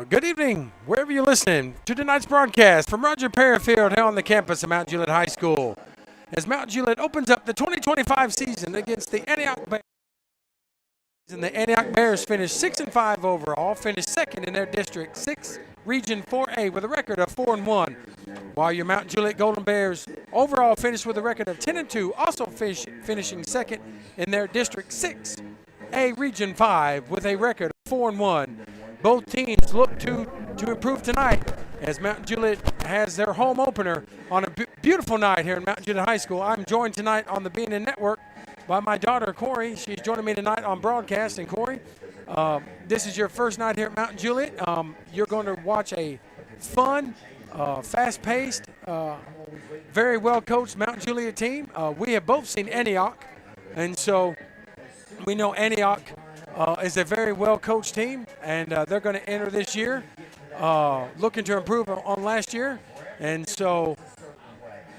Good evening, wherever you're listening to tonight's broadcast from Roger Perry Field here on the campus of Mount Juliet High School. As Mount Juliet opens up the 2025 season against the Antioch Bears. And the Antioch Bears finished 6-5 overall, finished second in their District 6 Region 4A with a record of 4-1. While your Mount Juliet Golden Bears overall finished with a record of 10-2, also finishing second in their District 6A Region 5 with a record of 4-1. Both teams look to improve tonight as Mount Juliet has their home opener on a beautiful night here in Mount Juliet High School. I'm joined tonight on the BNN Network by my daughter, Corey. She's joining me tonight on broadcast. And Corey, this is your first night here at Mount Juliet. You're going to watch a fun, fast-paced, very well-coached Mount Juliet team. We have both seen Antioch, and so we know Antioch is a very well-coached team, and they're going to enter this year looking to improve on last year. And so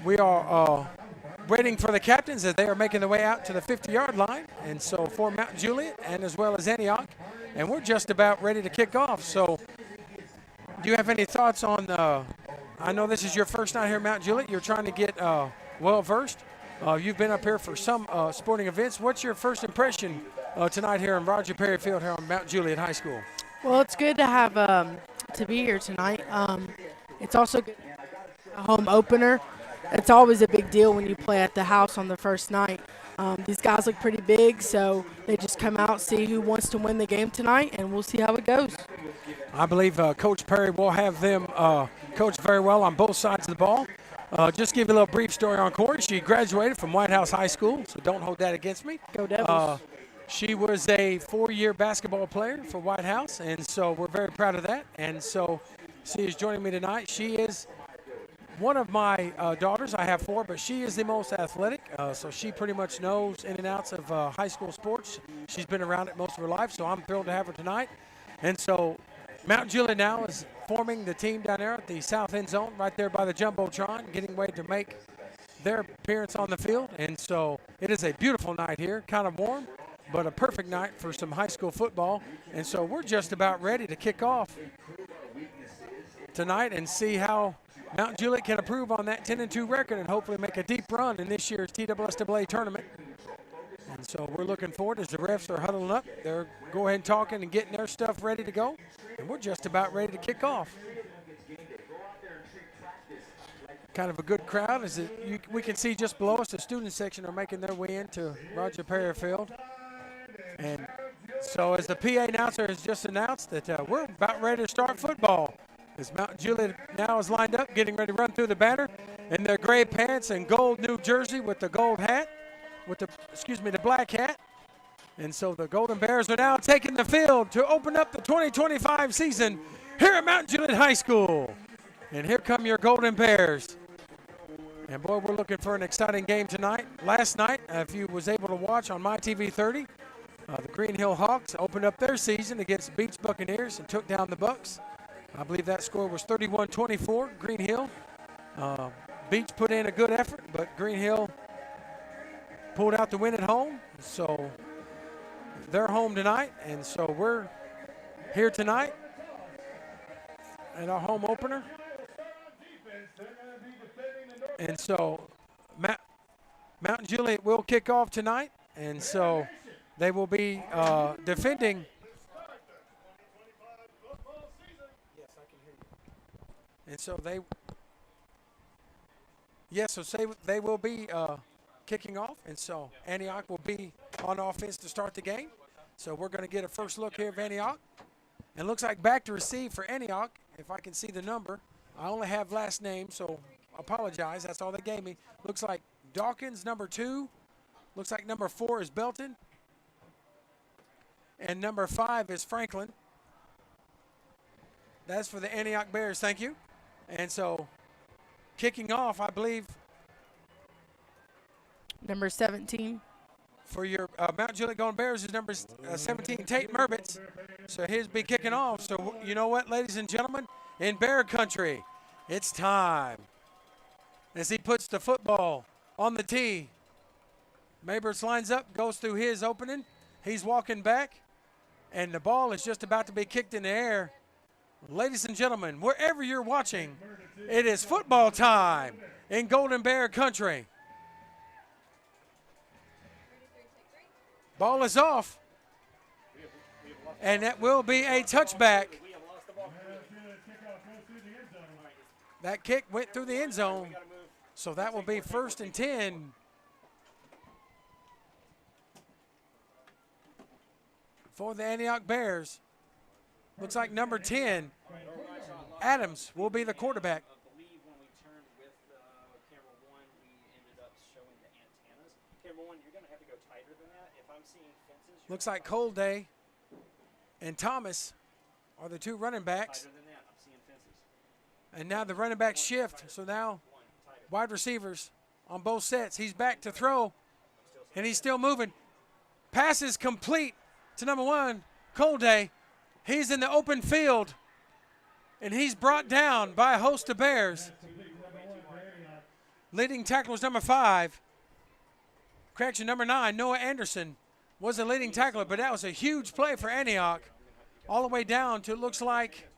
we are waiting for the captains as they are making their way out to the 50-yard line. And so for Mount Juliet and as well as Antioch, and we're just about ready to kick off. So do you have any thoughts on I know this is your first night here at Mount Juliet. You're trying to get well-versed. You've been up here for some sporting events. What's your first impression tonight here in Roger Perry Field here on Mount Juliet High School? Well, it's good to have to be here tonight. It's also good to have a home opener. It's always a big deal when you play at the house on the first night. These guys look pretty big, so they just come out, see who wants to win the game tonight, and we'll see how it goes. I believe Coach Perry will have them coached very well on both sides of the ball. Just give you a little brief story on Corey. She graduated from White House High School, so don't hold that against me. Go Devils. She was a 4-year basketball player for White House, and so we're very proud of that. And so she is joining me tonight. She is one of my daughters. I have 4, but she is the most athletic, so she pretty much knows in and outs of high school sports. She's been around it most of her life, so I'm thrilled to have her tonight. And so Mount Juliet now is forming the team down there at the south end zone, right there by the Jumbotron, getting ready to make their appearance on the field. And so it is a beautiful night here, kind of warm, but a perfect night for some high school football. And so we're just about ready to kick off tonight and see how Mount Juliet can improve on that 10-2 record and hopefully make a deep run in this year's TSSAA tournament. And so we're looking forward as the refs are huddling up. They're going ahead and talking and getting their stuff ready to go. And we're just about ready to kick off. Kind of a good crowd. We can see just below us the student section are making their way into Roger Perry Field. And so as the PA announcer has just announced that we're about ready to start football. As Mount Juliet now is lined up, getting ready to run through the banner in their gray pants and gold new jersey with the gold hat, the black hat. And so the Golden Bears are now taking the field to open up the 2025 season here at Mount Juliet High School. And here come your Golden Bears. And boy, we're looking for an exciting game tonight. Last night, if you was able to watch on My TV 30, the Green Hill Hawks opened up their season against the Beach Buccaneers and took down the Bucks. I believe that score was 31-24, Green Hill. Beach put in a good effort, but Green Hill pulled out the win at home. So they're home tonight, and so we're here tonight at our home opener. And so Mount Juliet will kick off tonight, and so they will be defending. And so they will be kicking off, and so Antioch will be on offense to start the game. So we're going to get a first look here of Antioch. And looks like back to receive for Antioch, if I can see the number. I only have last name, so apologize. That's all they gave me. Looks like Dawkins, number 2. Looks like number 4 is Belton. And number 5 is Franklin. That's for the Antioch Bears. Thank you. And so kicking off, I believe, Number 17. for your Mount Juliet Golden Bears is number 17, Tate Merbitz. So he'll be kicking off. So you know what, ladies and gentlemen? In Bear Country, it's time. As he puts the football on the tee, Merbitz lines up, goes through his opening. He's walking back, and the ball is just about to be kicked in the air. Ladies and gentlemen, wherever you're watching, it is football time in Golden Bear country. Ball is off, and that will be a touchback. That kick went through the end zone, so that will be 1st and 10. For the Antioch Bears. Looks like number 10, Adams, will be the quarterback. I believe when we turned with camera 1, we ended up showing the antennas. Camera 1, you're going to have to go tighter than that. If I'm seeing fences. Looks like Holden and Thomas are the 2 running backs. Tighter than that, I'm seeing fences. And now the running backs shift. So now wide receivers on both sets. He's back to throw, and he's still moving. Pass is complete to number 1, Holden. He's in the open field, and he's brought down by a host of Bears. Leading tackler was number 5. Correction, number 9, Noah Anderson, was the leading tackler, but that was a huge play for Antioch, all the way down to, it looks like,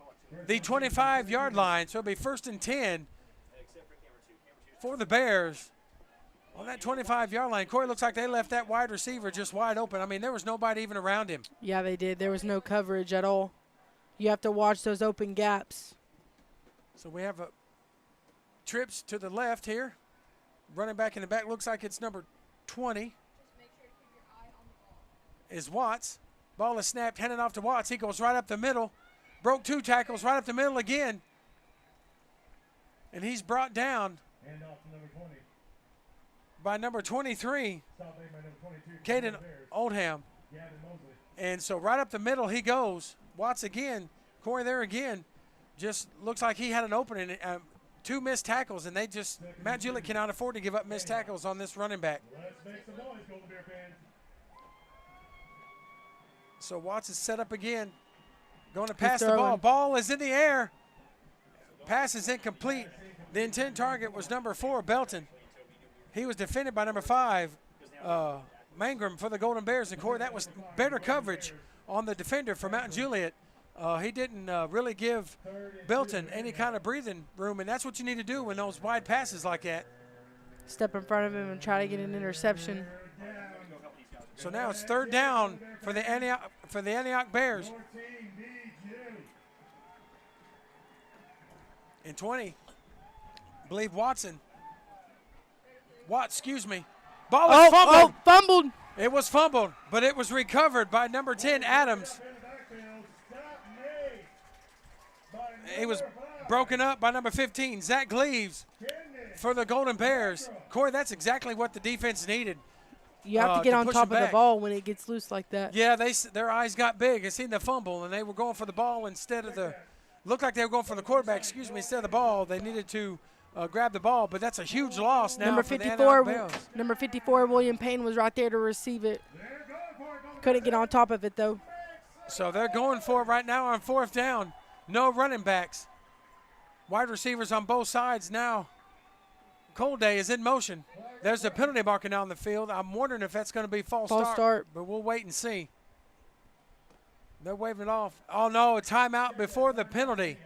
the 25-yard line. So it'll be 1st and 10 for the Bears on that 25-yard line. Corey, looks like they left that wide receiver just wide open. I mean, there was nobody even around him. Yeah, they did. There was no coverage at all. You have to watch those open gaps. So we have trips to the left here. Running back in the back, looks like it's number 20. Is Watts. Ball is snapped, handed off to Watts. He goes right up the middle. Broke 2 tackles, right up the middle again. And he's brought down by number 23, Caden Oldham. And so right up the middle he goes. Watts again. Corey there again. Just looks like he had an opening. 2 missed tackles, and Matt Juliet cannot afford to give up missed tackles on this running back. Let's make some noise, Golden Bear fans. So Watts is set up again. Going to pass the ball. Ball is in the air. Pass is incomplete. The intended target was number 4, Belton. He was defended by number 5, Mangrum, for the Golden Bears. And Corey, that was better coverage on the defender for Mountain Juliet. He didn't really give Belton any kind of breathing room, and that's what you need to do when those wide passes like that. Step in front of him and try to get an interception. So now it's 3rd down for the Antioch Bears. And 20, I believe Watts, excuse me. Ball was fumbled. Oh, fumbled. It was fumbled, but it was recovered by number 10, Adams. It was broken up by number 15, Zach Gleaves, for the Golden Bears. Corey, that's exactly what the defense needed. You have to get on top of the ball when it gets loose like that. Yeah, their eyes got big. They seen the fumble, and they were going for the ball instead of looked like they were going for the quarterback, instead of the ball. They needed to grab the ball, but that's a huge loss now Number for 54, the Antioch Bears. Number 54, William Payne, was right there to receive it. Couldn't get on top of it, though. So they're going for it right now on 4th down. No running backs. Wide receivers on both sides now. Holden is in motion. There's a penalty marker now on the field. I'm wondering if that's going to be false start, but we'll wait and see. They're waving it off. Oh, no, a timeout before the penalty,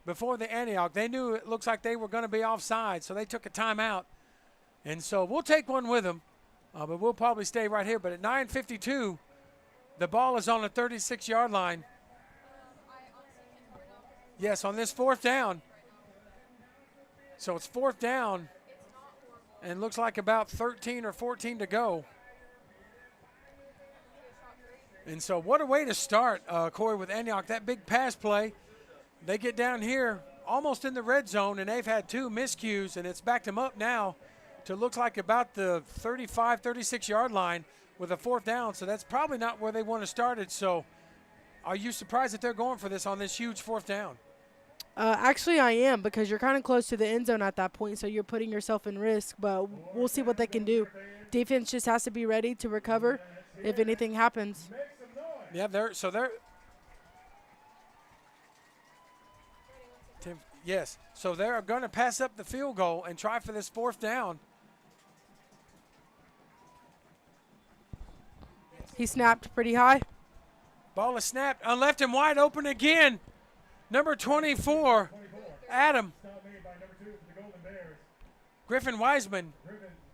before the Antioch. They knew it looks like they were going to be offside, so they took a timeout. And so we'll take one with them, but we'll probably stay right here. But at 9:52, the ball is on the 36-yard line. Yes, on this 4th down. So it's 4th down, and looks like about 13 or 14 to go. And so what a way to start, Corey, with Antioch. That big pass play. They get down here almost in the red zone, and they've had 2 miscues, and it's backed them up now to look like about the 35, 36-yard line with a 4th down. So that's probably not where they want to start it. So are you surprised that they're going for this on this huge 4th down? Actually, I am, because you're kind of close to the end zone at that point, so you're putting yourself in risk. But we'll see what they can do. Defense just has to be ready to recover if anything happens. Yeah, yes. So they're going to pass up the field goal and try for this 4th down. He snapped pretty high. Ball is snapped and left him wide open again. Number 24, Adam Stop made by number 2 for the Golden Bears. Griffin Wiseman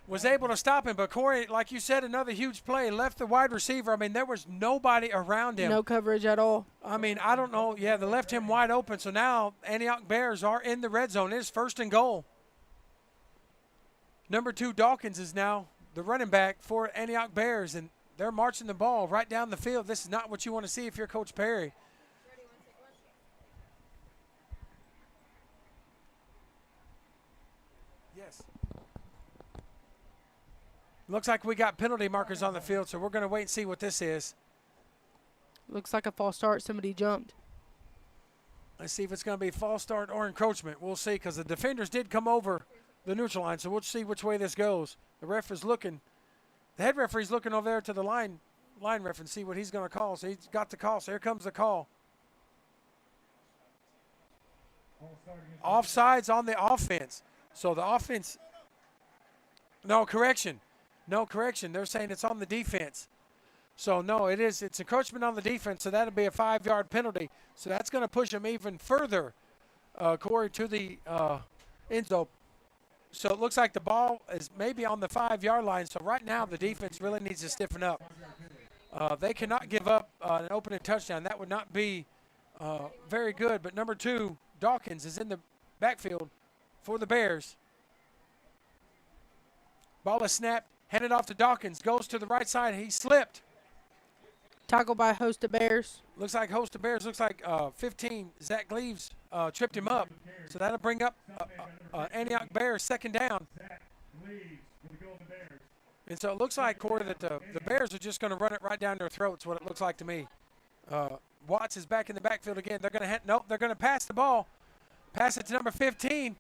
was able to stop him. But, Corey, like you said, another huge play. Left the wide receiver. I mean, there was nobody around him. No coverage at all. I mean, I don't know. Yeah, they left him wide open. So now Antioch Bears are in the red zone. It is 1st and goal. Number 2, Dawkins, is now the running back for Antioch Bears, and they're marching the ball right down the field. This is not what you want to see if you're Coach Perry. Yes. Looks like we got penalty markers on the field, so we're going to wait and see what this is. Looks like a false start. Somebody jumped. Let's see if it's going to be false start or encroachment. We'll see, because the defenders did come over the neutral line, so we'll see which way this goes. The ref is looking. The head referee's looking over there to the line ref and see what he's going to call. So he's got the call. So here comes the call. Offsides on the offense. So the offense, no correction. No correction. They're saying it's on the defense. So, no, it's encroachment on the defense, so that'll be a 5-yard penalty. So that's going to push them even further, Corey, to the end zone. So it looks like the ball is maybe on the 5-yard line. So right now the defense really needs to stiffen up. They cannot give up an opening touchdown. That would not be very good. But number 2, Dawkins, is in the backfield for the Bears. Ball is snapped, handed off to Dawkins, goes to the right side. He slipped. Tackled by a host of Bears. Looks like host of Bears. Looks like 15, Zach Gleaves, tripped him up. So that'll bring up Antioch Bears 2nd down. Zach Leaves for the Golden Bears. And so it looks like, Corey, that the Bears are just going to run it right down their throats, what it looks like to me. Watts is back in the backfield again. They're going to nope, they're going to pass the ball. Pass it to number 15.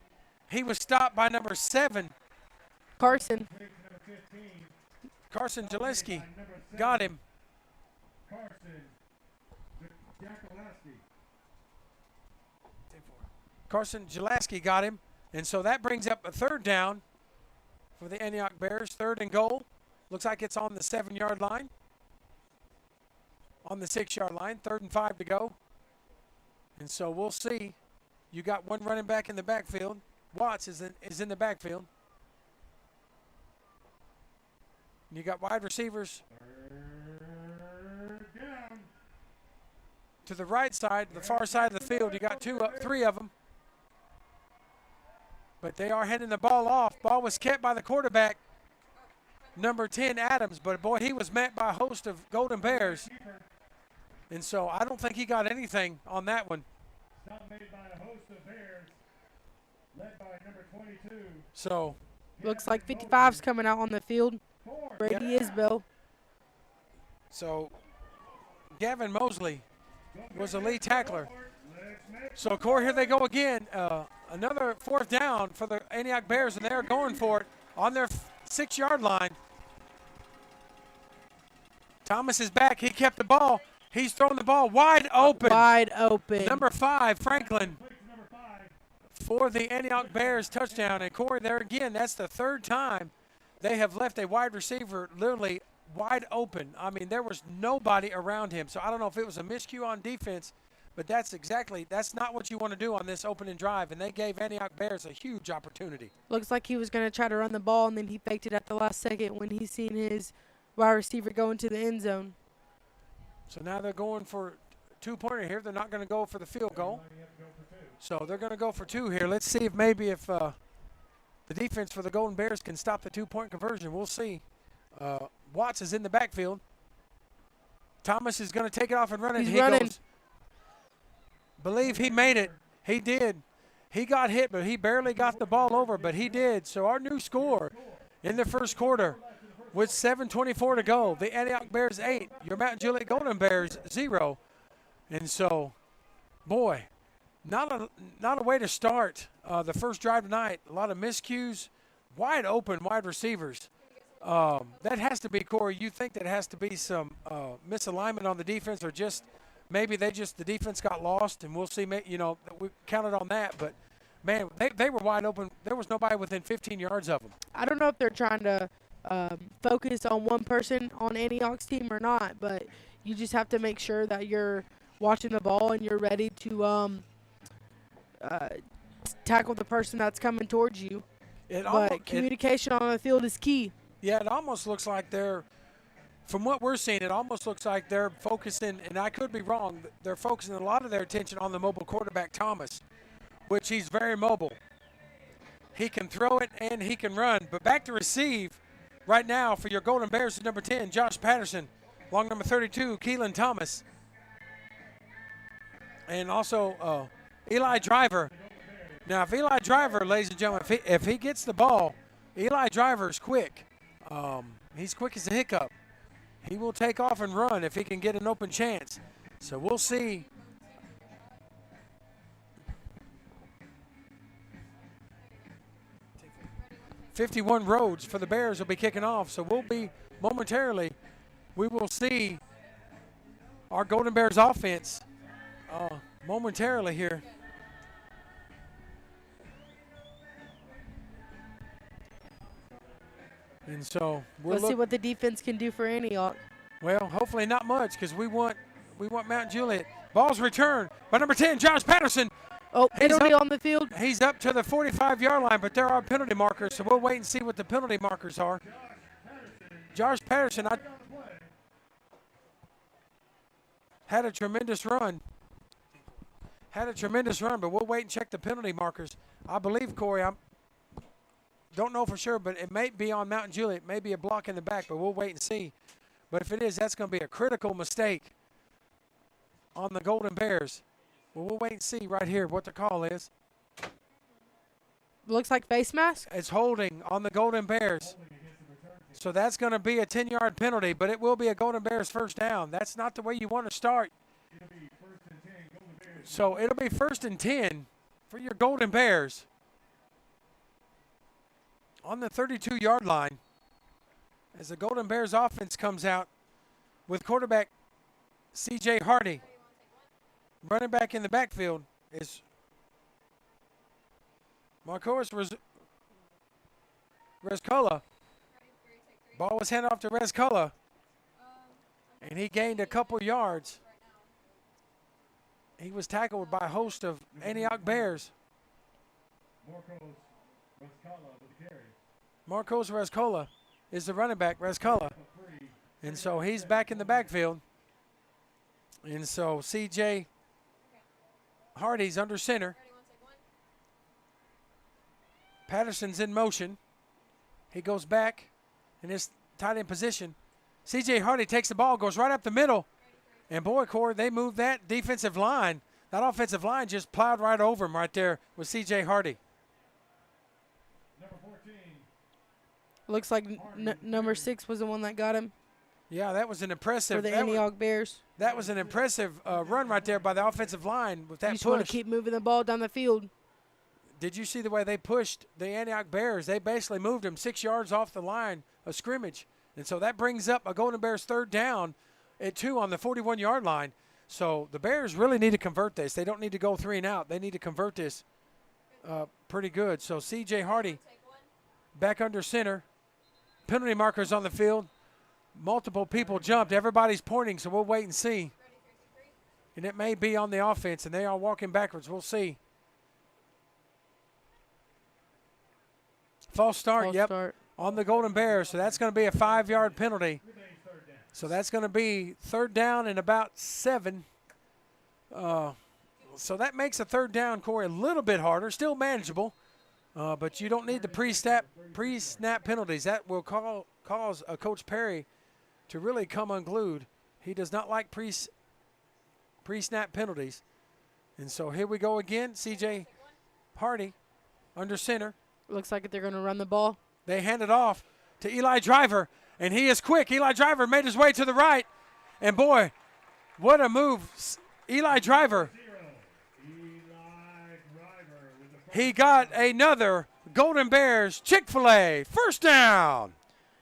He was stopped by number 7. Carson. Carson Jaleski got him. Carson Jaleski got him. And so that brings up a 3rd down for the Antioch Bears. 3rd and goal. Looks like it's on the 7-yard line. On the 6-yard line. 3rd and 5 to go. And so we'll see. You got one running back in the backfield. Watts is in the backfield. You got wide receivers to the right side, the far side of the field. You got 3 of them. But they are handing the ball off. Ball was kept by the quarterback, number 10, Adams. But, boy, he was met by a host of Golden Bears. And so I don't think he got anything on that one. Stop made by a host of Bears, led by number 22. So looks like 55's coming out on the field. Brady Isbell. So Gavin Mosley was the lead tackler. So, Corey, here they go again. Another 4th down for the Antioch Bears, and they're going for it on their 6-yard line. Thomas is back. He kept the ball. He's throwing the ball wide open. Wide open. Number 5, Franklin, for the Antioch Bears touchdown. And, Corey, there again, that's the 3rd time they have left a wide receiver literally wide open. I mean, there was nobody around him. So I don't know if it was a miscue on defense, but that's not what you want to do on this opening drive. And they gave Antioch Bears a huge opportunity. Looks like he was going to try to run the ball, and then he faked it at the last second when he seen his wide receiver go into the end zone. So now they're going for 2-pointer here. They're not going to go for the field goal. So they're going to go for 2 here. Let's see if maybe the defense for the Golden Bears can stop the 2-point conversion. We'll see. Watts is in the backfield. Thomas is going to take it off and run it. He's running. Goes. Believe he made it. He did. He got hit, but he barely got the ball over, but he did. So our new score in the first quarter with 7:24 to go. The Antioch Bears 8. Your Mount Juliet Golden Bears 0. And so, boy, not a way to start the first drive tonight. A lot of miscues, wide open wide receivers. That has to be, Corey, you think that has to be some misalignment on the defense, or just maybe the defense got lost, and we'll see, we counted on that. But, man, they were wide open. There was nobody within 15 yards of them. I don't know if they're trying to focus on one person on Antioch's team or not, but you just have to make sure that you're watching the ball and you're ready to tackle the person that's coming towards you. It But communication on the field is key. Yeah, it almost looks like they're, from what we're seeing, it almost looks like they're focusing, and I could be wrong, they're focusing a lot of their attention on the mobile quarterback, Thomas, which he's very mobile. He can throw it and he can run. But back to receive right now for your Golden Bears is number 10, Josh Patterson. Long number 32, Keelan Thomas. And also Eli Driver. Now, if Eli Driver, ladies and gentlemen, if he gets the ball, Eli Driver is quick. He's quick as a hiccup. He will take off and run if he can get an open chance. So we'll see. "51 Rhodes" for the Bears will be kicking off. So we'll be momentarily, we will see our Golden Bears offense momentarily here. And so Let's see what the defense can do for Antioch. Well, hopefully not much, because we want Mount Juliet. Ball's returned by number 10, Josh Patterson. Oh, penalty on the field. He's up to the 45-yard line, but there are penalty markers, so we'll wait and see what the penalty markers are. Josh Patterson had a tremendous run. But we'll wait and check the penalty markers. I believe, Corey, I don't know for sure, but it may be on Mount Juliet. It may be a block in the back, but we'll wait and see. But if it is, that's going to be a critical mistake on the Golden Bears. Well, we'll wait and see right here what the call is. Looks like face mask. It's holding on the Golden Bears. So that's going to be a 10-yard penalty, but it will be a Golden Bears first down. That's not the way you want to start. So it'll be 1st and 10 for your Golden Bears on the 32-yard line as the Golden Bears offense comes out with quarterback C.J. Hardy. Running back in the backfield is Marcos Rezcola. Ball was handed off to Rezcola, and he gained a couple yards. He was tackled by a host of Antioch Bears. Marcos Rezcola is the running back, Rezcola. And so he's back in the backfield. And so C.J. Hardy's under center. Patterson's in motion. He goes back in his tight end position. C.J. Hardy takes the ball, goes right up the middle. And boy, Corey, they moved that defensive line. That offensive line just plowed right over him right there with C.J. Hardy. Number 14. Looks like number 6 was the one that got him. Yeah, that was an impressive. For the Antioch Bears. That was an impressive run right there by the offensive line with that You just push. want to keep moving the ball down the field. Did you see the way they pushed the Antioch Bears? They basically moved them 6 yards off the line of scrimmage. And so that brings up a Golden Bears third down at 2 on the 41-yard line. So the Bears really need to convert this. They don't need to go 3 and out. They need to convert this pretty good. So C.J. Hardy back under center. Penalty markers on the field. Multiple people jumped. Everybody's pointing, so we'll wait and see. And it may be on the offense, and they are walking backwards. We'll see. False start, Start. on the Golden Bears. So that's going to be a 5-yard penalty. So that's going to be third down and about 7. So that makes a third down, Corey, a little bit harder. Still manageable, but you don't need the pre-snap penalties. That will cause Coach Perry to really come unglued. He does not like pre-snap penalties. And so here we go again. C.J. Hardy under center. Looks like they're going to run the ball. They hand it off to Eli Driver, and he is quick. Eli Driver made his way to the right. And, boy, what a move. Eli Driver. He got another Golden Bears Chick-fil-A first down.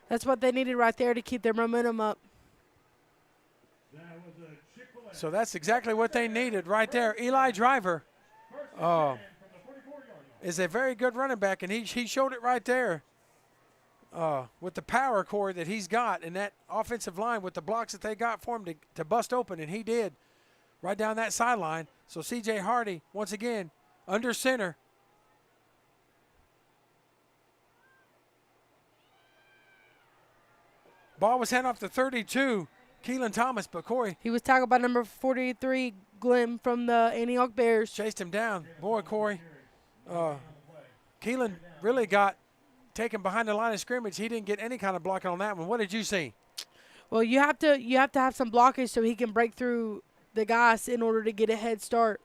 That's what they needed right there to keep their momentum up. So that's exactly what they needed right there. Eli Driver is a very good running back, and he showed it right there with the power core that he's got in that offensive line with the blocks that they got for him to bust open, and he did right down that sideline. So C.J. Hardy, once again, under center. Ball was handed off to 32, Keelan Thomas, but Corey He was tackled by number 43, Glenn from the Antioch Bears. chased him down. Boy, Corey, Keelan really got taken behind the line of scrimmage. He didn't get any kind of blocking on that one. What did you see? Well, you have to have some blockage so he can break through the guys in order to get a head start.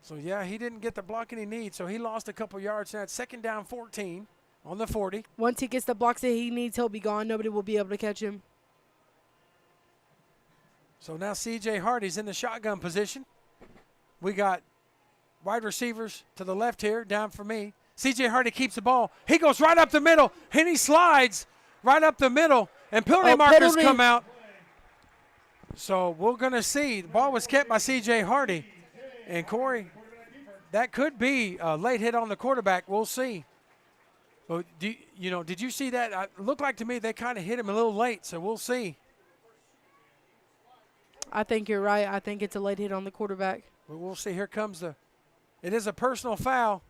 So, yeah, he didn't get the blocking he needs, so he lost a couple yards. Now it's 2nd down 14 on the 40. Once he gets the blocks that he needs, he'll be gone. Nobody will be able to catch him. So now C.J. Hardy's in the shotgun position. We got wide receivers to the left here, down for me. C.J. Hardy keeps the ball. He goes right up the middle, and he slides right up the middle, and penalty markers penalty. come out. So we're going to see. The ball was kept by C.J. Hardy. And, Corey, that could be a late hit on the quarterback. We'll see. Well, did you see that? It looked like to me they kind of hit him a little late, so we'll see. I think you're right. I think it's a late hit on the quarterback. But we'll see. Here comes it is a personal foul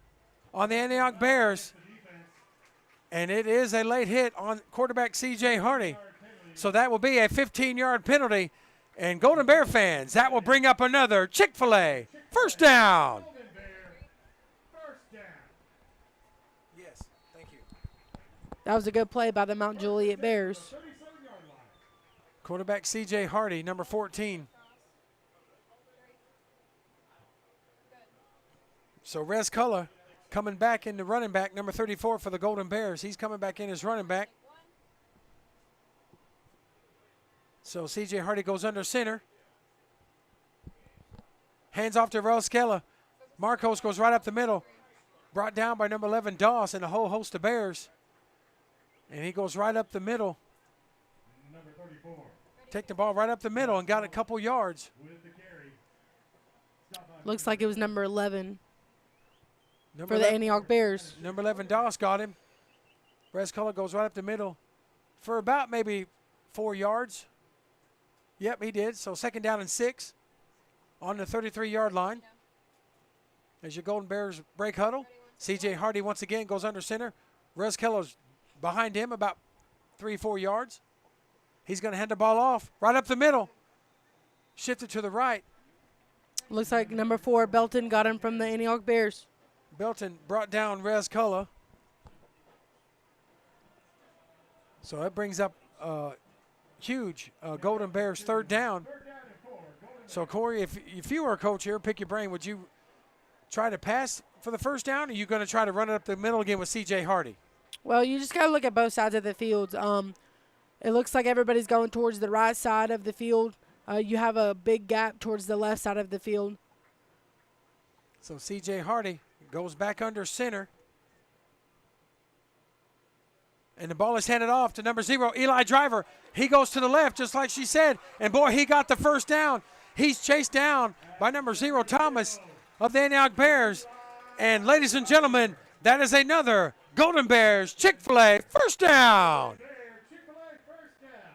on the Antioch Bears. And it is a late hit on quarterback C.J. Hardy. So that will be a 15-yard penalty. And Golden Bear fans, that will bring up another Chick-fil-A first down. Golden Bear, first down. Yes, thank you. That was a good play by the Mount Juliet Bears. 37-yard line. Quarterback C.J. Hardy, number 14. So Rez Culler coming back in the running back, number 34 for the Golden Bears. He's coming back in as running back. So C.J. Hardy goes under center. Hands off to Roskella. Marcos goes right up the middle. Brought down by number 11, Doss, and a whole host of Bears. And he goes right up the middle. Number 34 Take the ball right up the middle and got a couple yards. with the carry. Looks like it was number 11 Number for the 11 Antioch Bears. Number 11, Doss got him. Rez Culler goes right up the middle for about maybe 4 yards. Yep, he did. So 2nd down and 6 on the 33-yard line. As your Golden Bears break huddle, C.J. Hardy once again goes under center. Rez Culler's behind him about 3-4 yards. He's going to hand the ball off right up the middle. Shifted to the right. Looks like number 4, Belton, got him from the Antioch Bears. Belton brought down Rez Culler. So that brings up huge Golden Bears 3rd down. So, Corey, if you were a coach here, pick your brain, would you try to pass for the first down, or are you going to try to run it up the middle again with C.J. Hardy? Well, you just got to look at both sides of the field. It looks like everybody's going towards the right side of the field. You have a big gap towards the left side of the field. So C.J. Hardy goes back under center. And the ball is handed off to number 0, Eli Driver. He goes to the left, just like she said. And, boy, he got the first down. He's chased down by number 0, Thomas of the Antioch Bears. And, ladies and gentlemen, that is another Golden Bears Chick-fil-A first down. Chick-fil-A first down.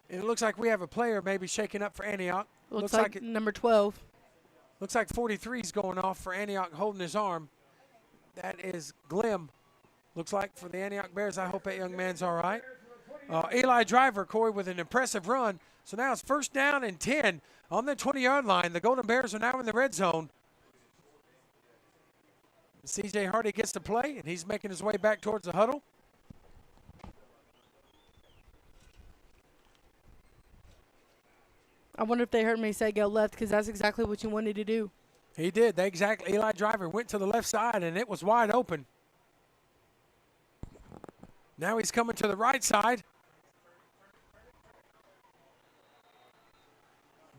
And it looks like we have a player maybe shaking up for Antioch. Looks like number 12. Looks like 43 is going off for Antioch, holding his arm. That is Glim. Looks like for the Antioch Bears. I hope that young man's all right. Eli Driver, Corey, with an impressive run. So now it's 1st down and 10 on the 20-yard line. The Golden Bears are now in the red zone. C.J. Hardy gets to play, and he's making his way back towards the huddle. I wonder if they heard me say go left, because that's exactly what you wanted to do. He did. Eli Driver went to the left side, and it was wide open. Now he's coming to the right side.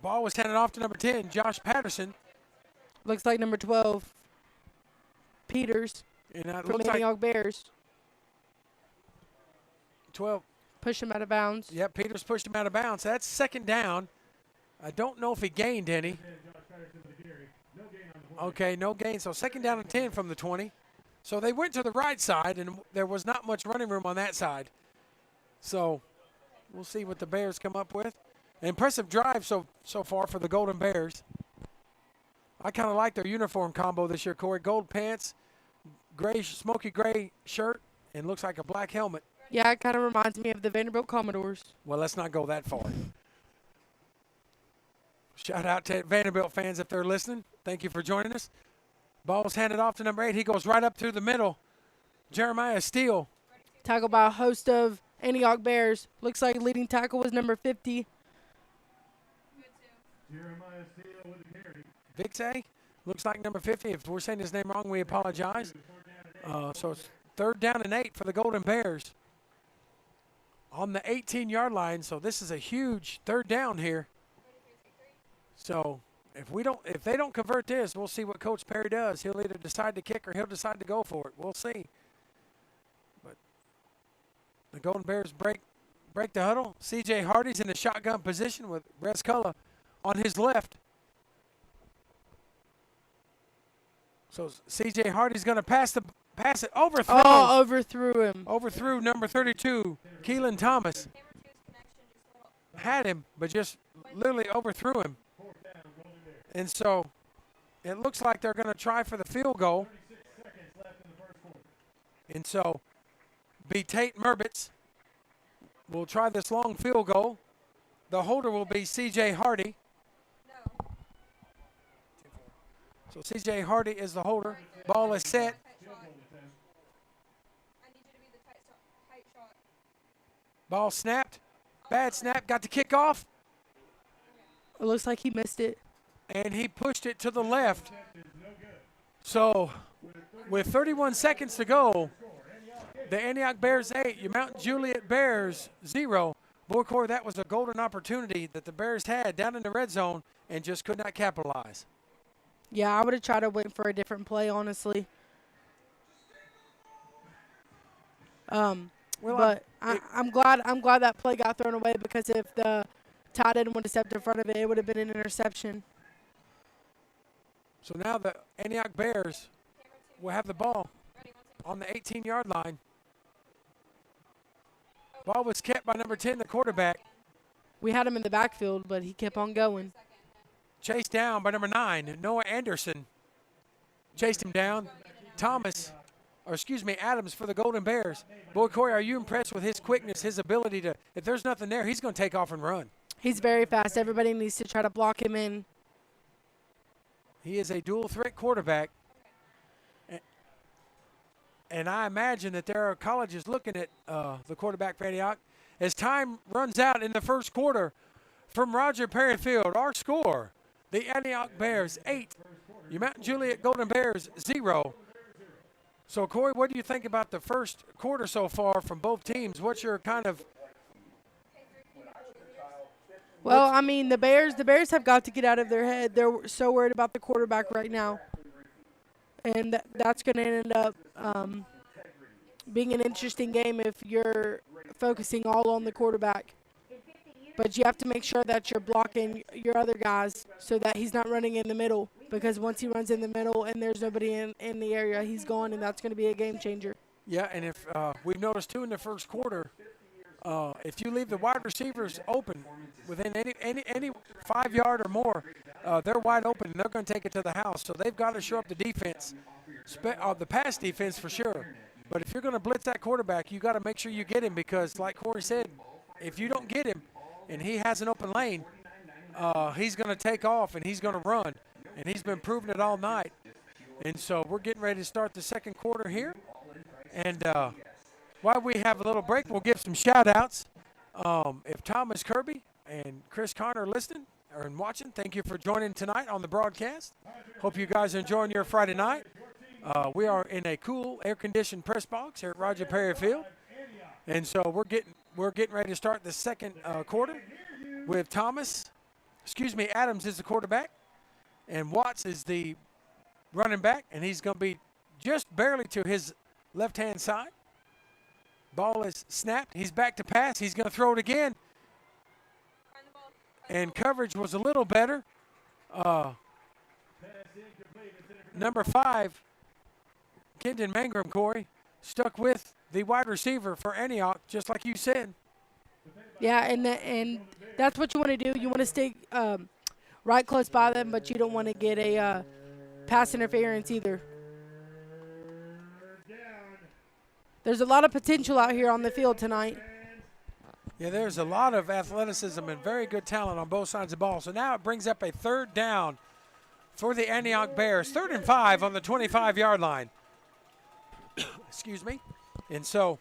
Ball was handed off to number 10, Josh Patterson. Looks like number 12, Peters, And it from looks the like Antioch Bears. 12. Push him out of bounds. Yep, Peters pushed him out of bounds. That's 2nd down. I don't know if he gained any. Okay, no gain. So 2nd down and 10 from the 20. So they went to the right side, and there was not much running room on that side. So we'll see what the Bears come up with. Impressive drive so far for the Golden Bears. I kind of like their uniform combo this year, Corey. Gold pants, gray, smoky gray shirt, and looks like a black helmet. Yeah, it kind of reminds me of the Vanderbilt Commodores. Well, let's not go that far. Shout out to Vanderbilt fans if they're listening. Thank you for joining us. Ball's handed off to number 8. He goes right up through the middle. Jeremiah Steele. Tackled by a host of Antioch Bears. Looks like leading tackle was number 50. Jeremiah Steele with the carry. Vixay. Looks like number 50. If we're saying his name wrong, we apologize. So it's 3rd down and 8 for the Golden Bears. On the 18-yard line, so this is a huge 3rd down here. So if they don't convert this, we'll see what Coach Perry does. He'll either decide to kick or he'll decide to go for it. We'll see. But the Golden Bears break the huddle. C.J. Hardy's in the shotgun position with Resculla on his left. So C.J. Hardy's going to pass it, overthrow. Oh, overthrew him. Overthrew number 32, Keelan Thomas. Had him, but just literally overthrew him. And so it looks like they're going to try for the field goal. And so Tate Merbitz will try this long field goal. The holder will be C.J. Hardy. So C.J. Hardy is the holder. Ball is set. Ball snapped. Bad snap. Got the kickoff. It looks like he missed it. And he pushed it to the left. So with 31 seconds to go, the Antioch Bears 8, your Mount Juliet Bears 0. Boy, Corey, that was a golden opportunity that the Bears had down in the red zone and just could not capitalize. Yeah, I would have tried to wait for a different play, honestly. But I'm glad that play got thrown away, because if the tight end would have stepped in front of it, it would have been an interception. So now the Antioch Bears will have the ball on the 18-yard line. Ball was kept by number 10, the quarterback. We had him in the backfield, but he kept on going. Chased down by number 9, Noah Anderson. Chased him down. Adams for the Golden Bears. Boy, Corey, are you impressed with his quickness, his ability to, if there's nothing there, he's going to take off and run. He's very fast. Everybody needs to try to block him in. He is a dual threat quarterback. And I imagine that there are colleges looking at the quarterback for Antioch. As time runs out in the first quarter, from Roger Perry Field, our score, the Antioch Bears 8, your Mount Juliet Golden Bears 0. So, Corey, what do you think about the first quarter so far from both teams? What's your kind of... Well, I mean, the Bears have got to get out of their head. They're so worried about the quarterback right now. And that's going to end up being an interesting game if you're focusing all on the quarterback. But you have to make sure that you're blocking your other guys so that he's not running in the middle. Because once he runs in the middle and there's nobody in the area, he's gone, and that's going to be a game changer. Yeah, and if we've noticed, too, in the first quarter, if you leave the wide receivers open within any 5-yard or more, they're wide open, and they're going to take it to the house. So they've got to show up the defense, the pass defense for sure. But if you're going to blitz that quarterback, you got to make sure you get him, because, like Corey said, if you don't get him and he has an open lane, he's going to take off and he's going to run. And he's been proving it all night. And so we're getting ready to start the second quarter here. And while we have a little break, we'll give some shout-outs. If Thomas Kirby and Chris Connor are listening or watching, thank you for joining tonight on the broadcast. Hope you guys are enjoying your Friday night. We are in a cool, air-conditioned press box here at Roger Perry Field. And so we're getting ready to start the second quarter with Adams is the quarterback. And Watts is the running back, and he's going to be just barely to his left-hand side. Ball is snapped. He's back to pass. He's going to throw it again. And coverage was a little better. Number 5, Kenton Mangrum, Corey, stuck with the wide receiver for Antioch, just like you said. Yeah, and that's what you want to do. You want to stay right close by them, but you don't want to get a pass interference either. There's a lot of potential out here on the field tonight. Yeah, there's a lot of athleticism and very good talent on both sides of the ball. So now it brings up a third down for the Antioch Bears. 3rd and 5 on the 25-yard line. Excuse me. And so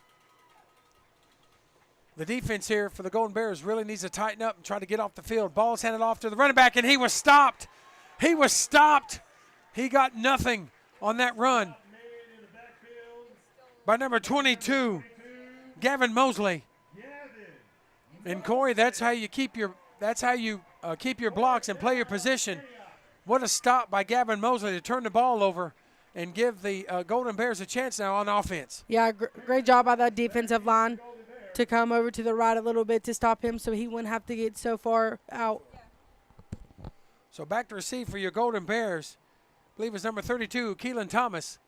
the defense here for the Golden Bears really needs to tighten up and try to get off the field. Ball's handed off to the running back, and he was stopped. He was stopped. He got nothing on that run by number 22, Gavin Mosley. And Corey, that's how you keep your blocks and play your position. What a stop by Gavin Mosley to turn the ball over and give the Golden Bears a chance now on offense. Yeah, great job by that defensive line to come over to the right a little bit to stop him so he wouldn't have to get so far out. So back to receive for your Golden Bears. I believe it's number 32, Keelan Thomas.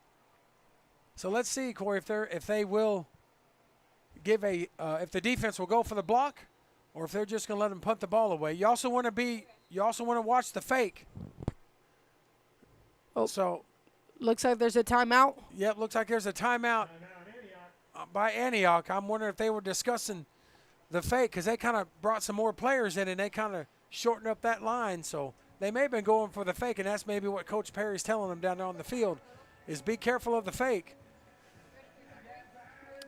So let's see, Corey, if they will give if the defense will go for the block, or if they're just going to let them punt the ball away. You also want to watch the fake. Oh, so looks like there's a timeout. Yep, looks like there's a timeout by Antioch. I'm wondering if they were discussing the fake because they kind of brought some more players in and they kind of shortened up that line. So they may have been going for the fake, and that's maybe what Coach Perry's telling them down there on the field is be careful of the fake.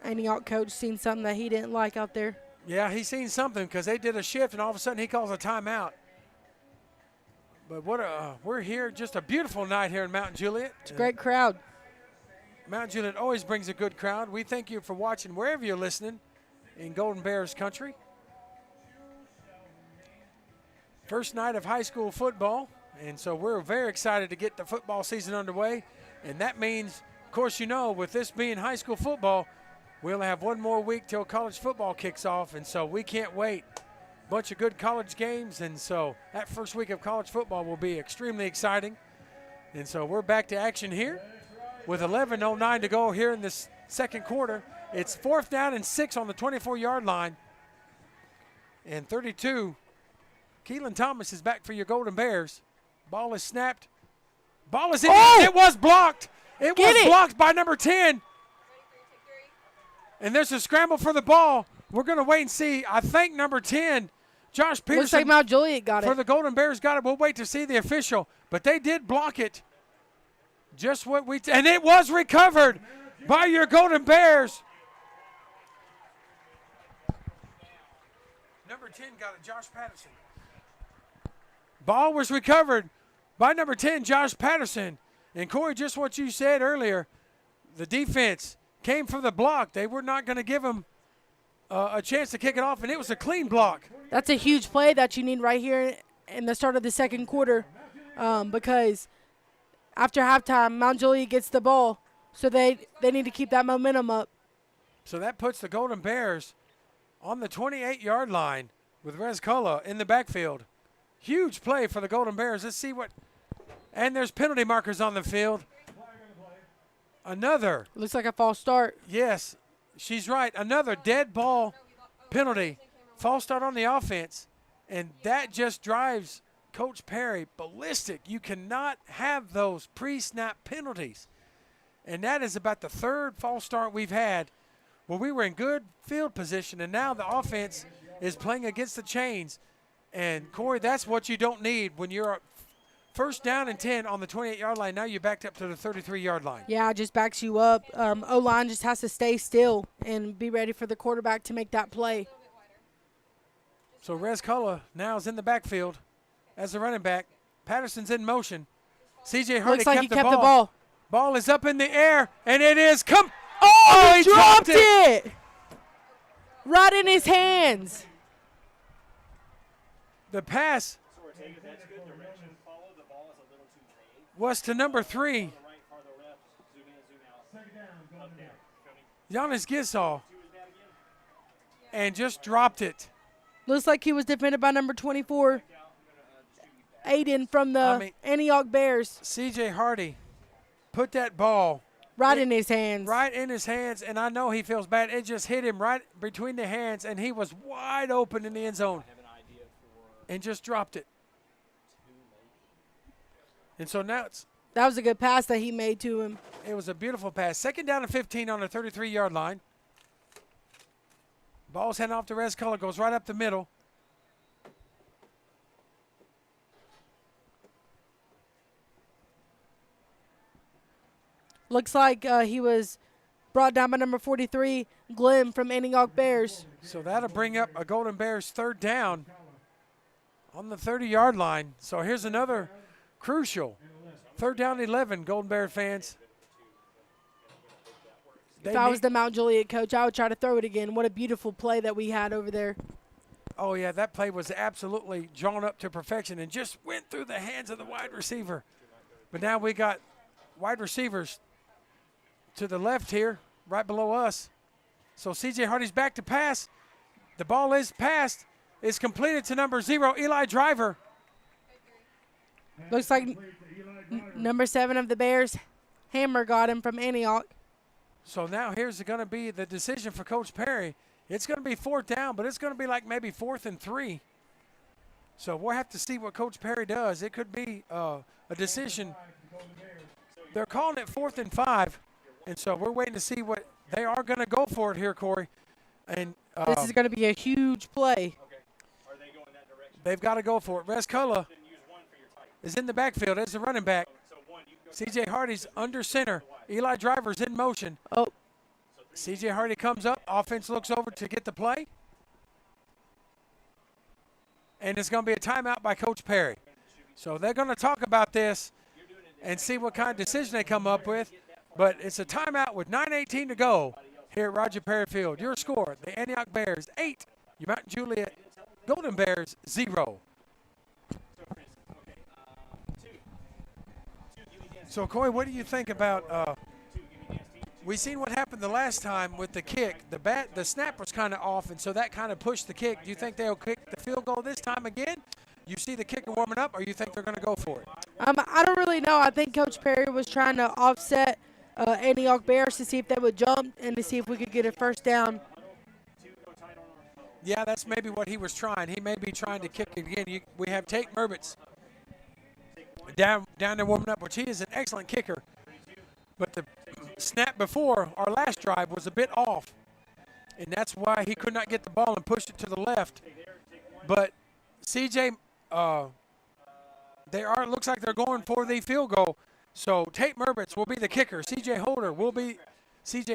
Antioch coach seen something that he didn't like out there. Yeah, he's seen something because they did a shift, and all of a sudden he calls a timeout. But we're here, just a beautiful night here in Mount Juliet. It's a great crowd. Mount Juliet always brings a good crowd. We thank you for watching wherever you're listening in Golden Bears country. First night of high school football, and so we're very excited to get the football season underway. And that means, of course, with this being high school football, we'll have one more week till college football kicks off, and so we can't wait. Bunch of good college games, and so that first week of college football will be extremely exciting. And so we're back to action here with 11:09 to go here in this second quarter. It's 4th down and 6 on the 24-yard line. And 32, Keelan Thomas is back for your Golden Bears. Ball is snapped. Ball is in. Oh! It was blocked. It was it. blocked by number 10. And there's a scramble for the ball. We're going to wait and see. I think number 10, Josh Peterson. Looks like Mount Juliet got it. For the Golden Bears got it. We'll wait to see the official. But they did block it. Just what we – and it was recovered by your Golden Bears. Number 10 got it, Josh Patterson. Ball was recovered by number 10, Josh Patterson. And, Corey, just what you said earlier, the defense came for the block. They were not going to give him a chance to kick it off, and it was a clean block. That's a huge play that you need right here in the start of the second quarter because after halftime, Mount Juliet gets the ball, so they need to keep that momentum up. So that puts the Golden Bears on the 28-yard line with Rez Culla in the backfield. Huge play for the Golden Bears. Let's see what – and there's penalty markers on the field. Another. Looks like a false start. Yes, she's right. Another dead ball penalty. False start on the offense. And that just drives Coach Perry ballistic. You cannot have those pre-snap penalties. And that is about the 3rd false start we've had where we were in good field position, and now the offense is playing against the chains. And, Corey, that's what you don't need when you're first down and 10 on the 28-yard line. Now you're backed up to the 33-yard line. Yeah, it just backs you up. O-line just has to stay still and be ready for the quarterback to make that play. So Rez Culla now is in the backfield as the running back. Patterson's in motion. C.J. Hardy Looks like he kept the the ball. Ball is up in the air, and it is Oh, he dropped it! Right in his hands. The pass was to number 3, Giannis Gisall, and just dropped it. Looks like he was defended by number 24, Aiden from the Antioch Bears. C.J. Hardy put that ball Right in his hands. Right in his hands, and I know he feels bad. It just hit him right between the hands, and he was wide open in the end zone and just dropped it. And so now That was a good pass that he made to him. it was a beautiful pass. 2nd down and 15 on the 33-yard line. Ball's heading off to Res Color, goes right up the middle. Looks like he was brought down by number 43, Glenn from Antioch Bears. So that'll bring up a Golden Bears 3rd down on the 30-yard line. So here's another crucial 3rd down 11, Golden Bear fans. If I was the Mount Juliet coach, I would try to throw it again. What a beautiful play that we had over there. Oh, yeah, that play was absolutely drawn up to perfection and just went through the hands of the wide receiver. But now we got wide receivers to the left here, right below us. So C.J. Hardy's back to pass. The ball is passed. It's completed to number 0, Eli Driver. Looks like number 7 of the Bears, Hammer, got him from Antioch. So now here's going to be the decision for Coach Perry. It's going to be 4th down, but it's going to be like maybe 4th and 3. So we'll have to see what Coach Perry does. It could be a decision. They're calling it 4th and 5, and so we're waiting to see what they are going to go for it here, Corey. And This is going to be a huge play. Are they going that direction? they've got to go for it. Rescola Then use one for your tight. is in the backfield as the running back. So one, you can go C.J. Hardy's under center. Eli Driver's in motion. Oh, C.J. Hardy comes up. Offense looks over to get the play. And it's going to be a timeout by Coach Perry. So they're going to talk about this and see what kind of decision they come up with. But it's a timeout with 9:18 to go here at Roger Perry Field. Your score, the Antioch Bears 8, your Mount Juliet Golden Bears 0. So, Corey, what do you think about we seen what happened the last time with the kick. The snap was kind of off, and so that kind of pushed the kick. Do you think they'll kick the field goal this time again? You see the kicker warming up, or you think they're going to go for it? I don't really know. I think Coach Perry was trying to offset Antioch Bears to see if they would jump and to see if we could get a 1st down. Yeah, that's maybe what he was trying. He may be trying to kick it again. We have Tate Merbitz down there warming up, which he is an excellent kicker. But the snap before our last drive was a bit off, and that's why he could not get the ball and pushed it to the left. But CJ, looks like they're going for the field goal. So Tate Merbitz will be the kicker. CJ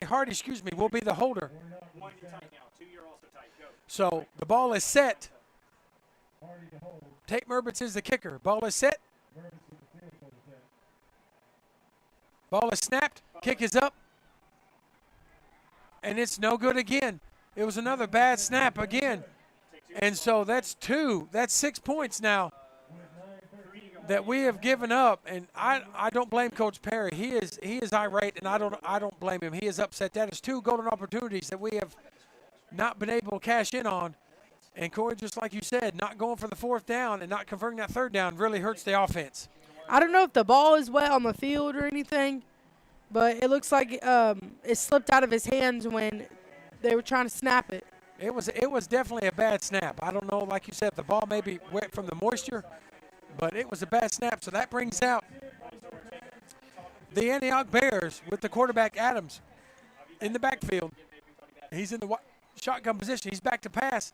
Hardy, will be the holder. one, you're tight now. Two, you're also tight. Go. So the ball is set. Tate Merbitz is the kicker. Ball is set. Ball is snapped. Kick is up. And it's no good again. It was another bad snap again. And so that's 2. That's 6 points now that we have given up. And I don't blame Coach Perry. He is irate, and I don't blame him. He is upset. That is 2 golden opportunities that we have not been able to cash in on. And Corey, just like you said, not going for the 4th down and not converting that 3rd down really hurts the offense. I don't know if the ball is wet on the field or anything, but it looks like it slipped out of his hands when they were trying to snap it. It was definitely a bad snap. I don't know, like you said, the ball may be wet from the moisture, but it was a bad snap. So that brings out the Antioch Bears with the quarterback Adams in the backfield. He's in the shotgun position. He's back to pass.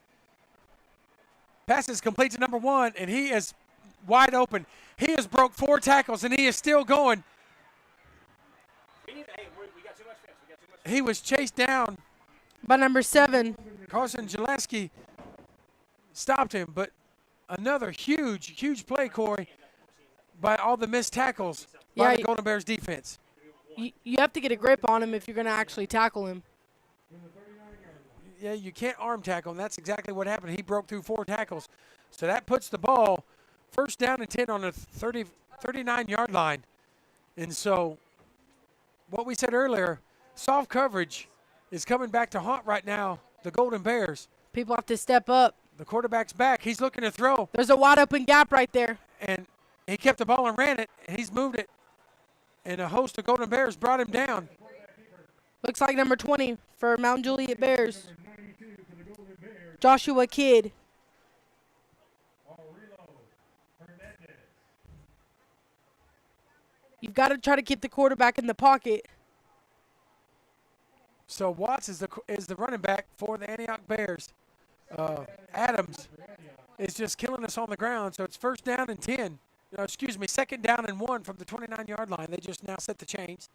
Pass is complete to number 1, and he is wide open. He has broke 4 tackles, and he is still going. We got too much fence. He was chased down. By number 7. Carson Jaleski stopped him, but another huge play, Corey, by all the missed tackles by the Golden Bears defense. You have to get a grip on him if you're going to actually tackle him. Yeah, you can't arm tackle him. That's exactly what happened. He broke through 4 tackles. So that puts the ball 1st down and 10 on the 39-yard line. And so what we said earlier, soft coverage is coming back to haunt right now the Golden Bears. People have to step up. The quarterback's back. He's looking to throw. There's a wide open gap right there. And he kept the ball and ran it, and he's moved it. And a host of Golden Bears brought him down. Looks like number 20 for Mount Juliet Bears. Joshua Kidd. You've got to try to keep the quarterback in the pocket. So Watts is the running back for the Antioch Bears. Adams is just killing us on the ground. So it's first down and 10. Second down and 1 from the 29-yard line. They just now set the chains.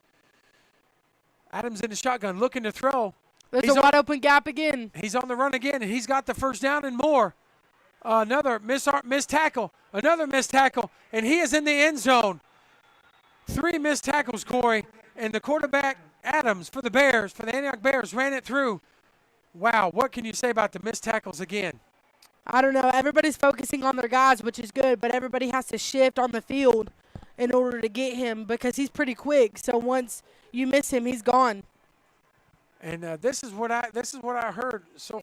Adams in the shotgun looking to throw. There's a wide open gap again. He's on the run again, and he's got the first down and more. Another missed tackle. Another missed tackle, and he is in the end zone. 3 missed tackles, Corey, and the quarterback, Adams, for the Bears, for the Antioch Bears, ran it through. Wow, what can you say about the missed tackles again? I don't know. Everybody's focusing on their guys, which is good, but everybody has to shift on the field in order to get him because he's pretty quick. So once you miss him, he's gone. And this is what I heard. So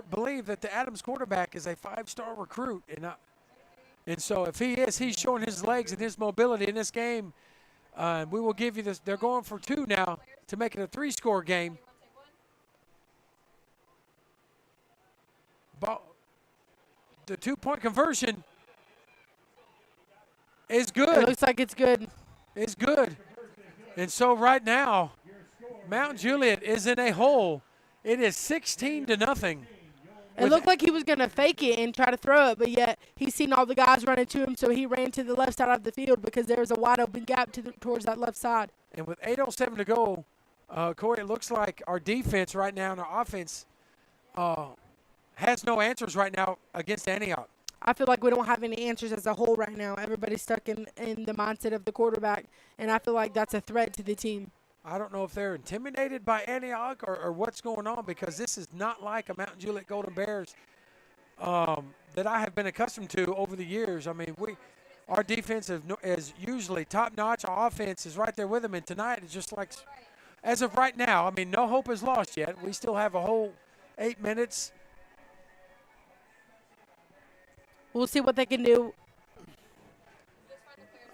believe that the Adams quarterback is a 5-star recruit, and so if he is, he's showing his legs and his mobility in this game. We will give you this. They're going for 2 now to make it a 3-score game. The 2-point conversion is good. It looks like it's good. It's good. And so right now, Mount Juliet is in a hole. It is 16-0. It looked like he was going to fake it and try to throw it, but yet he's seen all the guys running to him, so he ran to the left side of the field because there was a wide open gap towards that left side. And with 8:07 to go, Corey, it looks like our defense right now and our offense has no answers right now against Antioch. I feel like we don't have any answers as a whole right now. Everybody's stuck in the mindset of the quarterback, and I feel like that's a threat to the team. I don't know if they're intimidated by Antioch or what's going on, because this is not like a Mountain Juliet Golden Bears that I have been accustomed to over the years. I mean, our defense is usually top-notch. Our offense is right there with them, and tonight it's just like, as of right now, I mean, no hope is lost yet. We still have a whole 8 minutes. We'll see what they can do.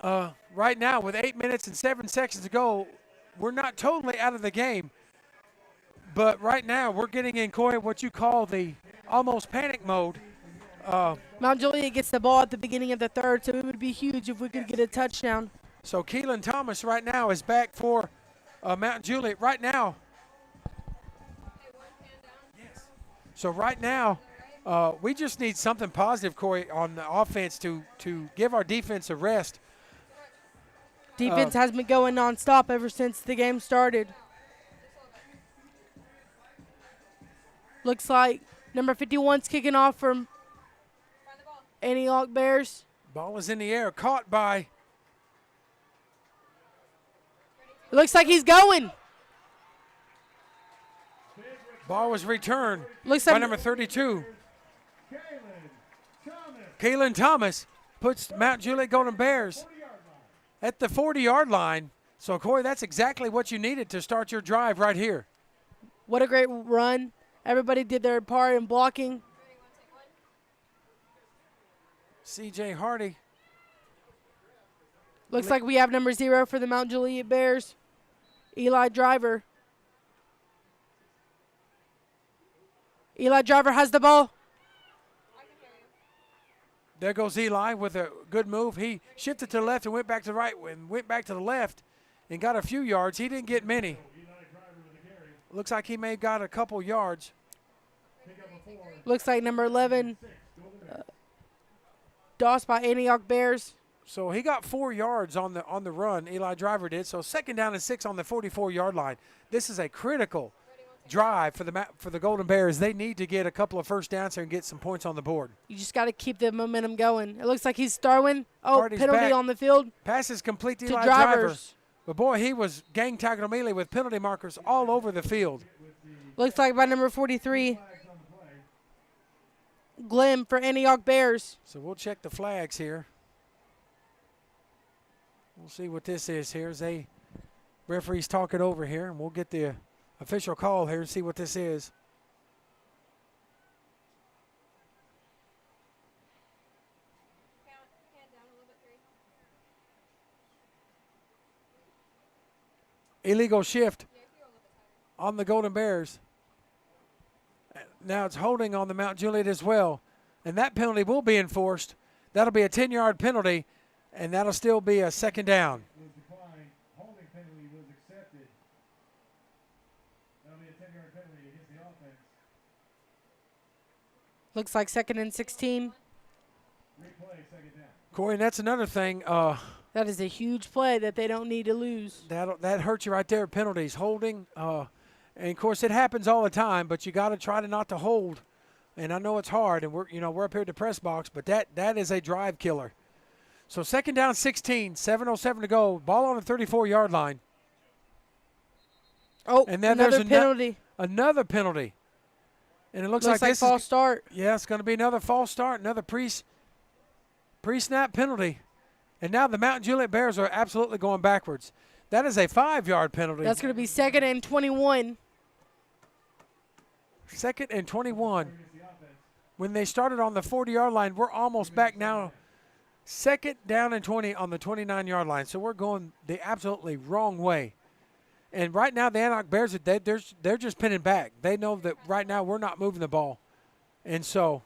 Right now, with 8 minutes and 7 seconds to go, we're not totally out of the game. But right now, we're getting in, Corey, what you call the almost panic mode. Mount Juliet gets the ball at the beginning of the third, so it would be huge if we could get a touchdown. So Keelan Thomas right now is back for Mount Juliet right now. So right now, we just need something positive, Corey, on the offense to give our defense a rest. Defense has been going nonstop ever since the game started. Looks like number 51's kicking off from Antioch Bears. Ball is in the air, caught by. It looks like he's going. Ball was returned Looks by like number 32. Keelan Thomas puts Mount Juliet Golden Bears at the 40-yard line. So, Corey, that's exactly what you needed to start your drive right here. what a great run. Everybody did their part in blocking. C.J. Hardy. Looks like we have number 0 for the Mount Juliet Bears, Eli Driver. Eli Driver has the ball. There goes Eli with a good move. He shifted to the left and went back to the right and went back to the left and got a few yards. He didn't get many. Looks like he may have got a couple yards. Looks like number 11, Doss by Antioch Bears. So he got 4 yards on the run, Eli Driver did. So second down and 6 on the 44-yard line. This is a critical drive for the Golden Bears. They need to get a couple of first downs here and get some points on the board. You just got to keep the momentum going. It looks like he's throwing. Oh, Hardy's penalty back. on the field Pass is complete to to Eli Driver. Drivers. But, boy, he was gang tackled immediately with penalty markers all over the field. Looks like by number 43, Glenn for Antioch Bears. So we'll check the flags here. We'll see what this is here as they referees talk it over here, and we'll get the official call here and see what this is. illegal shift on the Golden Bears. Now it's holding on the Mount Juliet as well. And that penalty will be enforced. That'll be a 10-yard penalty, and that'll still be a second down. Was declined. Holding penalty was accepted. That'll be a 10-yard penalty against the offense. Looks like 2nd and 16. Replay, second down. Corey, and that's another thing. That is a huge play that they don't need to lose. That hurts you right there, penalties, holding. And, of course, it happens all the time, but you got to try to not to hold. And I know it's hard, and we're up here at the press box, but that is a drive killer. So 2nd down 16, 7:07 to go, ball on the 34-yard line. Oh, And then another there's penalty. Another penalty. And it looks Looks like like this false start. Yeah, it's going to be another false start, another pre-snap penalty. And now the Mount Juliet Bears are absolutely going backwards. That is a 5-yard penalty. That's going to be 2nd and 21. 2nd and 21. When they started on the 40-yard line, we're almost back now. 2nd down and 20 on the 29-yard line. So we're going the absolutely wrong way. And right now the Antioch Bears, they're just pinning back. They know that right now we're not moving the ball. And so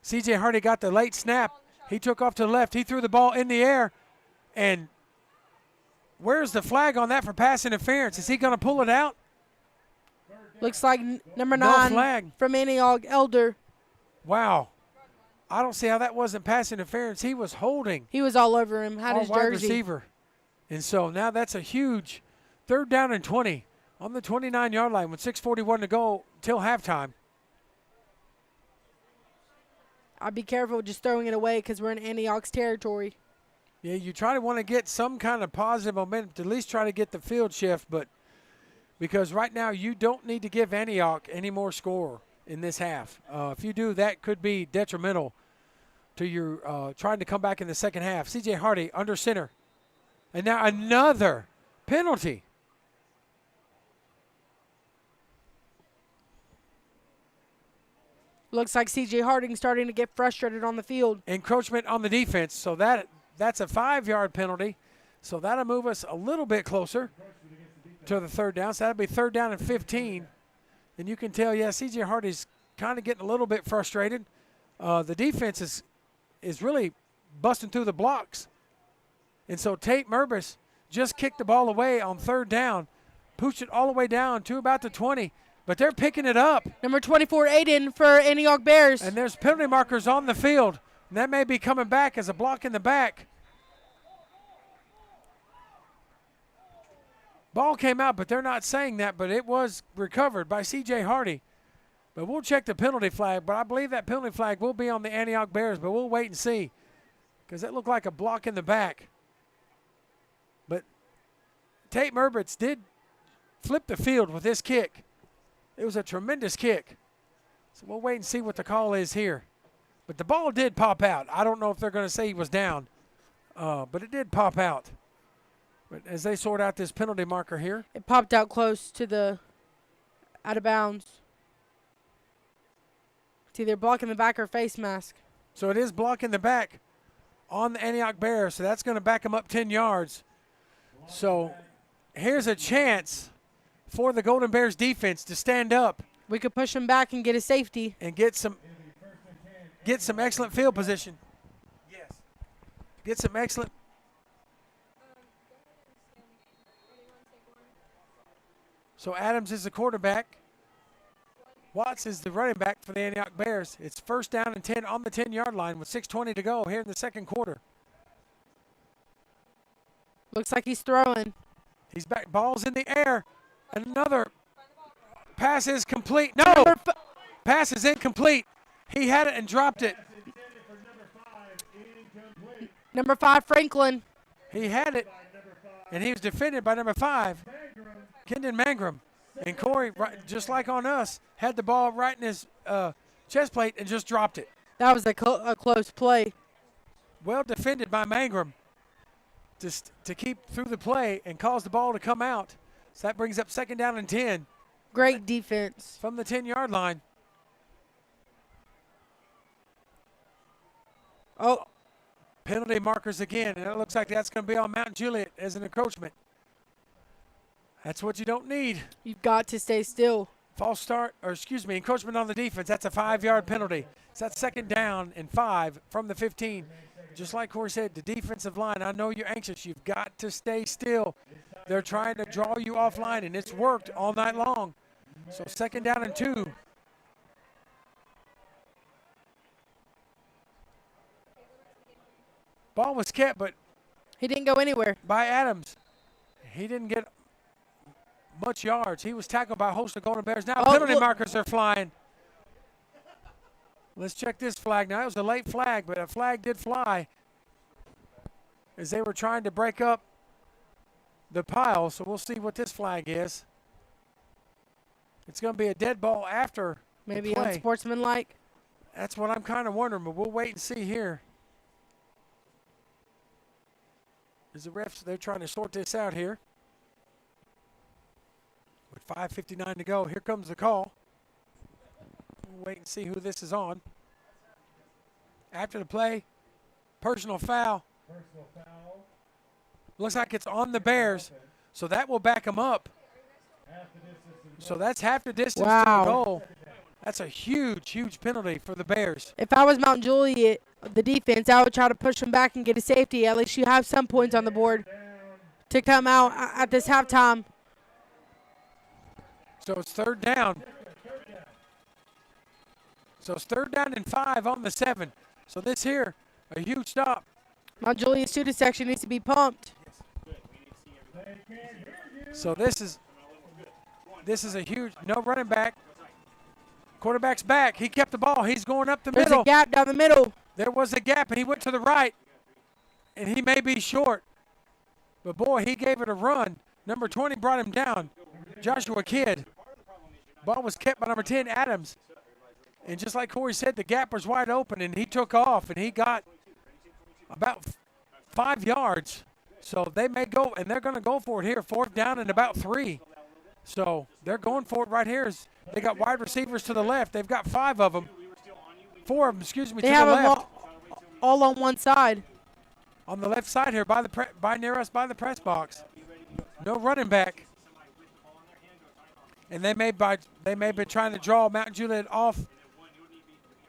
C.J. Hardy got the late snap. He took off to the left. He threw the ball in the air. And where's the flag on that for pass interference? Is he going to pull it out? Looks like number No 9 flag. from Antioch, Elder. Wow. I don't see how that wasn't pass interference. He was holding He was all over him, had our his wide jersey. receiver. And so now that's a huge 3rd down and 20 on the 29-yard line with 6:41 to go till halftime. I'd be careful just throwing it away because we're in Antioch's territory. Yeah, you try to want to get some kind of positive momentum to at least try to get the field shift, but because right now you don't need to give Antioch any more score in this half. If you do, that could be detrimental to your trying to come back in the second half. C.J. Hardy under center. And now another penalty. Looks like C.J. Harding starting to get frustrated on the field. Encroachment on the defense, so that's a 5-yard penalty. So that'll move us a little bit closer to the 3rd down. So that'll be 3rd down and 15. And you can tell, yeah, C.J. Hardy's kind of getting a little bit frustrated. The defense is really busting through the blocks. And so Tate Merbus just kicked the ball away on 3rd down, pushed it all the way down to about the 20. But they're picking it up. Number 24, Aiden for Antioch Bears. And there's penalty markers on the field. And that may be coming back as a block in the back. Ball came out, but they're not saying that, but it was recovered by C.J. Hardy. But we'll check the penalty flag, but I believe that penalty flag will be on the Antioch Bears, but we'll wait and see because it looked like a block in the back. But Tate Merbitz did flip the field with this kick. It was a tremendous kick. So we'll wait and see what the call is here. But the ball did pop out. I don't know if they're going to say he was down, but it did pop out. But as they sort out this penalty marker here. It popped out close to the out of bounds. It's either blocking the back or face mask. So it is blocking the back on the Antioch Bears, so that's going to back them up 10 yards. So here's a chance for the Golden Bears defense to stand up. We could push him back and get a safety. And get some excellent field position. Yes. Get some excellent. So Adams is the quarterback. Watts is the running back for the Antioch Bears. It's 1st down and 10 on the 10-yard line with 6:20 to go here in the second quarter. Looks like he's throwing. He's back. Ball's in the air. Another pass is complete. No! Pass is incomplete. He had it and dropped it. Number 5, Franklin. He had it, and he was defended by number 5, Kendon Mangrum. And Corey, right, just like on us, had the ball right in his chest plate and just dropped it. That was a close play. Well defended by Mangrum to keep through the play and cause the ball to come out. So that brings up 2nd down and 10. Great defense. From the 10-yard line. Oh, penalty markers again, and it looks like that's going to be on Mount Juliet as an encroachment. That's what you don't need. You've got to stay still. False start, or excuse me, encroachment on the defense. That's a 5-yard penalty. So that's 2nd down and 5 from the 15. Just like Corey said, the defensive line, I know you're anxious. You've got to stay still. They're trying to draw you offline, and it's worked all night long. So 2nd down and 2. Ball was kept, but He didn't go anywhere. by Adams. He didn't get much yards. He was tackled by a host of Golden Bears. Now Oh, penalty look. markers are flying. Let's check this flag. Now, it was a late flag, but a flag did fly as they were trying to break up the pile. So we'll see what this flag is. It's going to be a dead ball after Maybe the play. unsportsmanlike. That's what I'm kind of wondering, but we'll wait and see here. As the refs, they're trying to sort this out here. With 5:59 to go, here comes the call. We'll wait and see who this is on. After the play, personal foul. Personal foul. Looks like it's on the Bears, so that will back them up. Half the distance to the So that's half the distance to Wow. the goal. That's a huge, huge penalty for the Bears. If I was Mount Juliet, the defense, I would try to push them back and get a safety. At least you have some points on the board to come out at this halftime. So it's 3rd down. So it's 3rd down and 5 on the 7. So this here, a huge stop. Mount Juliet's student section needs to be pumped. So this is a huge, no running back. Quarterback's back. He kept the ball. He's going up the There's middle. a gap down the middle. There was a gap, and he went to the right. And he may be short. But, boy, he gave it a run. Number 20 brought him down. Joshua Kidd. Ball was kept by number 10, Adams. And just like Corey said, the gap was wide open, and he took off, and he got about 5 yards. So they may go, and they're going to go for it here. 4th down and about 3. So they're going for it right here. They got wide receivers to the left. They've got 5 of them. 4 of them, excuse me, They to have the them left. all on one side. On the left side here, by near us by the press box. No running back. And they may be trying to draw Mountain Juliet off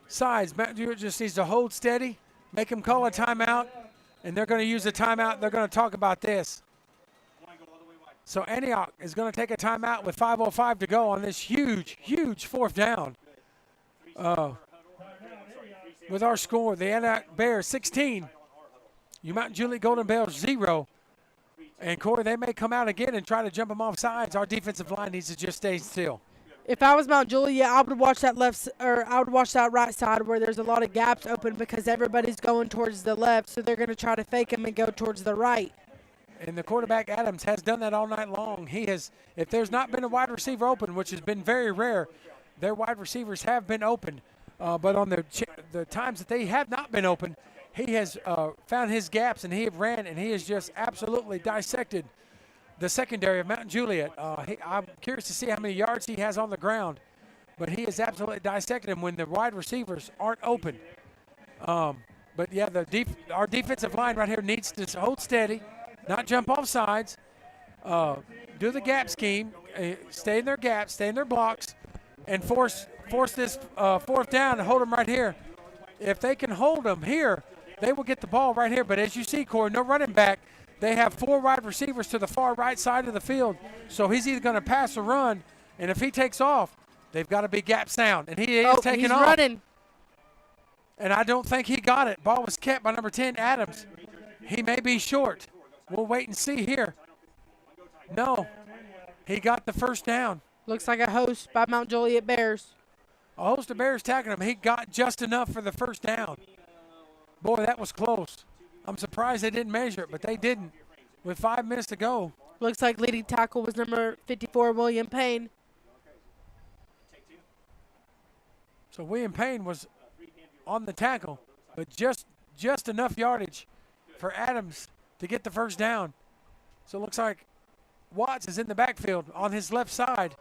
sides. Mountain Juliet just needs to hold steady, make him call a timeout, and they're going to use a timeout. They're going to talk about this. So Antioch is going to take a timeout with 5:05 to go on this huge, huge 4th down. With our score, the Antioch Bears 16, you Mountain Juliet Golden Bears 0. And Corey, they may come out again and try to jump them off sides. Our defensive line needs to just stay still. If I was Mount Juliet, I would watch that I would watch that right side where there's a lot of gaps open because everybody's going towards the left, so they're going to try to fake them and go towards the right. And the quarterback, Adams, has done that all night long. He has, if there's not been a wide receiver open, which has been very rare, their wide receivers have been open. But on the times that they have not been open, he has found his gaps, and he have ran, and he has just absolutely dissected the secondary of Mountain Juliet. I'm curious to see how many yards he has on the ground, but he has absolutely dissected him when the wide receivers aren't open. But, yeah, our defensive line right here needs to hold steady, not jump off sides, do the gap scheme, stay in their gaps, stay in their blocks, and force this 4th down and hold them right here. If they can hold them here, they will get the ball right here. But as you see, Corey, no running back. They have 4 wide receivers to the far right side of the field. So he's either going to pass or run. And if he takes off, they've got to be gap sound. And he is taking he's off. running. And I don't think he got it. Ball was kept by number 10, Adams. He may be short. We'll wait and see here. No. He got the 1st down. Looks like a host by Mount Juliet Bears. A host of Bears tackling him. He got just enough for the 1st down. Boy, that was close. I'm surprised they didn't measure it, but they didn't. With 5 minutes to go. Looks like leading tackle was number 54, William Payne. So William Payne was on the tackle, but just enough yardage for Adams to get the 1st down. So it looks like Watts is in the backfield on his left side.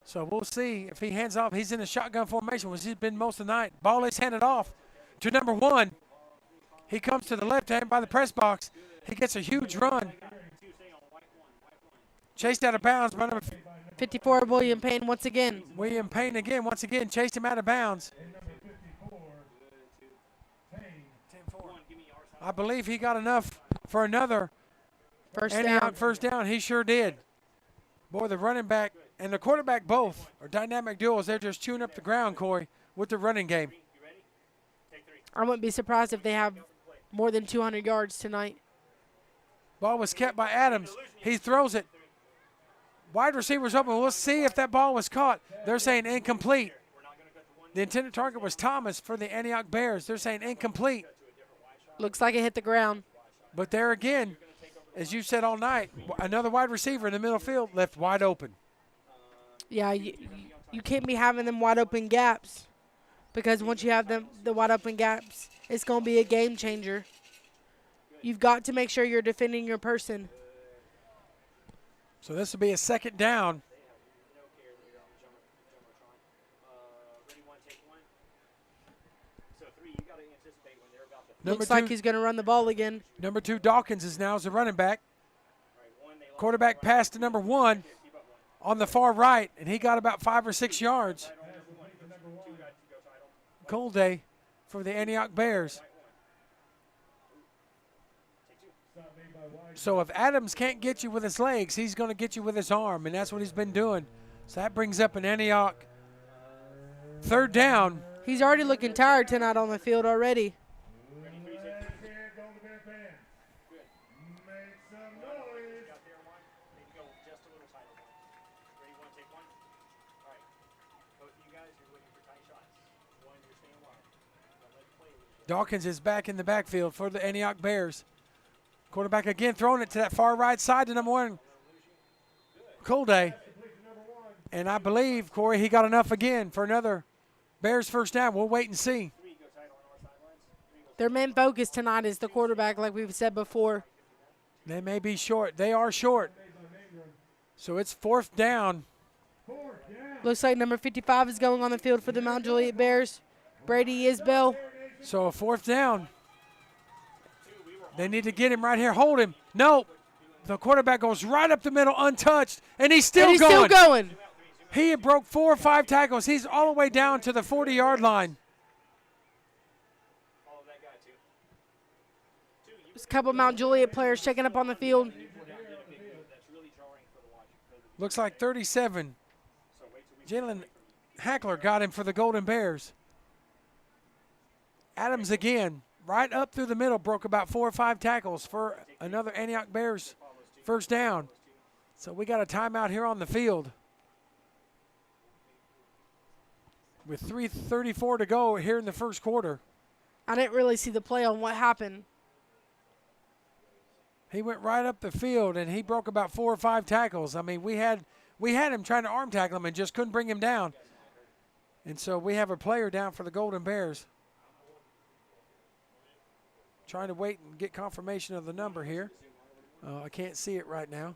So we'll see if he hands off. He's in a shotgun formation, which he's been most of the night. Ball is handed off to number 1. He comes to the left hand by the press box. He gets a huge run. Chased out of bounds by number 54, William Payne once again. William Payne again. Once again, chased him out of bounds. And number 54, Payne. 10-4. I believe he got enough for another First Antioch down. first down. He sure did. Boy, the running back and the quarterback both are dynamic duels. They're just chewing up the ground, Corey, with the running game. I wouldn't be surprised if they have more than 200 yards tonight. Ball was kept by Adams. He throws it. Wide receivers open. We'll see if that ball was caught. They're saying incomplete. The intended target was Thomas for the Antioch Bears. They're saying incomplete. Looks like it hit the ground. But there again, as you said all night, another wide receiver in the middle field left wide open. Yeah, you can't be having them wide open gaps, because once you have the wide open gaps, it's going to be a game changer. You've got to make sure you're defending your person. So this will be a second down. Looks like he's going to run the ball again. Number 2, Dawkins is now as a running back. Quarterback pass to number 1 on the far right, and he got about 5 or 6 yards. Cold day for the Antioch Bears. So if Adams can't get you with his legs, he's going to get you with his arm, and that's what he's been doing. So that brings up an Antioch third down. He's already looking tired tonight on the field already. Dawkins is back in the backfield for the Antioch Bears. Quarterback again throwing it to that far right side to number 1, Colday. And I believe, Corey, he got enough again for another Bears first down. We'll wait and see. Their main focus tonight is the quarterback, like we've said before. They may be short. They are short. So it's fourth down. Looks like number 55 is going on the field for the Mount Juliet Bears. Brady Isbell. So a fourth down. They need to get him right here. Hold him. No. The quarterback goes right up the middle untouched, and he's still going. He had broke 4 or 5 tackles. He's all the way down to the 40-yard line. There's a couple of Mount Juliet players checking up on the field. Looks like 37. Jalen Hackler got him for the Golden Bears. Adams again, right up through the middle, broke about 4 or 5 tackles for another Antioch Bears first down. So we got a timeout here on the field. With 3:34 to go here in the first quarter. I didn't really see the play on what happened. He went right up the field, and he broke about 4 or 5 tackles. I mean, we had him trying to arm tackle him and just couldn't bring him down. And so we have a player down for the Golden Bears. Trying to wait and get confirmation of the number here. I can't see it right now.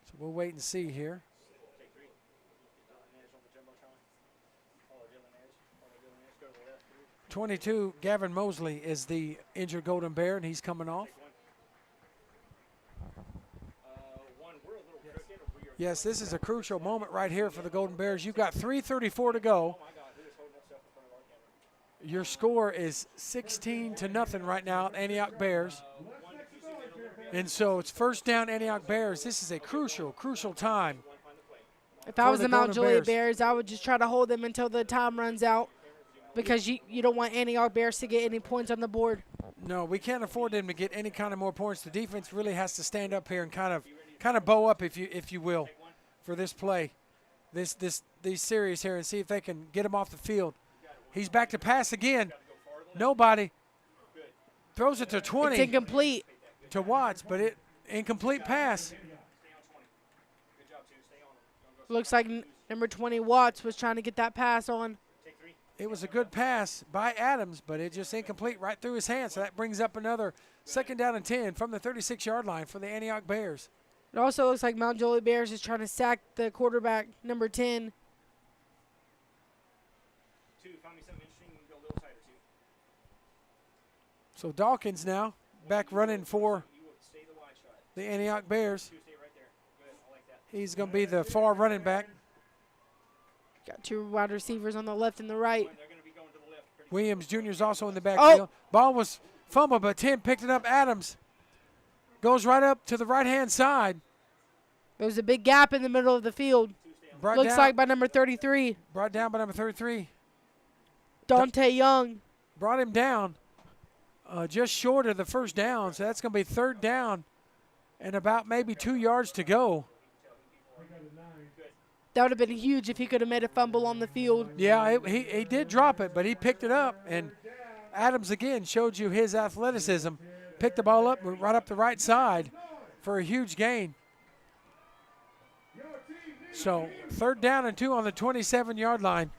So we'll wait and see here. 22, Gavin Mosley is the injured Golden Bear, and he's coming off. Yes, this is a crucial moment right here for the Golden Bears. You've got 3:34 to go. Your score is 16-0 right now, Antioch Bears. And so it's first down, Antioch Bears. This is a crucial time. If I was the Mount Juliet Bears, I would just try to hold them until the time runs out, because you don't want Antioch Bears to get any points on the board. No, we can't afford them to get any kind of more points. The defense really has to stand up here and kind of bow up, if you will, for this play, these series here, and see if they can get him off the field. He's back to pass again. Nobody. Throws it to 20. It's incomplete. To Watts, but incomplete pass. Looks like number 20 Watts was trying to get that pass on. It was a good pass by Adams, but it just incomplete right through his hands. So that brings up another second down and 10 from the 36-yard line for the Antioch Bears. It also looks like Mount Juliet Bears is trying to sack the quarterback, number 10. So Dawkins now back running for You will stay the wide shot. the Antioch Bears. Stay right there. Good. I like that. He's going to be the far running back. Got two wide receivers on the left and the right. They're going to be going to the left pretty Williams Jr. is also in the backfield. Ball was fumbled, but Tim picked it up. Adams goes right up to the right-hand side. There's a big gap in the middle of the field. Looks like by number 33, Brought down by number 33. Dante Young. Brought him down just short of the first down. So that's going to be third down and about maybe 2 yards to go. That would have been huge if he could have made a fumble on the field. Yeah, he did drop it, but he picked it up. And Adams, again, showed you his athleticism. Picked the ball up, went right up the right side for a huge gain. So third down and 2 on the 27-yard line.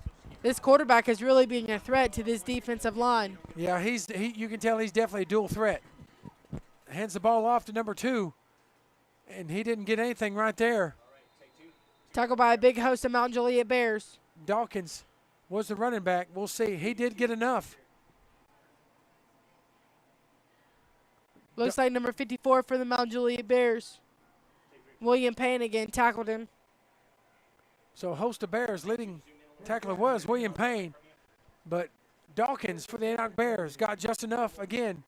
This quarterback is really being a threat to this defensive line. Yeah, you can tell he's definitely a dual threat. Hands the ball off to number 2, and he didn't get anything right there. Tackled by a big host of Mount Juliet Bears. Dawkins was the running back. We'll see. He did get enough. Looks like number 54 for the Mount Juliet Bears. William Payne again tackled him. So host of Bears, leading tackler was William Payne, but Dawkins for the Antioch Bears got just enough again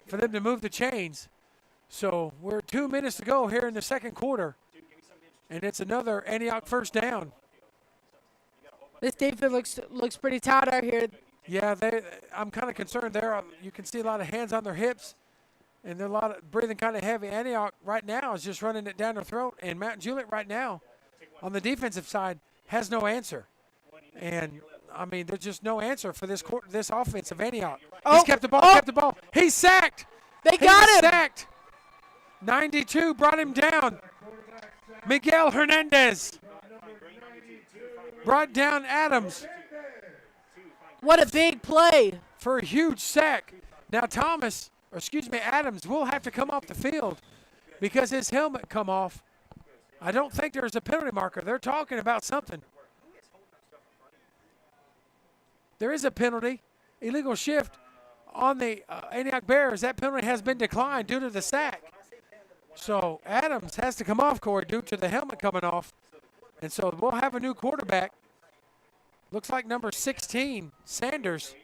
for them to move the chains. So we're 2 minutes to go here in the second quarter, and it's another Antioch first down. This defense looks pretty tight out here. Yeah, I'm kind of concerned there. You can see a lot of hands on their hips, and they're a lot of breathing kind of heavy. Antioch right now is just running it down their throat, and Mount Juliet right now on the defensive side has no answer. And, I mean, there's just no answer for this offense of Antioch. He's kept the ball, He's sacked. They got him. Sacked. 92 brought him down. Miguel Hernandez brought down Adams What a big play. for a huge sack. Now Adams will have to come off the field because his helmet come off. I don't think there's a penalty marker. They're talking about something. There is a penalty, illegal shift on the Antioch Bears. That penalty has been declined due to the sack. So Adams has to come off, Corey, due to the helmet coming off. And so we'll have a new quarterback. Looks like number 16, Sanders.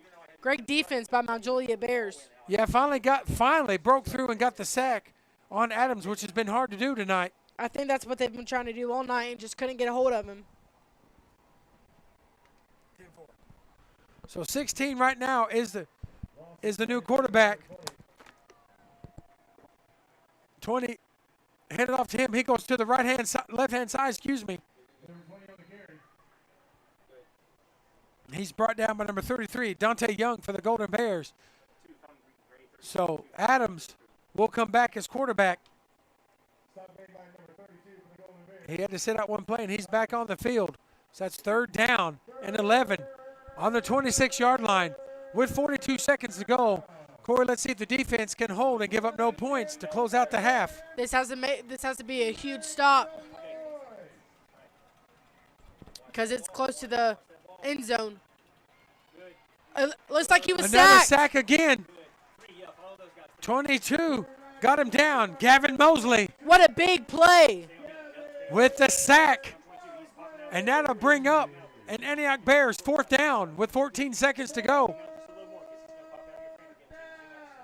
Great defense by Mount Juliet Bears. Yeah, finally broke through and got the sack on Adams, which has been hard to do tonight. I think that's what they've been trying to do all night and just couldn't get a hold of him. So 16 right now is the new quarterback. 20 handed off to him. He goes to the left-hand side, He's brought down by number 33, Dante Young for the Golden Bears. So Adams will come back as quarterback. He had to sit out one play, and he's back on the field. So that's third down and 11 on the 26-yard line with 42 seconds to go. Corey, let's see if the defense can hold and give up no points to close out the half. This has to be a huge stop because it's close to the end zone. Looks like he was Another sacked. sack again. 22 got him down. Gavin Mosley What a big play. with the sack. And that'll bring up an Antioch Bears fourth down with 14 seconds to go.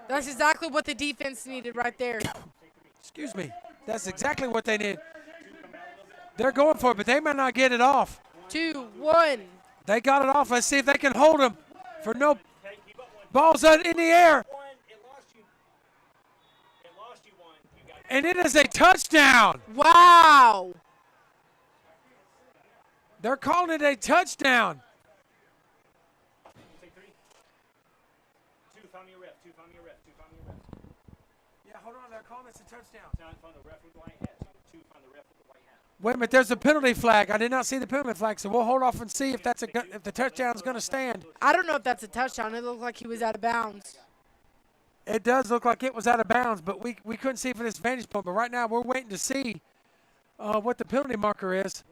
That's exactly what the defense needed right there. Excuse me. That's exactly what they need. They're going for it, but they might not get it off. 2-1. They got it off. Let's see if they can hold them for no balls in the air. And it is a touchdown. Wow. They're calling it a touchdown. Yeah, hold on. They're calling this a touchdown. Wait a minute. There's a penalty flag. I did not see the penalty flag, so we'll hold off and see if the touchdown is going to stand. I don't know if that's a touchdown. It looked like he was out of bounds. It does look like it was out of bounds, but we couldn't see from this vantage point. But right now we're waiting to see what the penalty marker is.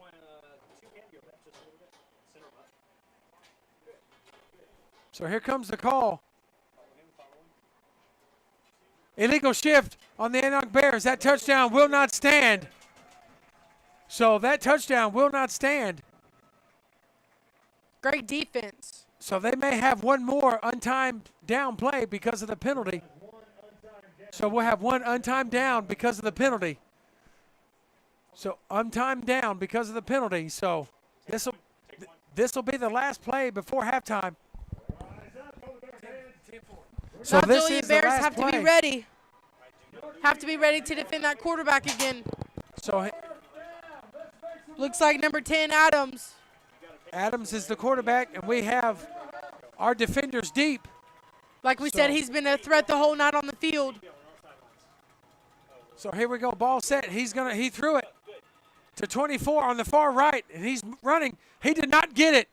So here comes the call. Illegal shift on the Antioch Bears. That touchdown will not stand. So that touchdown will not stand. Great defense. So they may have one more untimed down play because of the penalty. So we'll have one untimed down because of the penalty. So untimed down because of the penalty. So this will be the last play before halftime. So Now this Juliet is the Bears last have play. to be ready. Have to be ready to defend that quarterback again. So Looks like number 10, Adams. Adams is the quarterback, and we have our defenders deep. Like we said, he's been a threat the whole night on the field. So here we go, ball set. He threw it to 24 on the far right, and he's running. He did not get it.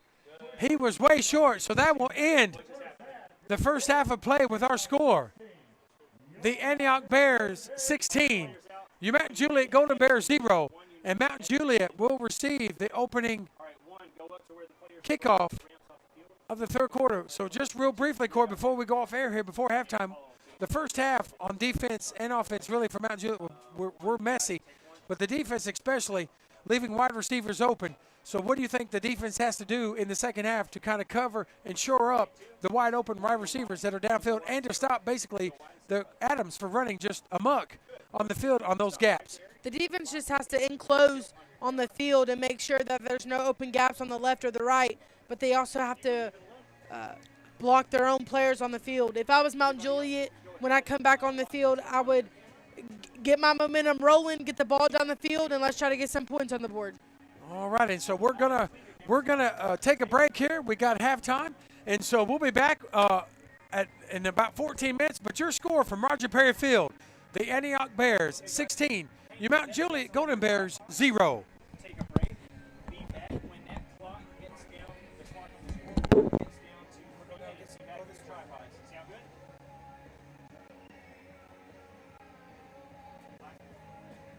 He was way short, so that will end the first half of play with our score. The Antioch Bears 16, Mount Juliet Golden Bears 0, and Mount Juliet will receive the opening kickoff of the third quarter. So just real briefly, Corey, before we go off air here, before halftime, the first half on defense and offense really for Mount Juliet were messy, but the defense especially leaving wide receivers open. So what do you think the defense has to do in the second half to kind of cover and shore up the wide open wide receivers that are downfield and to stop basically the Adams from running just amok on the field on those gaps? The defense just has to enclose on the field and make sure that there's no open gaps on the left or the right, but they also have to block their own players on the field. If I was Mount Juliet, when I come back on the field, I would get my momentum rolling, get the ball down the field, and let's try to get some points on the board. All right, and so we're gonna take a break here. We got halftime, and so we'll be back in about 14 minutes. But your score from Roger Perry Field, the Antioch Bears 16, Mount Juliet Golden Bears 0. Take a break. Be back when that clock gets down. The clock on the board gets down to. We're going to get some back to the tripods. Sound good?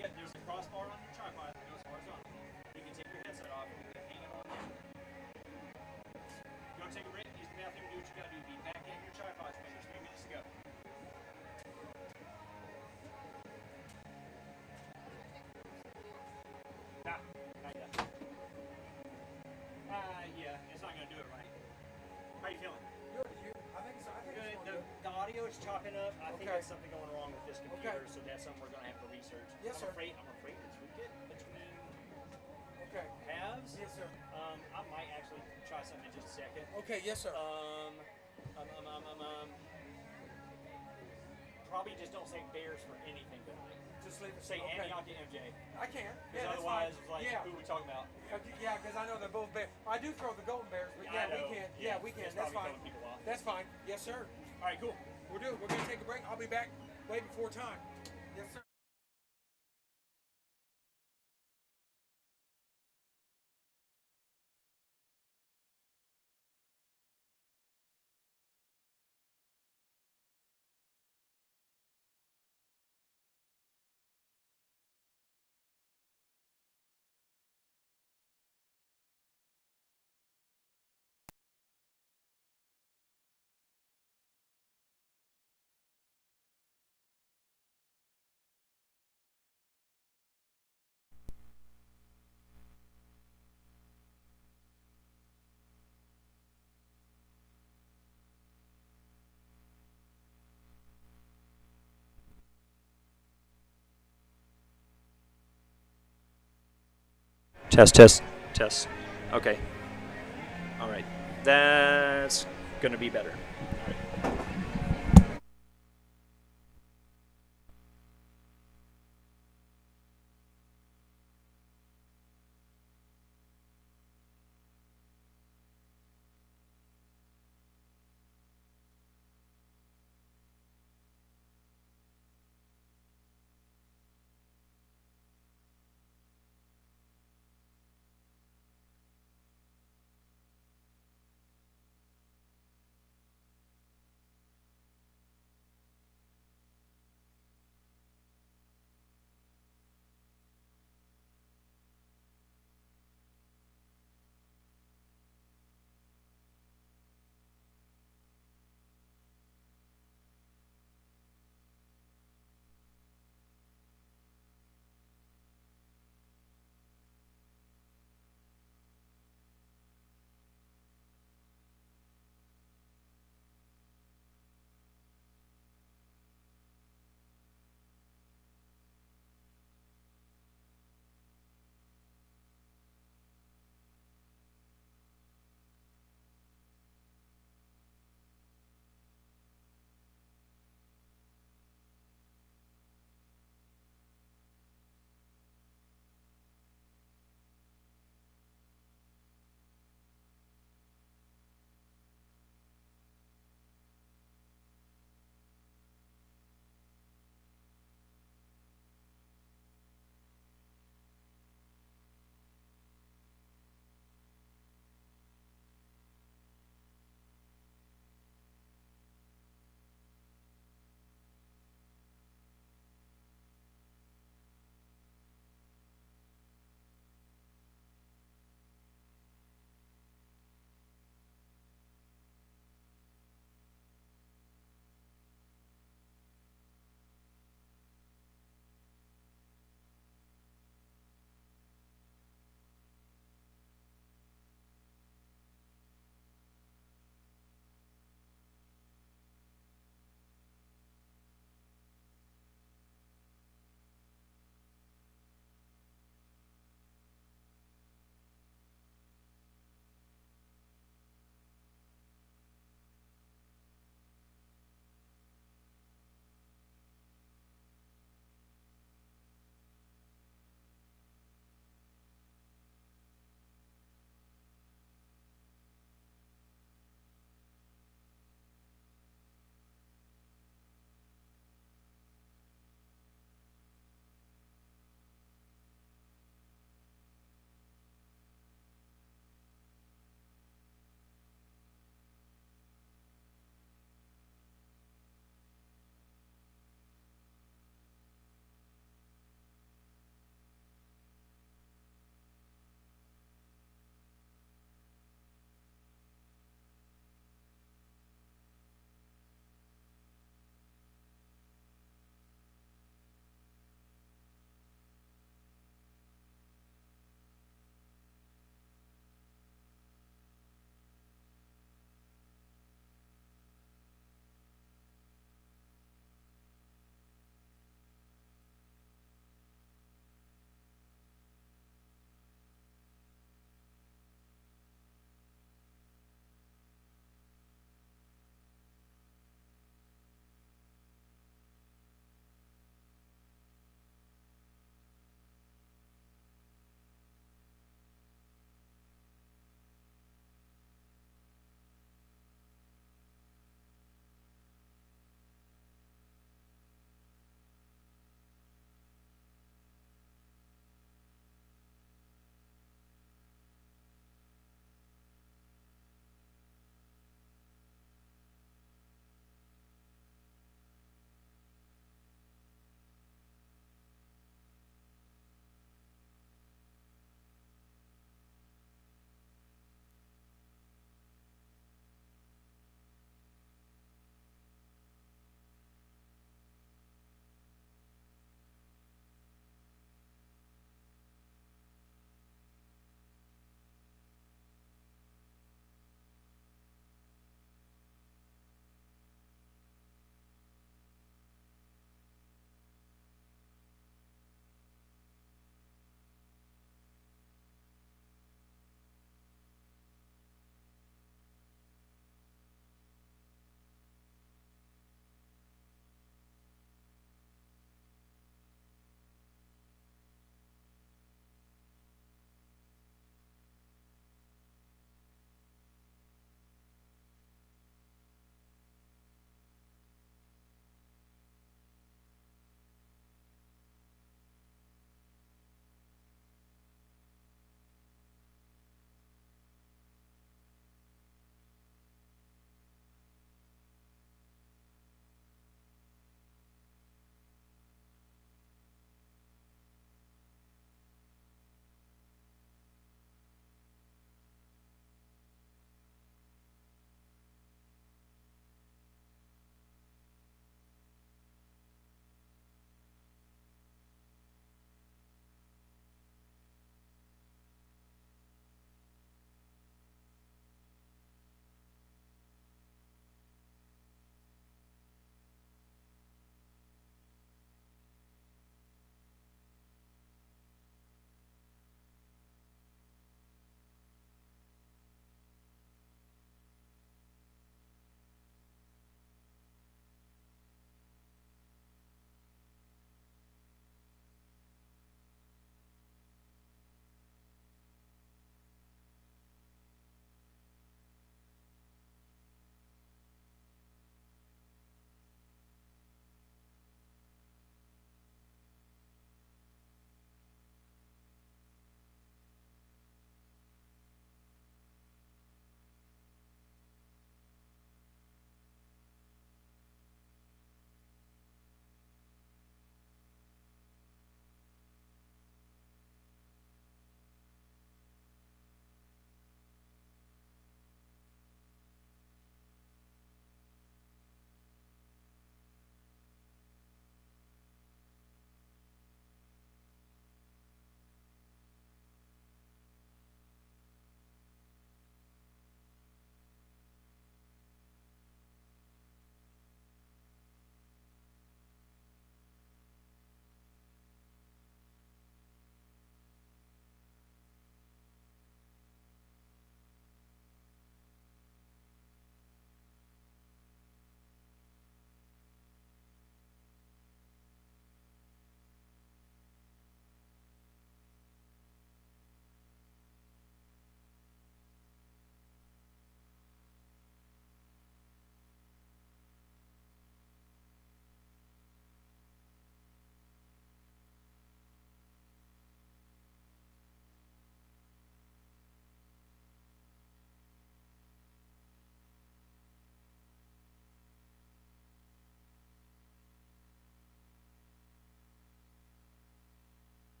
Yeah, there's a crossbar on the tripod that goes horizontal. You can take your headset off and you can hang it on there. You want to take a break? Use the bathroom. Do what you got to do. Be back in your tripods when there's 3 minutes to go. Not yet. Yeah, it's not going to do it right. How you feeling? Good. I think so. Good. The audio is chopping up. I think Okay. there's something going wrong with this computer, so that's something we're going to have to research. Yes, sir. I'm afraid to tweak it between Okay. halves. Yes, sir. I might actually try something in just a second. Okay. Yes, sir. Probably just don't say Bears for anything tonight. Just leave it. Say okay. Antioch to MJ. I can. Because Yeah, that's otherwise, fine. it's like, Yeah. who are we talking about? Yeah, because I know they're both Bears. I do throw the Golden Bears, but yeah, I know. we can. Yeah, Yeah, we can. it's That's probably fine. throwing people off. That's fine. Yes, sir. All right, cool. We're going to take a break. I'll be back way before time. Yes, sir. Test. Okay. All right. That's going to be better.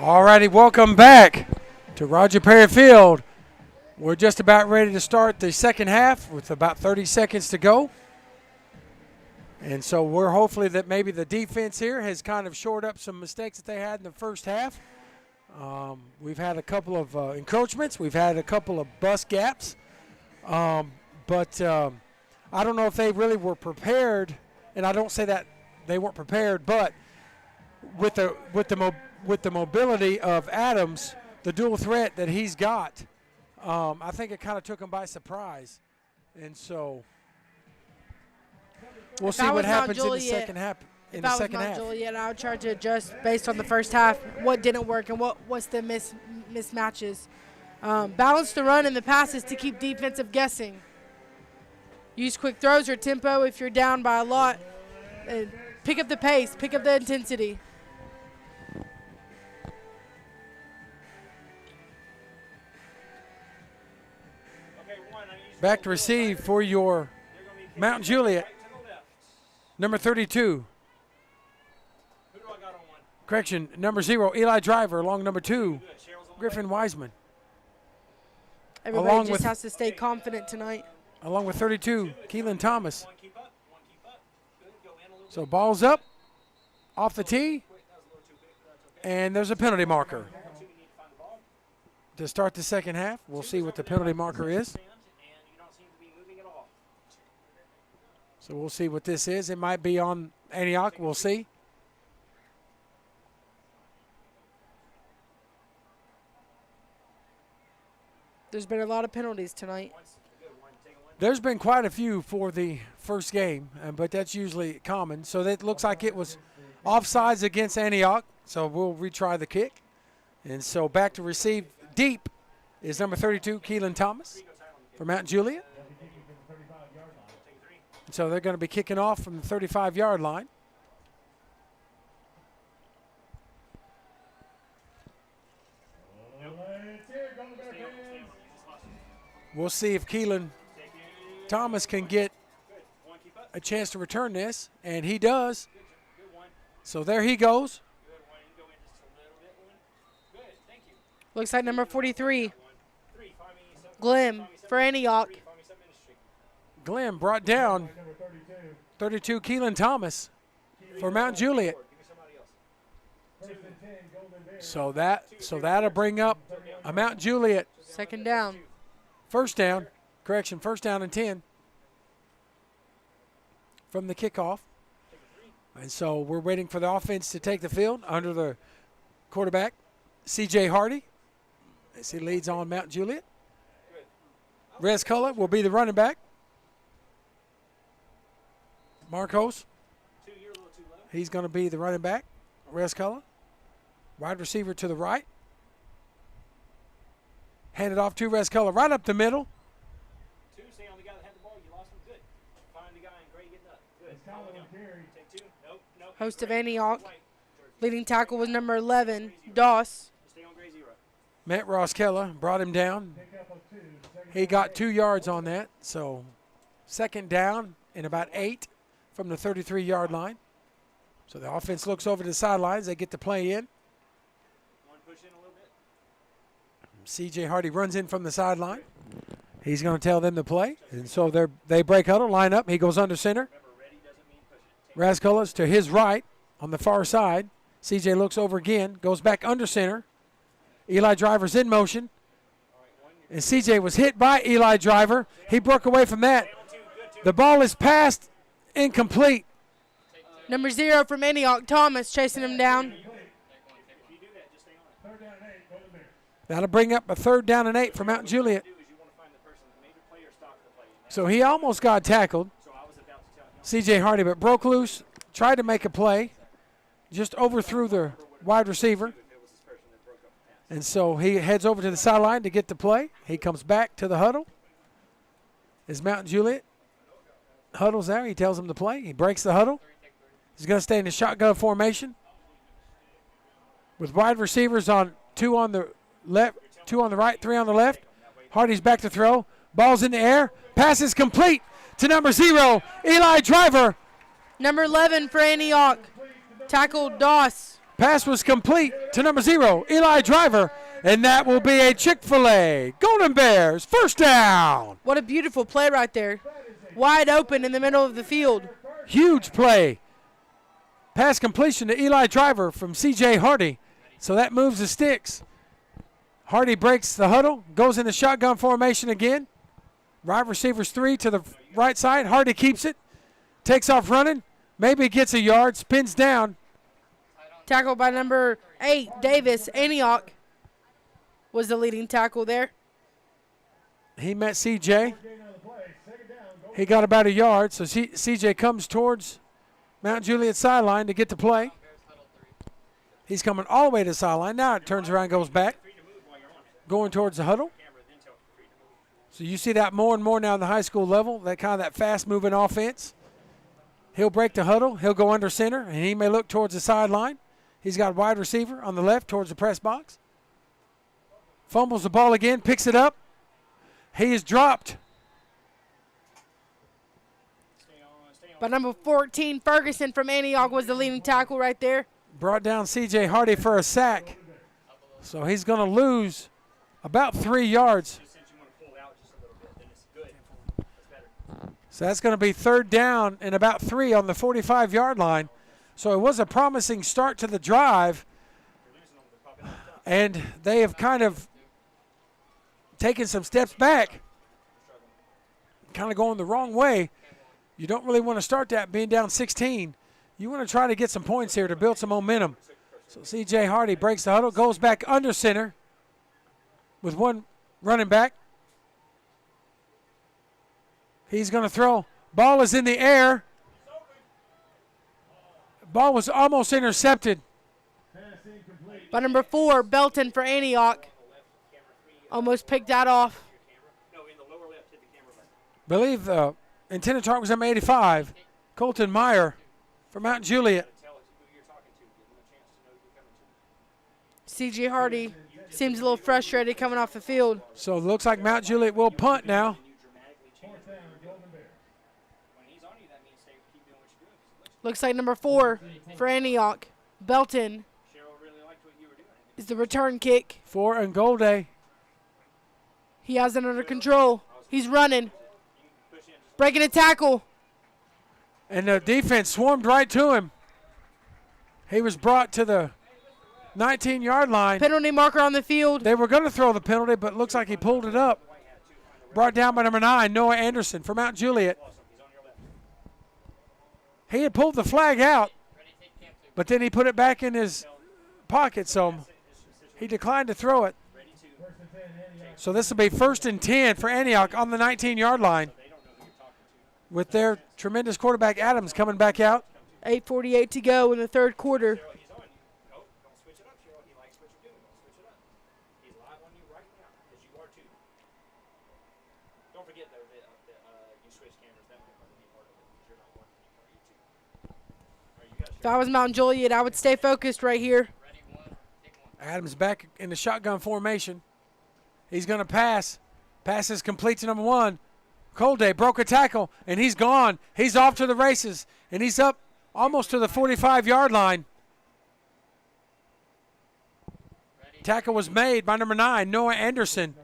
All righty, welcome back to Roger Perry Field. We're just about ready to start the second half with about 30 seconds to go. And so we're hopefully that maybe the defense here has kind of shored up some mistakes that they had in the first half. We've had a couple of encroachments. We've had a couple of bust gaps. But I don't know if they really were prepared, and I don't say that they weren't prepared, but with the mobility of Adams, the dual threat that he's got, I think it kind of took them by surprise. And so we'll see what happens in the second half. If I was not Juliet, I would try to adjust based on the first half, what didn't work and what's the mismatches. Balance the run and the passes to keep defensive guessing. Use quick throws or tempo if you're down by a lot. And pick up the pace, pick up the intensity. Back to receive for your Mount Juliet, number 32. Correction, number 0, Eli Driver, along number 2, Griffin Wiseman. Everybody just has to stay confident tonight. Along with 32, Keelan Thomas. So ball's up, off the tee, and there's a penalty marker. To start the second half, we'll see what the penalty marker is. So we'll see what this is. It might be on Antioch. We'll see. There's been a lot of penalties tonight. There's been quite a few for the first game, but that's usually common. So that looks like it was offsides against Antioch. So we'll retry the kick. And so back to receive deep is number 32, Keelan Thomas for Mount Juliet. So they're going to be kicking off from the 35-yard line. We'll see if Keelan Thomas can get a chance to return this, and he does. So there he goes. Looks like number 43, Glim for Antioch. Glenn brought down 32, Keelan Thomas for Mount Juliet. So that'll bring up a Mount Juliet. Second down. First down and 10 from the kickoff. And so we're waiting for the offense to take the field under the quarterback, C.J. Hardy, as he leads on Mount Juliet. Rez Cullen will be the running back. Marcos, he's going to be the running back. Rez Cullen, wide receiver to the right. Handed off to Rez Cullen right up the middle. Stay on the guy that had the ball. You lost him. Good. Find the guy and Gray getting up. Good. Take 2. Nope. Host of Antioch. Leading tackle was number 11, Doss. Stay on Gray 0. Matt Roskella brought him down. He got 2 yards on that. So second down and about 8 from the 33-yard line. So the offense looks over to the sidelines. They get the play in. C.J. Hardy runs in from the sideline. He's going to tell them to play. And so they break huddle, line up. He goes under center. Rascolas to his right on the far side. C.J. looks over again, goes back under center. Eli Driver's in motion. And C.J. was hit by Eli Driver. He broke away from that. The ball is passed, incomplete. Number 0 from Antioch, Thomas, chasing him down. That'll bring up a 3rd down and 8 for Mount Juliet. So he almost got tackled, C.J. Hardy, but broke loose, tried to make a play, just overthrew the wide receiver. And so he heads over to the sideline to get the play. He comes back to the huddle. Is Mount Juliet. Huddle's there. He tells him to play. He breaks the huddle. He's going to stay in the shotgun formation with wide receivers on 2 on the left, 2 on the right, 3 on the left. Hardy's back to throw. Ball's in the air. Pass is complete to number 0, Eli Driver. Number 11 for Antioch, tackled Doss. Pass was complete to number 0, Eli Driver, and that will be a Chick-fil-A Golden Bears first down. What a beautiful play right there. Wide open in the middle of the field. Huge play. Pass completion to Eli Driver from C.J. Hardy. So that moves the sticks. Hardy breaks the huddle, goes into shotgun formation again. Wide receivers 3 to the right side. Hardy keeps it, takes off running, maybe gets a yard, spins down. Tackle by number 8, Davis. Antioch was the leading tackle there. He met C.J. He got about a yard, so C.J. comes towards Mount Juliet sideline to get the play. He's coming all the way to the sideline. Now it turns around, goes back, going towards the huddle. So you see that more and more now in the high school level, that kind of that fast-moving offense. He'll break the huddle. He'll go under center, and he may look towards the sideline. He's got a wide receiver on the left towards the press box. Fumbles the ball again, picks it up. He is dropped. By number 14, Ferguson from Antioch was the leading tackle right there. Brought down C.J. Hardy for a sack. So he's going to lose about 3 yards. So that's going to be third down and about 3 on the 45-yard line. So it was a promising start to the drive, and they have kind of taken some steps back, kind of going the wrong way. You don't really want to start that being down 16. You want to try to get some points here to build some momentum. So C.J. Hardy breaks the huddle, goes back under center with one running back. He's going to throw. Ball is in the air. Ball was almost intercepted. By number 4, Belton for Antioch. Almost picked that off. Believe intended target was number 85, Colton Meyer for Mount Juliet. C.J. Hardy seems a little frustrated coming off the field. So it looks like Mount Juliet will punt now. Looks like number 4 for Antioch, Belton, is the return kick. 4 and goal day. He has it under control. He's running. Breaking a tackle. And the defense swarmed right to him. He was brought to the 19-yard line. Penalty marker on the field. They were going to throw the penalty, but looks like he pulled it up. Brought down by number 9, Noah Anderson for Mount Juliet. He had pulled the flag out, but then he put it back in his pocket, so he declined to throw it. So this will be 1st and 10 for Antioch on the 19-yard line with their tremendous quarterback Adams coming back out. 8:48 to go in the third quarter. If I was Mount Juliet, I would stay focused right here. Adams back in the shotgun formation. He's going to pass. Pass is complete to number 1. Colday broke a tackle, and he's gone. He's off to the races, and he's up almost to the 45-yard line. Tackle was made by number 9, Noah Anderson,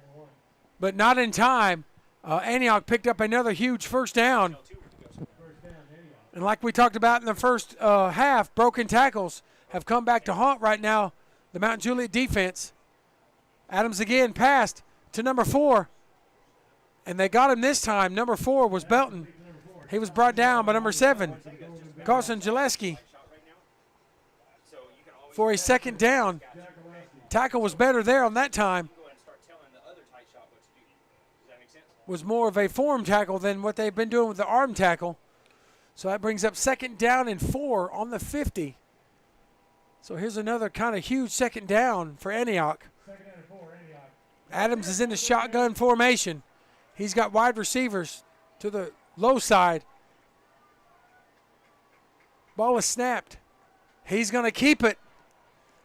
but not in time. Antioch picked up another huge first down. And like we talked about in the first half, broken tackles have come back to haunt right now the Mount Juliet defense. Adams again passed to number 4, and they got him this time. Number 4 was Belton. He was brought down by number 7, Carson Gillespie, for a second down. Tackle was better there on that time. Was more of a form tackle than what they've been doing with the arm tackle. So that brings up 2nd down and 4 on the 50. So here's another kind of huge 2nd down for Antioch. Adams is in the shotgun formation. He's got wide receivers to the low side. Ball is snapped. He's going to keep it.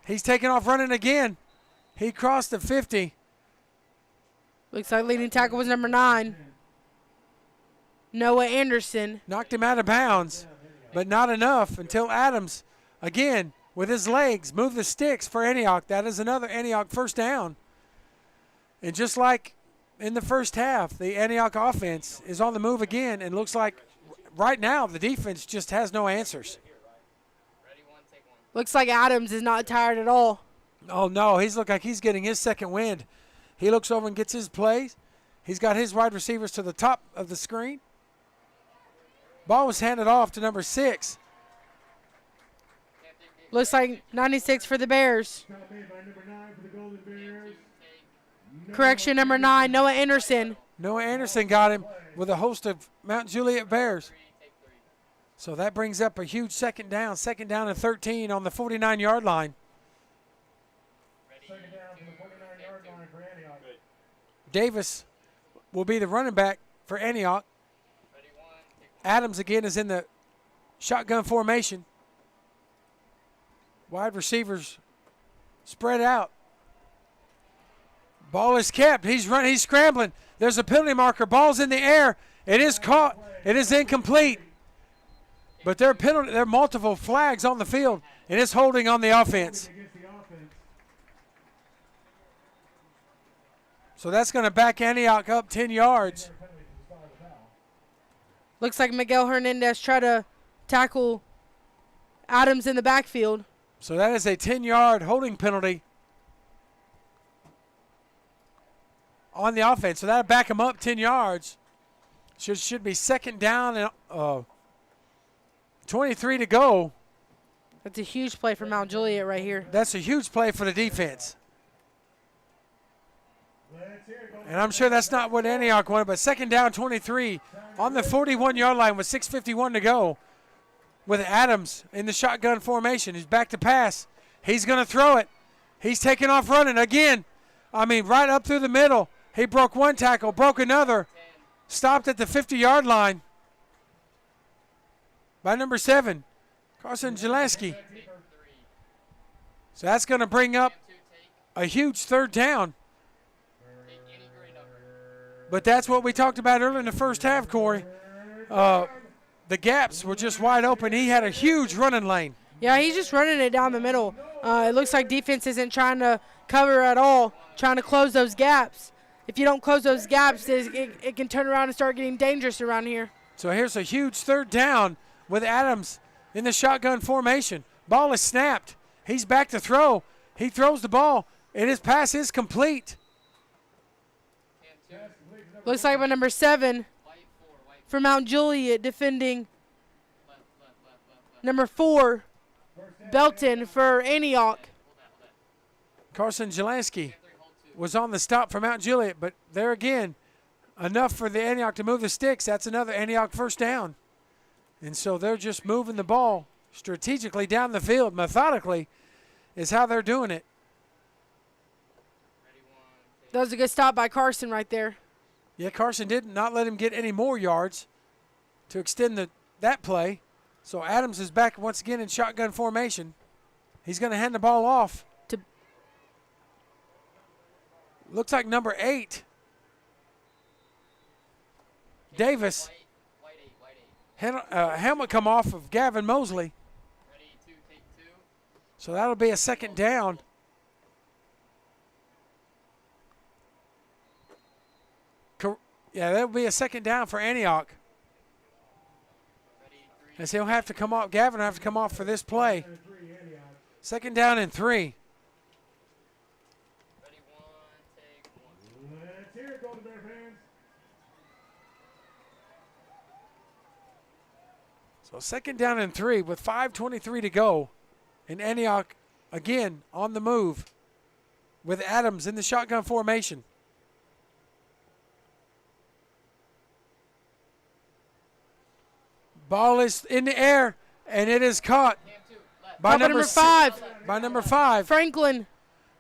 He's taking off running again. He crossed the 50. Looks like leading tackle was number 9, Noah Anderson. Knocked him out of bounds, but not enough until Adams, again, with his legs, move the sticks for Antioch. That is another Antioch first down. And just like in the first half, the Antioch offense is on the move again, and looks like right now the defense just has no answers. Looks like Adams is not tired at all. Oh, no, he's looked like he's getting his second wind. He looks over and gets his plays. He's got his wide receivers to the top of the screen. Ball was handed off to number 6. Looks like 96 for the Bears. Stop made by number 9 for the Golden Bears. Correction, number 9, Noah Anderson. Noah Anderson got him with a host of Mount Juliet Bears. So that brings up a huge second down and 13 on the 49-yard line. Second down from the 49-yard line for Antioch. Davis will be the running back for Antioch. Adams again is in the shotgun formation. Wide receivers spread out. Ball is kept. He's running. He's scrambling. There's a penalty marker. Ball's in the air. It is caught. It is incomplete. But there are multiple flags on the field, and it's holding on the offense. Against the offense. So that's going to back Antioch up 10 yards. Penalty for the start of the foul. Looks like Miguel Hernandez tried to tackle Adams in the backfield. So that is a 10-yard holding penalty on the offense. So that'll back him up 10 yards. Should be second down and 23 to go. That's a huge play for Mount Juliet right here. That's a huge play for the defense. Let's hear it. Golden And I'm sure that's not what Antioch wanted, but second down 23 on the 41-yard line with 6:51 to go with Adams in the shotgun formation. He's back to pass. He's going to throw it. He's taking off running again. Right up through the middle. He broke one tackle, broke another, stopped at the 50-yard line by number 7, Carson Jeleski. So that's going to bring up a huge third down. But that's what we talked about earlier in the first half, Corey. The gaps were just wide open. He had a huge running lane. Yeah, he's just running it down the middle. It looks like defense isn't trying to cover at all, trying to close those gaps. If you don't close those gaps, it can turn around and start getting dangerous around here. So here's a huge third down with Adams in the shotgun formation. Ball is snapped. He's back to throw. He throws the ball, and his pass is complete. Looks like by number 7 for Mount Juliet defending number 4, Belton for Antioch. Carson Jelansky was on the stop for Mount Juliet, but there again, enough for the Antioch to move the sticks. That's another Antioch first down. And so they're just moving the ball strategically down the field, methodically, is how they're doing it. That was a good stop by Carson right there. Yeah, Carson did not let him get any more yards to extend that play. So Adams is back once again in shotgun formation. He's going to hand the ball off. Looks like number 8, Davis. Helmet come off of Gavin Mosley. So that'll be a second down. Yeah, that'll be a second down for Antioch. As he'll have to come off, Gavin will have to come off for this play. Second down and 3. Let's hear it, Golden Bear fans. So second down and 3 with 5:23 to go. And Antioch again on the move with Adams in the shotgun formation. Ball is in the air, and it is caught by number 5. By number 5 Franklin.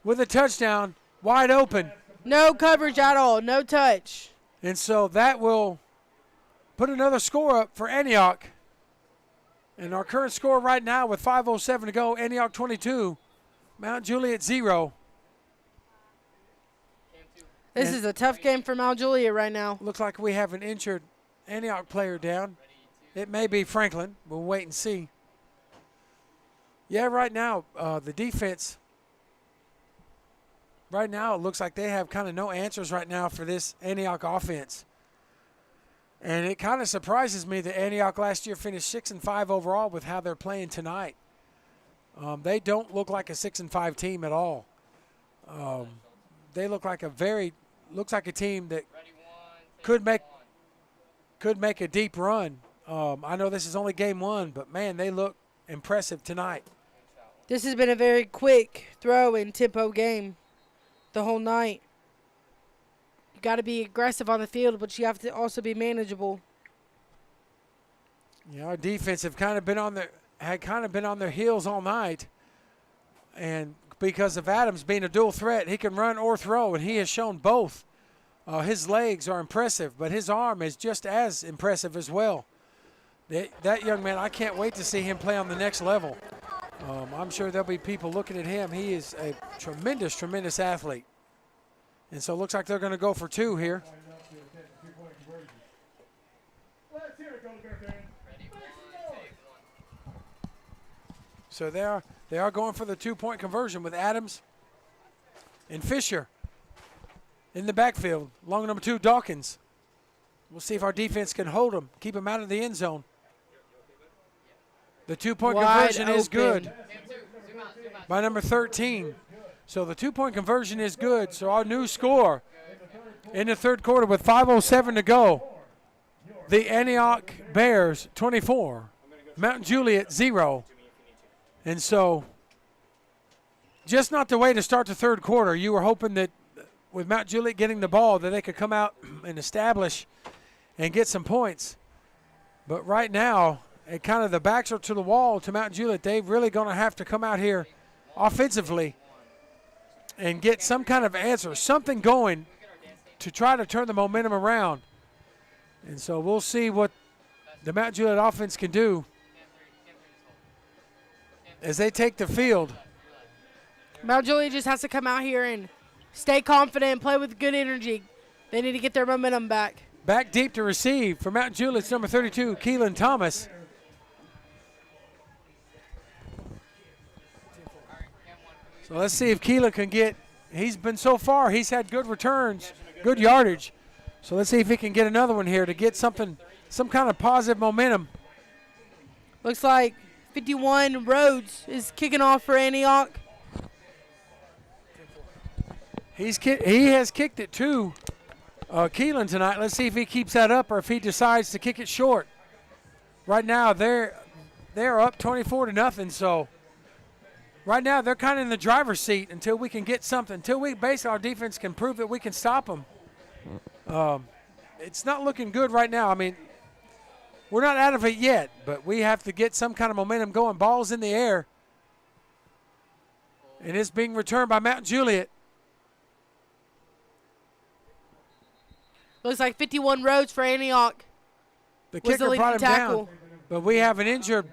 with a touchdown, wide open. No coverage at all. No touch. And so that will put another score up for Antioch. And our current score right now with 5:07 to go, Antioch 22, Mount Juliet 0. This is a tough game for Mount Juliet right now. Looks like we have an injured Antioch player down. It may be Franklin. We'll wait and see. Yeah, right now, the defense, right now it looks like they have kind of no answers right now for this Antioch offense. And it kind of surprises me that Antioch last year finished 6-5 overall with how they're playing tonight. They don't look like a 6-5 team at all. They look like a team that could make a deep run. I know this is only game one, but man, they look impressive tonight. This has been a very quick throw and tempo game the whole night. You got to be aggressive on the field, but you have to also be manageable. Our defense had kind of been on their heels all night, and because of Adams being a dual threat, he can run or throw, and he has shown both. His legs are impressive, but his arm is just as impressive as well. That young man, I can't wait to see him play on the next level. I'm sure there'll be people looking at him. He is a tremendous, tremendous athlete. And so it looks like they're going to go for two here. Let's hear it, Golden Bear fans. So they are going for the 2-point conversion with Adams and Fisher in the backfield. Long number 2, Dawkins. We'll see if our defense can hold them, keep them out of the end zone. The 2-point conversion is good by number 13. So the 2-point conversion is good. So our new score in the third quarter with 5:07 to go, the Antioch Bears 24, Mount Juliet 0. And so just not the way to start the third quarter. You were hoping that with Mount Juliet getting the ball that they could come out and establish and get some points. But right now, it kind of the backs are to the wall to Mount Juliet. They're really going to have to come out here offensively and get some kind of answer, something going to try to turn the momentum around. And so we'll see what the Mount Juliet offense can do as they take the field. Mount Juliet just has to come out here and stay confident and play with good energy. They need to get their momentum back. Back deep to receive for Mount Juliet's number 32, Keelan Thomas. So let's see if Keelan can get, he's had good returns, good yardage. So let's see if he can get another one here to get some kind of positive momentum. Looks like 51 Rhodes is kicking off for Antioch. He has kicked it to Keelan tonight. Let's see if he keeps that up or if he decides to kick it short. Right now they're up 24-0. So right now they're kind of in the driver's seat until we can get something. Until our defense can prove that we can stop them. It's not looking good right now. I mean, we're not out of it yet, but we have to get some kind of momentum going. Ball's in the air, and it's being returned by Mount Juliet. Looks like 51 Rhodes for Antioch. The kicker brought him down, but we have an injured,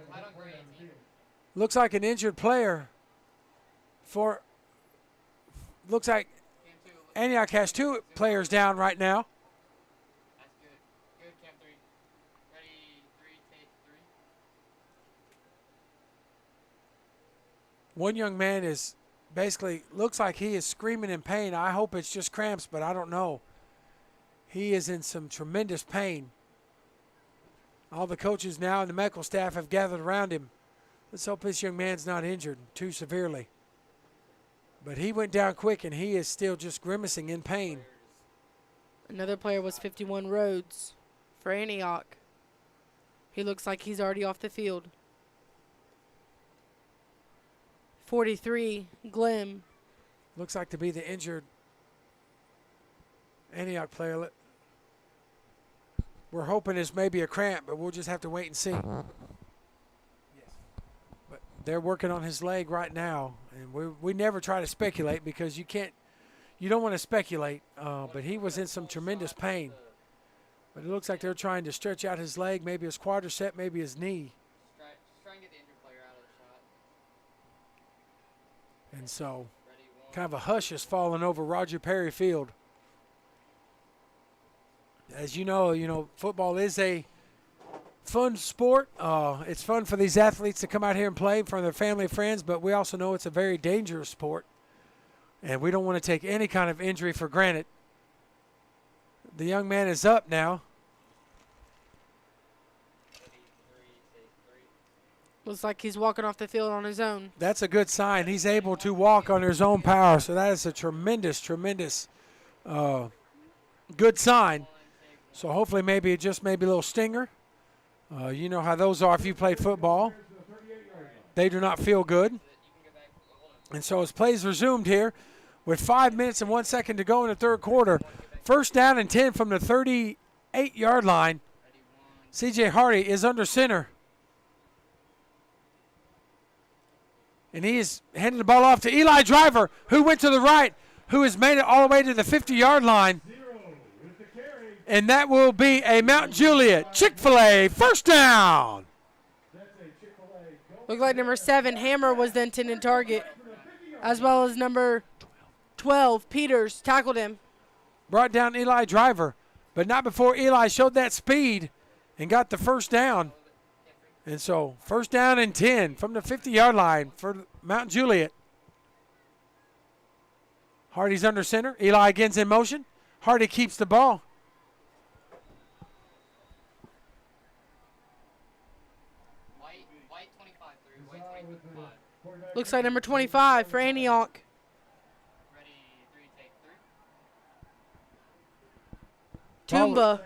looks like an injured player looks like Antioch has 2 players down right now. That's good. Good, Cam 3. Ready, 3, take 3. One young man is basically, looks like he is screaming in pain. I hope it's just cramps, but I don't know. He is in some tremendous pain. All the coaches now and the medical staff have gathered around him. Let's hope this young man's not injured too severely. But he went down quick, and he is still just grimacing in pain. Another player was 51 Rhodes for Antioch. He looks like he's already off the field. 43, Glim. Looks like to be the injured Antioch player. We're hoping it's maybe a cramp, but we'll just have to wait and see. Yes. But they're working on his leg right now, and we never try to speculate because you don't want to speculate. But he was in some tremendous pain. But it looks like they're trying to stretch out his leg, maybe his quadricep, maybe his knee. Just try and get the injured player out of the shot. And so kind of a hush has fallen over Roger Perry Field. As you know, football is a fun sport. It's fun for these athletes to come out here and play in front of their family and friends, but we also know it's a very dangerous sport, and we don't want to take any kind of injury for granted. The young man is up now. Looks like he's walking off the field on his own. That's a good sign. He's able to walk on his own power, so that is a tremendous, tremendous good sign. So hopefully maybe a little stinger. You know how those are if you play football. They do not feel good. And so as plays resumed here with 5 minutes and 1 second to go in the third quarter, first down and 10 from the 38-yard line. C.J. Hardy is under center. And he is handing the ball off to Eli Driver, who went to the right, who has made it all the way to the 50-yard line. And that will be a Mount Juliet Chick-fil-A first down. Looked like number 7, Hammer, was the intended target, as well as number 12, Peters, tackled him. Brought down Eli Driver, but not before Eli showed that speed and got the first down. And so first down and 10 from the 50-yard line for Mount Juliet. Hardy's under center. Eli again's in motion. Hardy keeps the ball. White 25 through. White 25. Looks like number 25 for Antioch. Ready, 3, take 3. Toomba.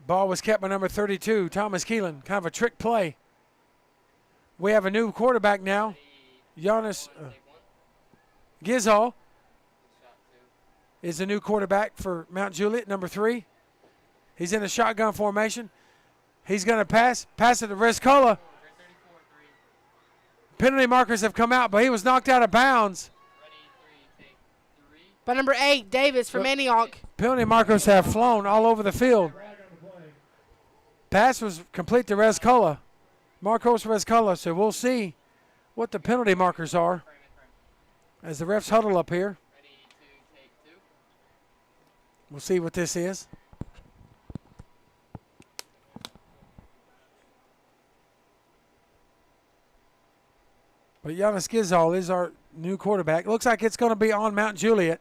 Ball was kept by number 32, Thomas Keelan. Kind of a trick play. We have a new quarterback now. Giannis Gizal is the new quarterback for Mount Juliet, number 3. He's in a shotgun formation. He's going to pass it to Rescola. Penalty markers have come out, but he was knocked out of bounds. By number 8, Davis from Antioch. Penalty markers have flown all over the field. Pass was complete to Rescola, Marcos Rescola, so we'll see what the penalty markers are as the refs huddle up here. We'll see what this is. But Giannis Gizal is our new quarterback. Looks like it's going to be on Mount Juliet.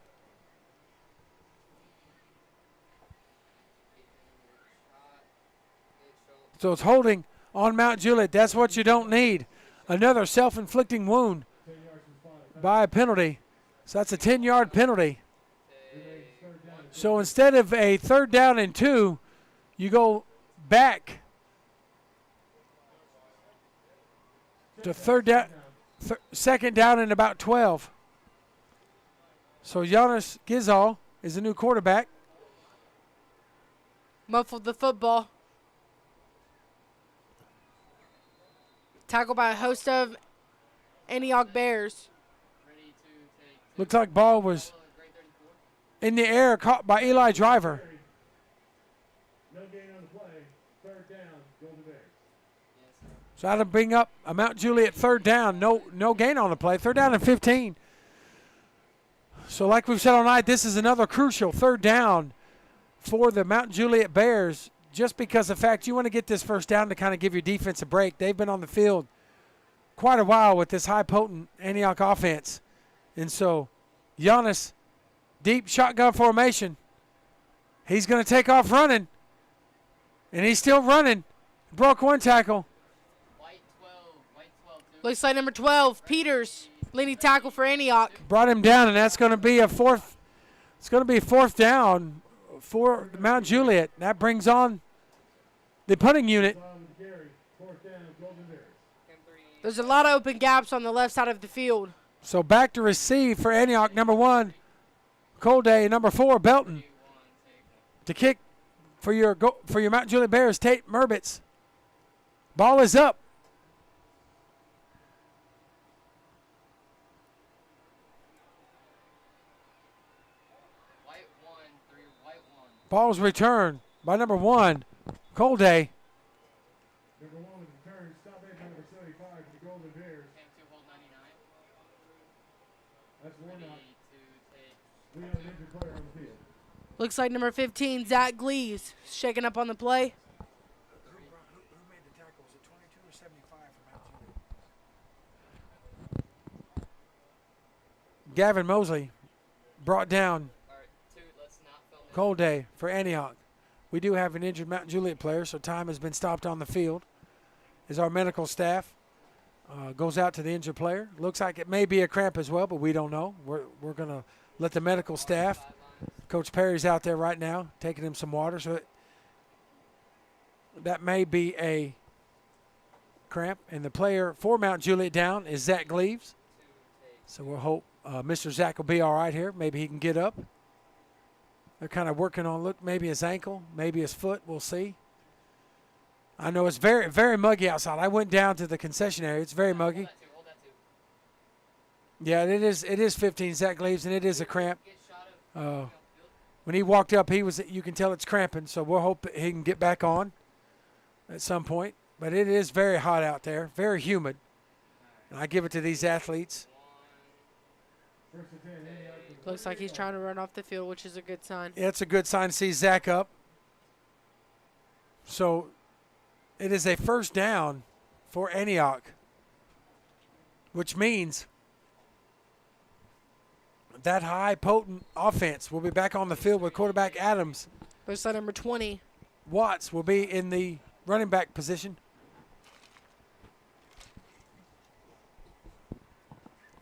So it's holding on Mount Juliet. That's what you don't need. Another self-inflicting wound by a penalty. So that's a 10-yard penalty. So instead of a third down and 2, you go back to second down and about 12. So Giannis Gizal is the new quarterback. Muffled the football. Tackled by a host of Antioch Bears. Looks like ball was in the air, caught by Eli Driver. No gain on the play. Third down, Golden Bears. So that'll bring up a Mount Juliet third down. No gain on the play. Third down and 15. So like we've said all night, this is another crucial third down for the Mount Juliet Bears, just because of the fact you want to get this first down to kind of give your defense a break. They've been on the field quite a while with this high potent Antioch offense. And so Giannis, deep shotgun formation. He's going to take off running. And he's still running. Broke one tackle. White 12. Looks like number 12, Peters, leading tackle for Antioch. Brought him down, and that's going to be fourth down for Mount Juliet. That brings on the punting unit. There's a lot of open gaps on the left side of the field. So back to receive for Antioch, number 1, Colday, number 4, Belton. To kick for your Mount Juliet Bears, Tate Merbitz. Ball is up. Ball's returned by number 1, Colday. Number 1 was returned. Stop at number 75 for the Golden Bears. That's Warnock. We have an injured player on the field. Looks like number 15, Zach Glees, shaking up on the play. Gavin Mosley brought down All right, 2. Let's not film it. Cold Day for Antioch. We do have an injured Mount Juliet player, so time has been stopped on the field as our medical staff goes out to the injured player. Looks like it may be a cramp as well, but we don't know. We're going to let the medical staff. Coach Perry's out there right now taking him some water, so that may be a cramp. And the player for Mount Juliet down is Zach Gleaves. So we'll hope Mr. Zach will be all right here. Maybe he can get up. They're kind of working on, maybe his ankle, maybe his foot. We'll see. I know it's very, very muggy outside. I went down to the concession area. It's very muggy. Hold that 2. Yeah, it is 15, Zach Gleaves, and it is a cramp. When he walked up, you can tell it's cramping, so we'll hope he can get back on at some point. But it is very hot out there, very humid. And I give it to these athletes. Looks like he's trying to run off the field, which is a good sign. Yeah, it's a good sign to see Zach up. So it is a first down for Antioch, which means that high, potent offense will be back on the field with quarterback Adams. Looks like number 20. Watts will be in the running back position.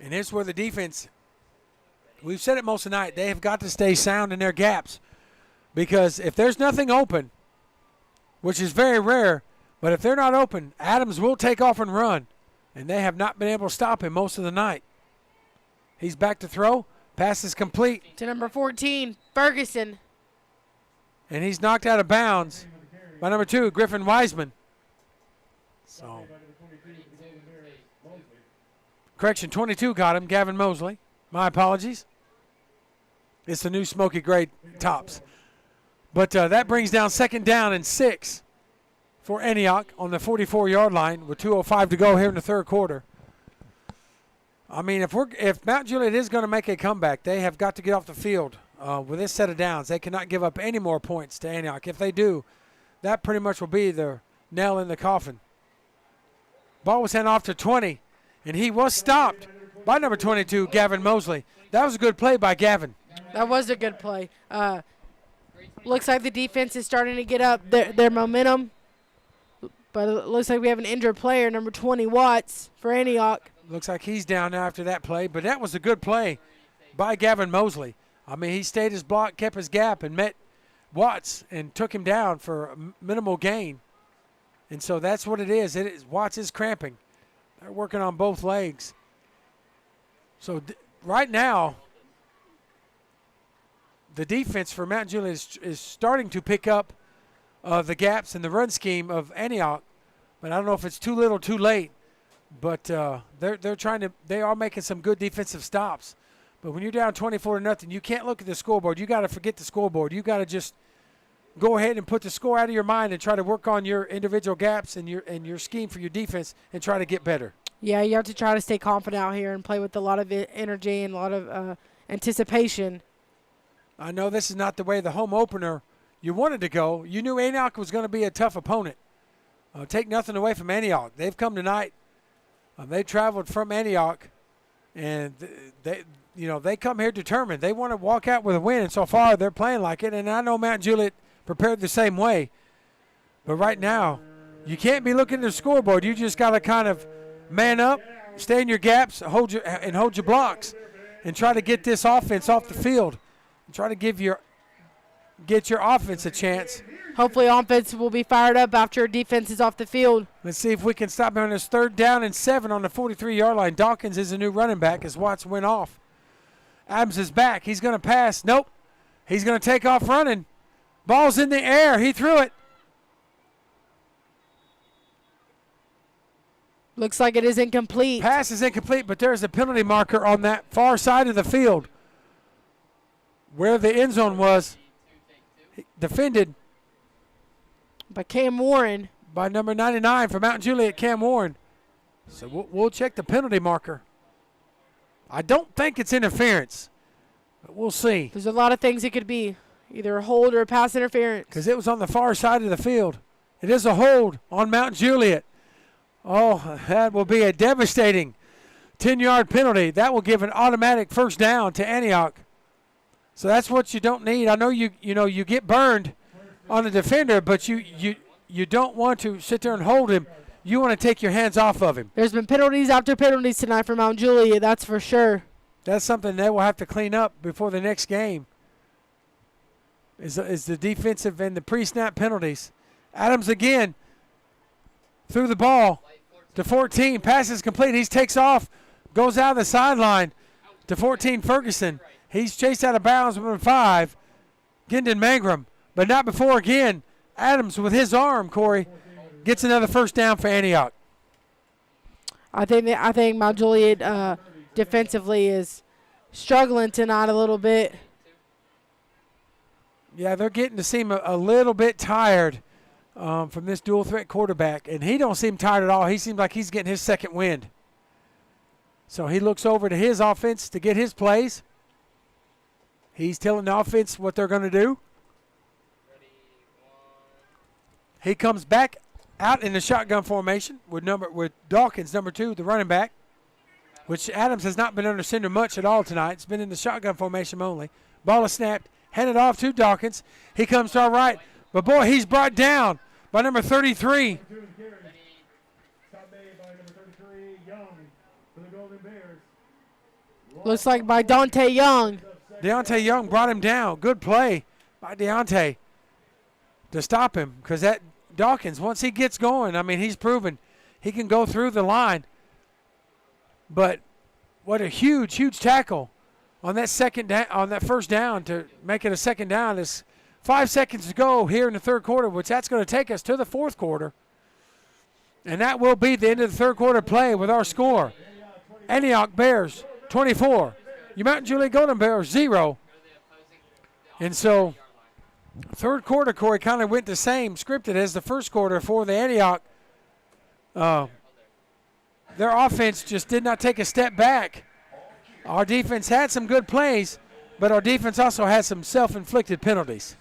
And here's where the defense, we've said it most of the night, they have got to stay sound in their gaps. Because if there's nothing open, which is very rare, but if they're not open, Adams will take off and run. And they have not been able to stop him most of the night. He's back to throw. Pass is complete. To number 14, Ferguson. And he's knocked out of bounds by number 2, Griffin Wiseman. So, correction, 22 got him, Gavin Mosley. My apologies. It's the new smoky gray tops. But that brings down 2nd down and 6 for Antioch on the 44-yard line with 2:05 to go here in the 3rd quarter. I mean, if Mount Juliet is going to make a comeback, they have got to get off the field with this set of downs. They cannot give up any more points to Antioch. If they do, that pretty much will be the nail in the coffin. Ball was sent off to 20, and he was stopped by number 22, Gavin Mosley. That was a good play by Gavin. That was a good play. Looks like the defense is starting to get up their momentum. But it looks like we have an injured player, number 20, Watts, for Antioch. Looks like he's down now after that play, but that was a good play by Gavin Mosley. I mean, he stayed his block, kept his gap, and met Watts and took him down for a minimal gain. And so that's what it is. Watts is cramping. They're working on both legs. So right now, the defense for Mount Juliet is starting to pick up the gaps in the run scheme of Antioch, but I don't know if it's too little, too late. But they are making some good defensive stops. But when you're down 24-0, you can't look at the scoreboard. You got to forget the scoreboard. You got to just go ahead and put the score out of your mind and try to work on your individual gaps and your scheme for your defense and try to get better. Yeah, you have to try to stay confident out here and play with a lot of energy and a lot of anticipation. I know this is not the way the home opener you wanted to go. You knew Antioch was going to be a tough opponent. Take nothing away from Antioch. They've come tonight. They traveled from Antioch, and they come here determined. They want to walk out with a win, and so far they're playing like it. And I know Mount Juliet prepared the same way. But right now, you can't be looking at the scoreboard. You just got to kind of man up, stay in your gaps, hold your blocks, and try to get this offense off the field. And try to get your offense a chance. Hopefully offense will be fired up after defense is off the field. Let's see if we can stop him on his 3rd down and 7 on the 43-yard line. Dawkins is a new running back as Watts went off. Adams is back. He's going to pass. Nope. He's going to take off running. Ball's in the air. He threw it. Looks like it is incomplete. Pass is incomplete, but there's a penalty marker on that far side of the field where the end zone was. Defended by Cam Warren. By number 99 for Mount Juliet, Cam Warren. So we'll check the penalty marker. I don't think it's interference, but we'll see. There's a lot of things it could be, either a hold or a pass interference. Because it was on the far side of the field. It is a hold on Mount Juliet. Oh, that will be a devastating 10-yard penalty. That will give an automatic first down to Antioch. So that's what you don't need. I know you get burned on the defender, but you don't want to sit there and hold him. You want to take your hands off of him. There's been penalties after penalties tonight for Mount Juliet, that's for sure. That's something they will have to clean up before the next game. Is the defensive and the pre-snap penalties. Adams again threw the ball to 14. Pass is complete. He takes off, goes out of the sideline to 14 Ferguson. He's chased out of bounds with 5, Gendon Mangrum. But not before, again, Adams with his arm, Corey, gets another first down for Antioch. I think Mount Juliet defensively is struggling tonight a little bit. Yeah, they're getting to seem a little bit tired from this dual threat quarterback. And he don't seem tired at all. He seems like he's getting his second wind. So he looks over to his offense to get his plays. He's telling the offense what they're going to do. He comes back out in the shotgun formation with Dawkins, number 2, the running back, which Adams has not been under center much at all tonight. It's been in the shotgun formation only. Ball is snapped, handed off to Dawkins. He comes to our right, but boy, he's brought down by number 33. Stop made by number 33, Young, for the Golden Bears. Looks like by Dante Young. Deontay Young brought him down. Good play by Deontay to stop him, because that Dawkins, once he gets going, I mean, he's proven he can go through the line. But what a huge, huge tackle on that first down to make it a second down. Is 5 seconds to go here in the third quarter, which that's going to take us to the fourth quarter. And that will be the end of the third quarter play with our score. Antioch Bears 24. You Mountain Juliet Golden Bears 0. And so third quarter, Corey, kind of went the same scripted as the first quarter for the Antioch. Their offense just did not take a step back. Our defense had some good plays, but our defense also had some self-inflicted penalties.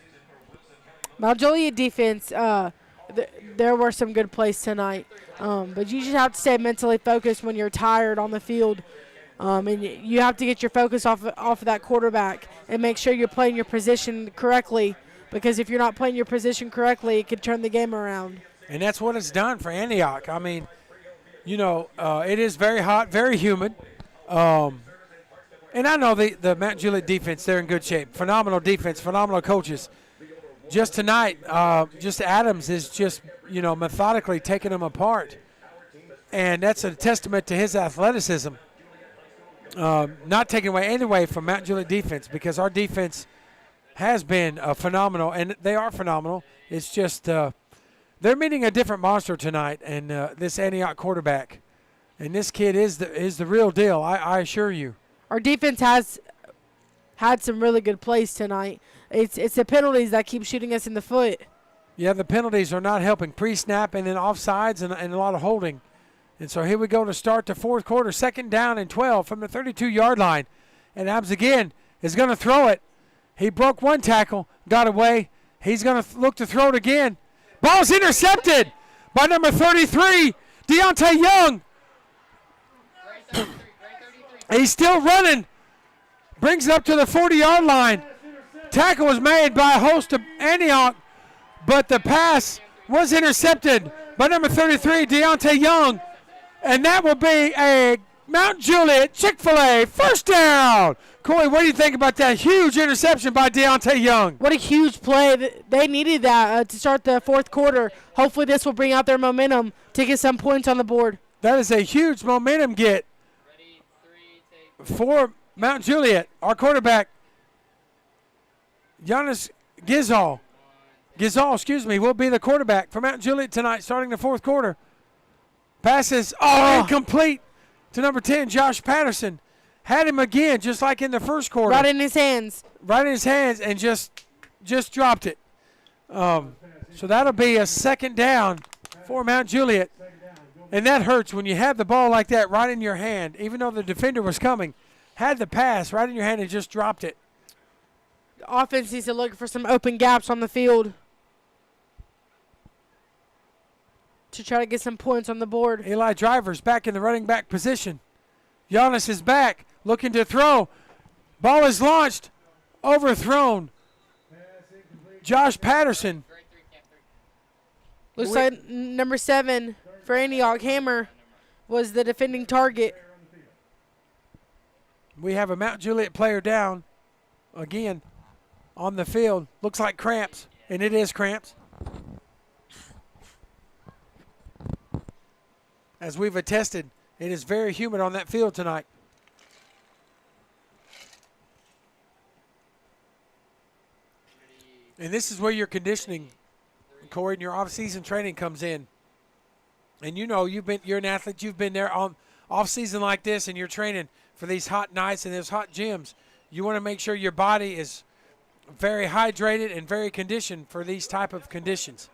Mount Juliet defense, there were some good plays tonight, but you just have to stay mentally focused when you're tired on the field. And you have to get your focus off of that quarterback and make sure you're playing your position correctly, because if you're not playing your position correctly, it could turn the game around. And that's what it's done for Antioch. I mean, it is very hot, very humid. And I know the Mount Juliet defense, they're in good shape. Phenomenal defense, phenomenal coaches. Just tonight, just Adams is just, methodically taking them apart. And that's a testament to his athleticism. Not taking away anyway from Mount Juliet defense, because our defense has been phenomenal, and they are phenomenal. It's just they're meeting a different monster tonight, and this Antioch quarterback. And this kid is the real deal, I assure you. Our defense has had some really good plays tonight. It's the penalties that keep shooting us in the foot. Yeah, the penalties are not helping. Pre-snap and then offsides and a lot of holding. And so here we go to start the fourth quarter. 2nd down and 12 from the 32-yard line. And Adams again is going to throw it. He broke one tackle, got away. He's going to look to throw it again. Ball's intercepted by number 33, Deontay Young. He's still running. Brings it up to the 40-yard line. Tackle was made by a host of Antioch, but the pass was intercepted by number 33, Deontay Young. And that will be a Mount Juliet Chick-fil-A first down. Corey, what do you think about that huge interception by Deontay Young? What a huge play. They needed that to start the fourth quarter. Hopefully this will bring out their momentum to get some points on the board. That is a huge momentum get for Mount Juliet. Our quarterback, Giannis Gizal, will be the quarterback for Mount Juliet tonight, starting the fourth quarter. Passes incomplete to number 10, Josh Patterson. Had him again, just like in the first quarter. Right in his hands. And just dropped it. So that'll be a 2nd down for Mount Juliet. And that hurts when you have the ball like that right in your hand, even though the defender was coming. Had the pass right in your hand and just dropped it. The offense needs to look for some open gaps on the field to try to get some points on the board. Eli Driver's back in the running back position. Giannis is back, looking to throw. Ball is launched, overthrown. Josh Patterson. Grade 3, Camp 3. Looks like number 7 for Antioch, Hammer, was the defending target. We have a Mount Juliet player down again on the field. Looks like cramps, and it is cramps. As we've attested, it is very humid on that field tonight. And this is where your conditioning, Corey, and your off-season training comes in. And you know, you're an athlete. You've been there on off-season like this, and you're training for these hot nights and those hot gyms. You want to make sure your body is very hydrated and very conditioned for these type of conditions.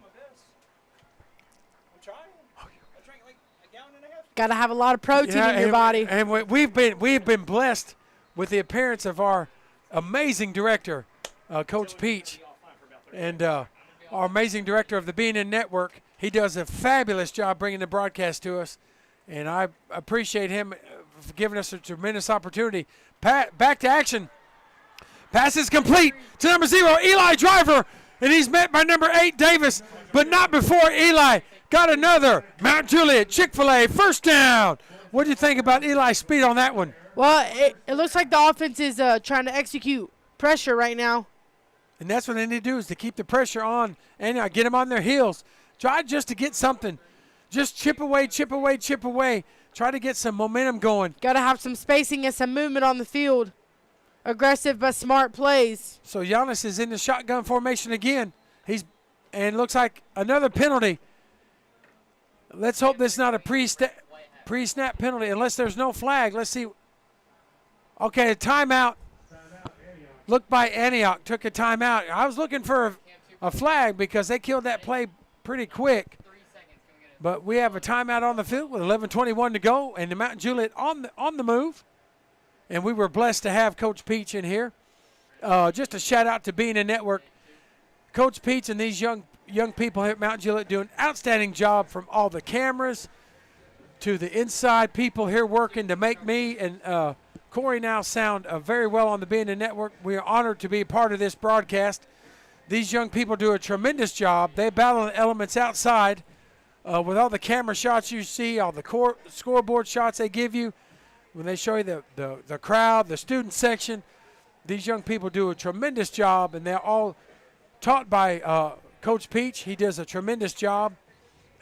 I'm trying. I drank like a gallon and a half. Got to have a lot of protein in your body. And we've been blessed with the appearance of our amazing director, Coach Peach, and our amazing director of the BNN Network. He does a fabulous job bringing the broadcast to us, and I appreciate him for giving us a tremendous opportunity. Back to action. Pass is complete to number 0, Eli Driver, and he's met by number 8, Davis, but not before Eli got another Mount Juliet Chick-fil-A first down. What do you think about Eli's speed on that one? Well, it looks like the offense is trying to execute pressure right now. And that's what they need to do, is to keep the pressure on and get them on their heels. Try just to get something. Just chip away, chip away, chip away. Try to get some momentum going. Got to have some spacing and some movement on the field. Aggressive but smart plays. So Giannis is in the shotgun formation again. And looks like another penalty. Let's hope this is not a pre-snap penalty, unless there's no flag. Let's see. Okay, a timeout. Looked by Antioch, took a timeout. I was looking for a flag because they killed that play pretty quick. 3 seconds. Can we get it? But we have a timeout on the field with 11:21 to go, and the Mount Juliet on the move. And we were blessed to have Coach Peach in here. Just a shout out to being a network. Coach Peach and these young people here at Mount Juliet do an outstanding job, from all the cameras to the inside people here working to make me and Corey now sound very well on the BNN Network. We are honored to be a part of this broadcast. These young people do a tremendous job. They battle the elements outside with all the camera shots you see, all the scoreboard shots they give you. When they show you the crowd, the student section, these young people do a tremendous job, and they're all taught by Coach Peach. He does a tremendous job.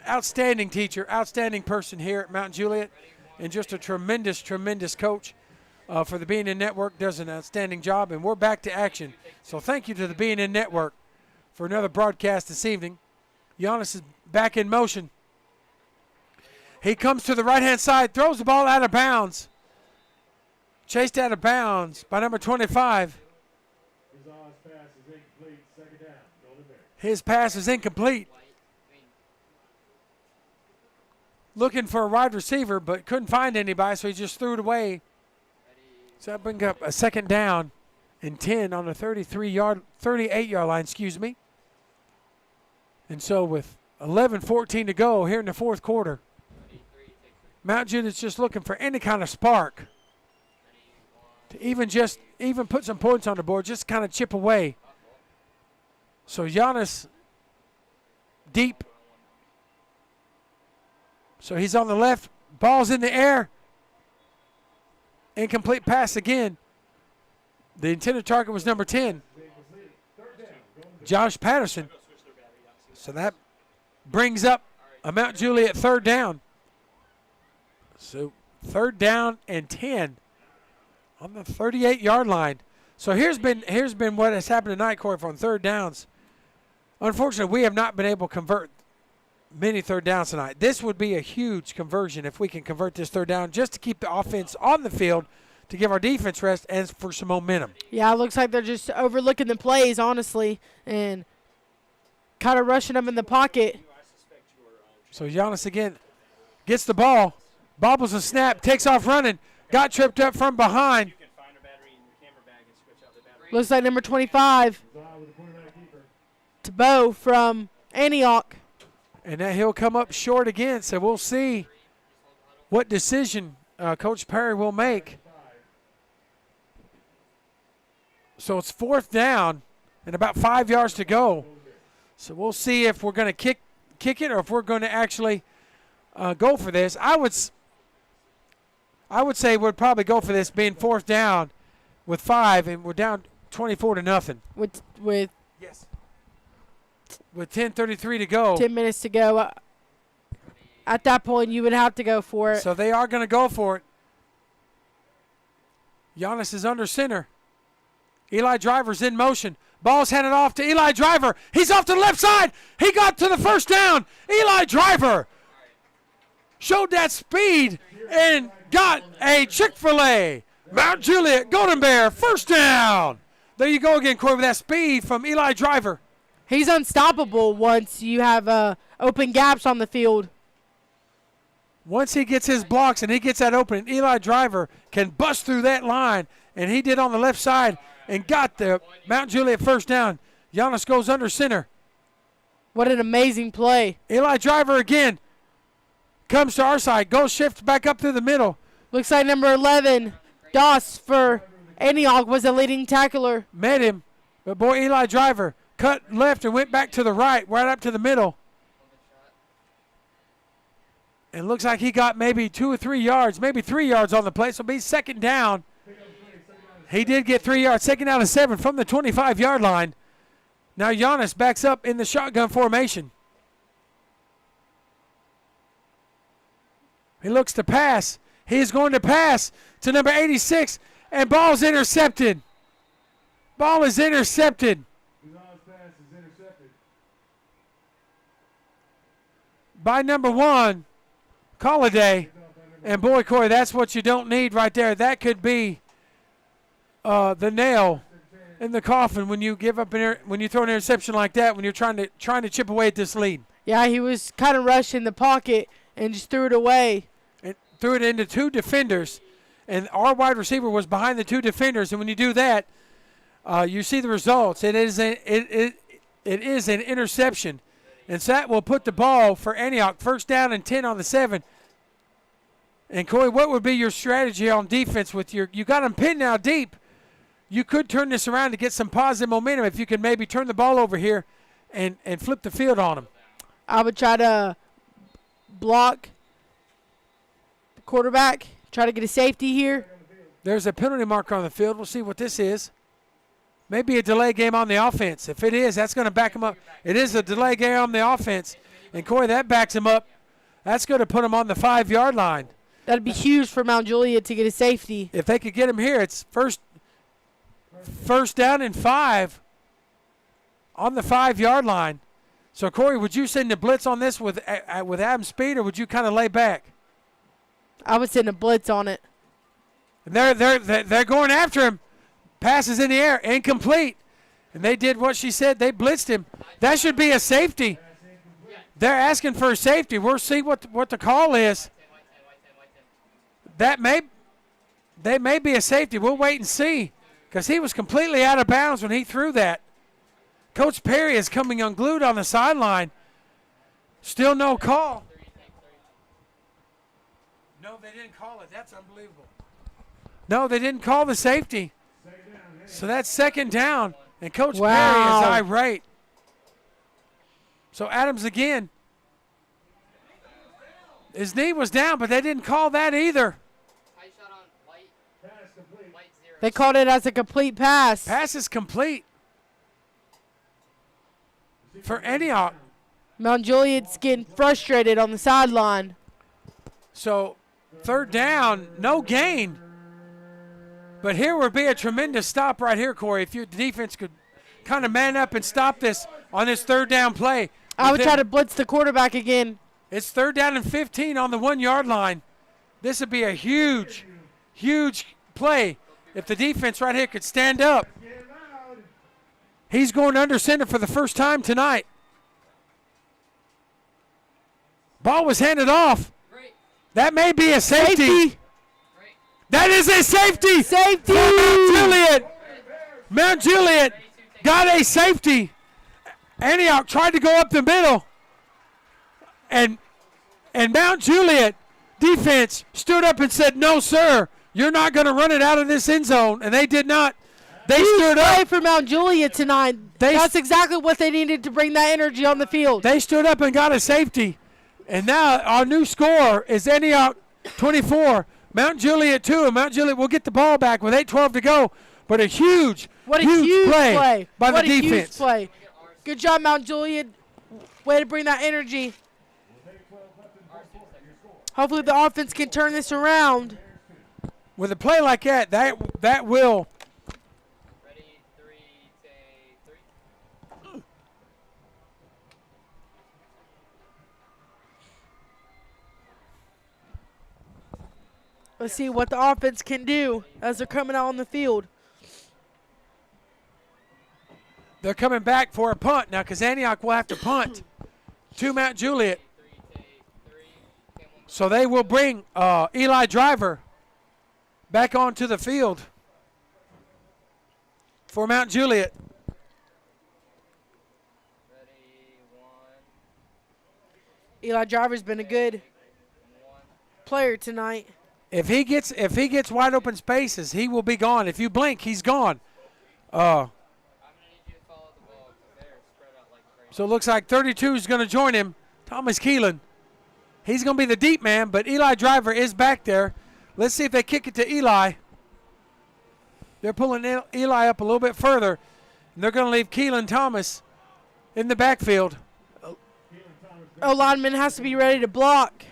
Outstanding teacher, outstanding person here at Mount Juliet, and just a tremendous, tremendous coach for the BNN Network. Does an outstanding job, and we're back to action. So thank you to the BNN Network for another broadcast this evening. Giannis is back in motion. He comes to the right-hand side, throws the ball out of bounds. Chased out of bounds by number 25. His pass is incomplete. Looking for a wide receiver, but couldn't find anybody, so he just threw it away. So that brings up a second down and 10 on the 38-yard line, excuse me. And so with 11:14 to go here in the fourth quarter, Mount Juliet's just looking for any kind of spark to even put some points on the board, just kind of chip away. So Giannis deep. So he's on the left. Ball's in the air. Incomplete pass again. The intended target was number 10, Josh Patterson. So that brings up a Mount Juliet third down. So third down and 10 on the 38-yard line. So here's been what has happened tonight, Corey, on third downs. Unfortunately, we have not been able to convert many third downs tonight. This would be a huge conversion if we can convert this third down, just to keep the offense on the field, to give our defense rest, and for some momentum. Yeah, it looks like they're just overlooking the plays, honestly, and kind of rushing them in the pocket. So Giannis again gets the ball, bobbles a snap, takes off running, got tripped up from behind. Looks like number 25, Tebow from Antioch. And that he'll come up short again, so we'll see what decision Coach Perry will make. So it's 4th down and about 5 yards to go. So we'll see if we're going to kick it or if we're going to actually go for this. I would say we'd probably go for this being 4th down with 5, and we're down 24-0. Yes. With 10:33 to go. 10 minutes to go. At that point, you would have to go for it. So they are going to go for it. Giannis is under center. Eli Driver's in motion. Ball's handed off to Eli Driver. He's off to the left side. He got to the first down. Eli Driver showed that speed and got a Chick-fil-A. Mount Juliet Golden Bear, first down. There you go again, Corey, with that speed from Eli Driver. He's unstoppable once you have open gaps on the field. Once he gets his blocks and he gets that opening, Eli Driver can bust through that line, and he did on the left side and got the Mount Juliet first down. Giannis goes under center. What an amazing play. Eli Driver again comes to our side, goes shift back up through the middle. Looks like number 11, Doss for Antioch, was a leading tackler. Met him, but boy, Eli Driver cut left and went back to the right up to the middle. And looks like he got maybe 2 or 3 yards, maybe 3 yards on the play. So it'll be 2nd down. He did get 3 yards. 2nd down and 7 from the 25-yard line. Now Giannis backs up in the shotgun formation. He looks to pass. He is going to pass to number 86, and ball's intercepted. Ball is intercepted. By number 1, Colliday. And boy, Corey, that's what you don't need right there. That could be the nail in the coffin when you give up when you throw an interception like that, when you're trying to chip away at this lead. Yeah, he was kind of rushed in the pocket and just threw it away. And threw it into 2 defenders, and our wide receiver was behind the 2 defenders. And when you do that, you see the results. It is an interception. And so that will put the ball for Antioch 1st down and 10 on the 7. And, Corey, what would be your strategy on defense with you got them pinned now deep. You could turn this around to get some positive momentum if you can maybe turn the ball over here and flip the field on them. I would try to block the quarterback, try to get a safety here. There's a penalty marker on the field. We'll see what this is. Maybe a delay game on the offense. If it is, that's going to back them up. It is a delay game on the offense. And, Corey, that backs him up. That's going to put him on the 5-yard line. That'd be huge for Mount Juliet to get a safety. If they could get him here, it's first down and 5 on the 5-yard line. So, Corey, would you send the blitz on this with Adam Speed, or would you kind of lay back? I would send a blitz on it. And they're going after him. Passes in the air, incomplete. And they did what she said. They blitzed him. That should be a safety. They're asking for a safety. We'll see what the call is. They may be a safety. We'll wait and see, because he was completely out of bounds when he threw that. Coach Perry is coming unglued on the sideline. Still no call. No, they didn't call it. That's unbelievable. No, they didn't call the safety. So that's 2nd down, and Coach Perry is irate. So Adams again. His knee was down, but they didn't call that either. They called it as a complete pass. Pass is complete for Antioch. Mount Juliet's getting frustrated on the sideline. So 3rd down, no gain. But here would be a tremendous stop right here, Corey, if your defense could kind of man up and stop this on this 3rd down play. I would try to blitz the quarterback again. It's 3rd down and 15 on the 1-yard line. This would be a huge, huge play if the defense right here could stand up. He's going under center for the first time tonight. Ball was handed off. That may be a safety. That is a safety. Safety. Mount Juliet. Mount Juliet got a safety. Antioch tried to go up the middle. And Mount Juliet defense stood up and said, no, sir, you're not going to run it out of this end zone. And they did not. They stood Play up. for Mount Juliet tonight. That's exactly what they needed to bring that energy on the field. They stood up and got a safety. And now our new score is Antioch 24, Mount Juliet 2. And Mount Juliet will get the ball back with 8:12 to go. But a huge play by the defense. Huge play. Good job, Mount Juliet. Way to bring that energy. Hopefully the offense can turn this around. With a play like that, that will. Ready, 3, take 3. Let's see what the offense can do as they're coming out on the field. They're coming back for a punt now because Antioch will have to punt to Mount Juliet. So they will bring Eli Driver back onto the field for Mount Juliet. Ready, 1. Eli Driver's been a good player tonight. If he gets wide open spaces, he will be gone. If you blink, he's gone. I'm going to need you to follow the ball because they're spread out like crazy. So it looks like 32 is going to join him, Thomas Keelan. He's going to be the deep man, but Eli Driver is back there. Let's see if they kick it to Eli. They're pulling Eli up a little bit further, and they're going to leave Keelan Thomas in the backfield. O lineman has to be ready to block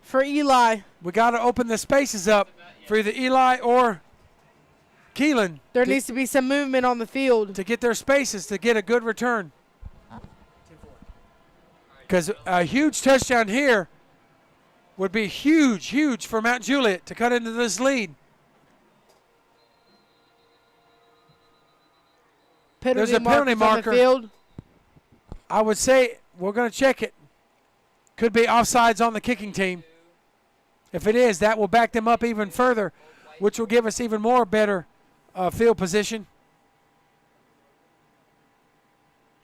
for Eli. We got to open the spaces up for either Eli or Keelan. There needs to be some movement on the field. To get their spaces to get a good return. Because a huge touchdown here would be huge for Mount Juliet to cut into this lead. There's a penalty marker. On the field. I would say we're going to check it. Could be offsides on the kicking team. If it is, that will back them up even further, which will give us even more better field position.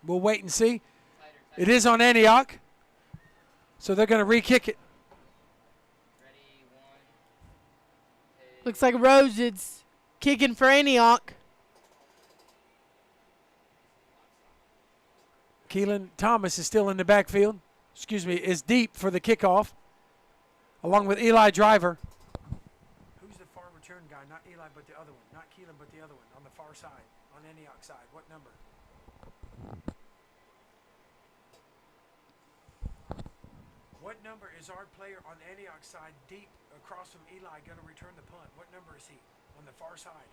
We'll wait and see. It is on Antioch, so they're going to re-kick it. Ready, 1. Looks like Rose is kicking for Antioch. Keelan Thomas is still in the backfield. Is deep for the kickoff, along with Eli Driver. Who's the far return guy? Not Eli, but the other one. Not Keelan, but the other one on the far side, on Antioch side. What number? What number is our player on Antioch side deep across from Eli going to return the punt? What number is he on the far side?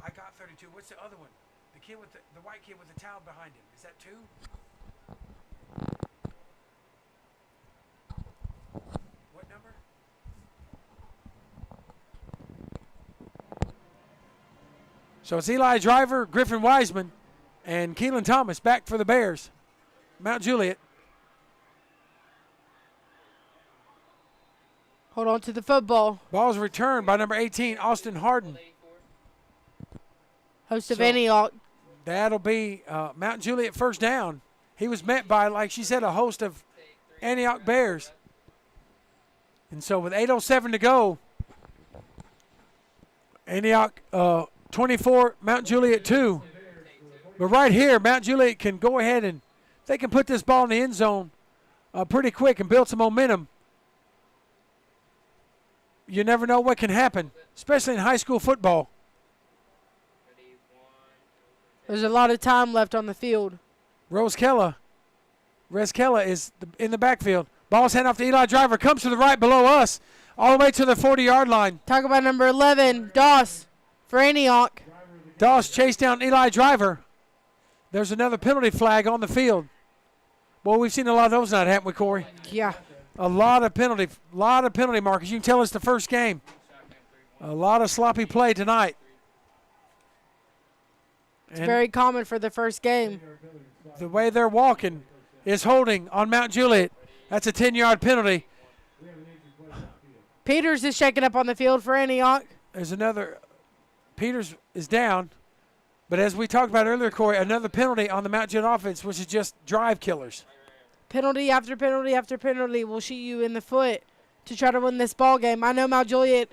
I got 32. What's the other one? The kid with the white kid with the towel behind him. Is that 2? What number? So it's Eli Driver, Griffin Wiseman, and Keelan Thomas back for the Bears. Mount Juliet. Hold on to the football. Ball's returned by number 18, Austin Harden. Host of Antioch. That'll be Mount Juliet first down. He was met by, like she said, a host of Antioch Bears. And so with 8:07 to go, Antioch 24, Mount Juliet 2. But right here, Mount Juliet can go ahead and they can put this ball in the end zone pretty quick and build some momentum. You never know what can happen, especially in high school football. There's a lot of time left on the field. Rez Kella is in the backfield. Ball's handed off to Eli Driver. Comes to the right below us, all the way to the 40-yard line. Talk about number 11, Doss for Antioch. Doss chased down Eli Driver. There's another penalty flag on the field. Boy, we've seen a lot of those tonight, haven't we, Corey? Yeah. A lot of penalty markers. You can tell it's the first game. A lot of sloppy play tonight. It's very common for the first game. The way they're walking is holding on Mount Juliet. That's a 10-yard penalty. Peters is shaking up on the field for Antioch. There's another. Peters is down. But as we talked about earlier, Corey, another penalty on the Mount Juliet offense, which is just drive killers. penalty after penalty after penalty will shoot you in the foot to try to win this ball game. I know Mount Juliet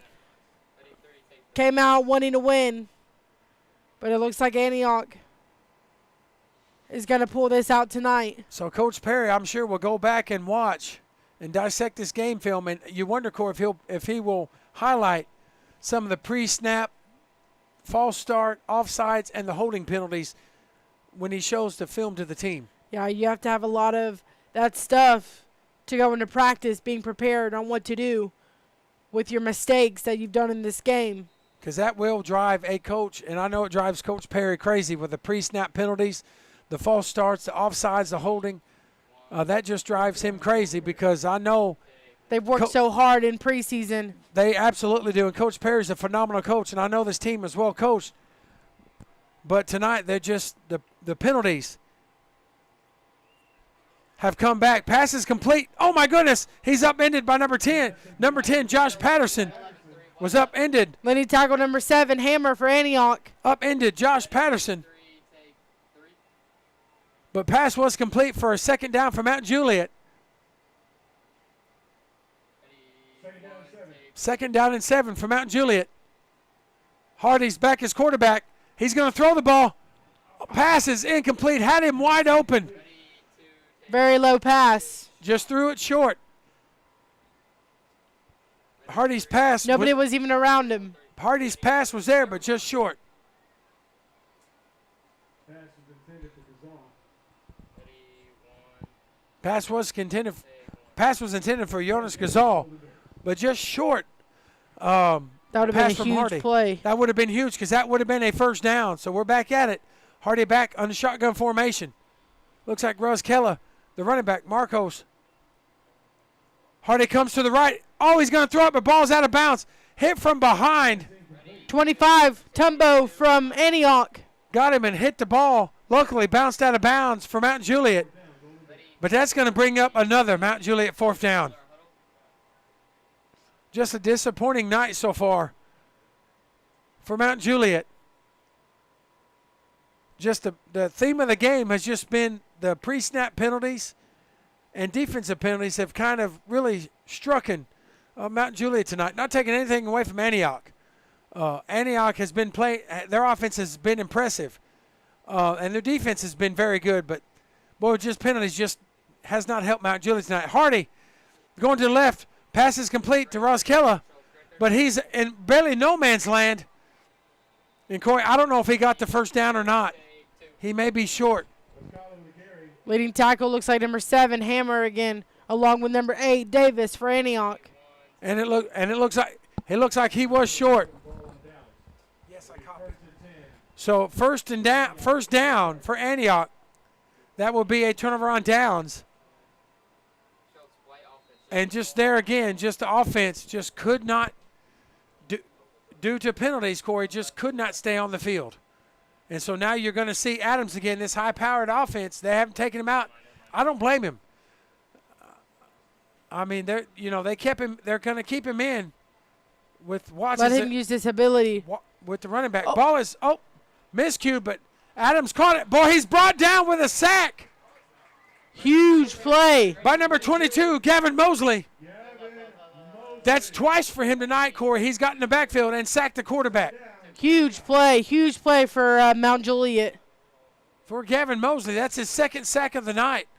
came out wanting to win, but it looks like Antioch is going to pull this out tonight. So Coach Perry, I'm sure, will go back and watch and dissect this game film, and you wonder, Corey, if he will highlight some of the pre-snap, false start, offsides, and the holding penalties when he shows the film to the team. Yeah, you have to have a lot of that stuff to go into practice, being prepared on what to do with your mistakes that you've done in this game. Because that will drive a coach, and I know it drives Coach Perry crazy with the pre-snap penalties, the false starts, the offsides, the holding. That just drives him crazy because I know they've worked so hard in preseason. They absolutely do, and Coach Perry's a phenomenal coach, and I know this team is well coached. But tonight, they're just the penalties have come back. Pass is complete. Oh, my goodness. He's upended by number 10. Number 10, Josh Patterson, was upended. Leading tackle number 7, Hammer for Antioch. Upended Josh Patterson. But pass was complete for a second down for Mount Juliet. Second down and 7 for Mount Juliet. Hardy's back as quarterback. He's going to throw the ball. Pass is incomplete. Had him wide open. Very low pass. Just threw it short. Hardy's pass. Nobody was even around him. Hardy's pass was there, but just short. Pass was intended for Jonas Gazal, but just short. That would have been a huge play. That would have been huge because that would have been a first down. So we're back at it. Hardy back on the shotgun formation. Looks like Russ Keller, the running back, Marcos. Hardy comes to the right. Oh, he's going to throw it, but ball's out of bounds. Hit from behind. 25, Tumbo from Antioch. Got him and hit the ball. Luckily bounced out of bounds for Mount Juliet. But that's going to bring up another Mount Juliet fourth down. Just a disappointing night so far for Mount Juliet. Just the theme of the game has just been the pre-snap penalties and defensive penalties have kind of really strucken Mount Juliet tonight. Not taking anything away from Antioch. Antioch has been playing, their offense has been impressive. And their defense has been very good, but boy, just penalties just has not helped Mount Juliet tonight. Hardy going to the left. Pass is complete to Ross Keller, but he's in barely no man's land. And Corey, I don't know if he got the first down or not. He may be short. Leading tackle looks like number 7, Hammer again, along with number 8, Davis for Antioch. And it looks like he was short. Yes, I copied. So first down for Antioch. That will be a turnover on downs. And just there again, just the offense just could not, due to penalties, Corey, just could not stay on the field. And so now you're going to see Adams again, this high-powered offense. They haven't taken him out. I don't blame him. I mean, they kept him. They're going to keep him in with Watson. Let him use his ability. With the running back. Ball is, miscued, but Adams caught it. Boy, he's brought down with a sack. Huge play. By number 22, Gavin Mosley. That's twice for him tonight, Corey. He's got in the backfield and sacked the quarterback. Huge play for Mount Juliet. For Gavin Mosley, that's his second sack of the night.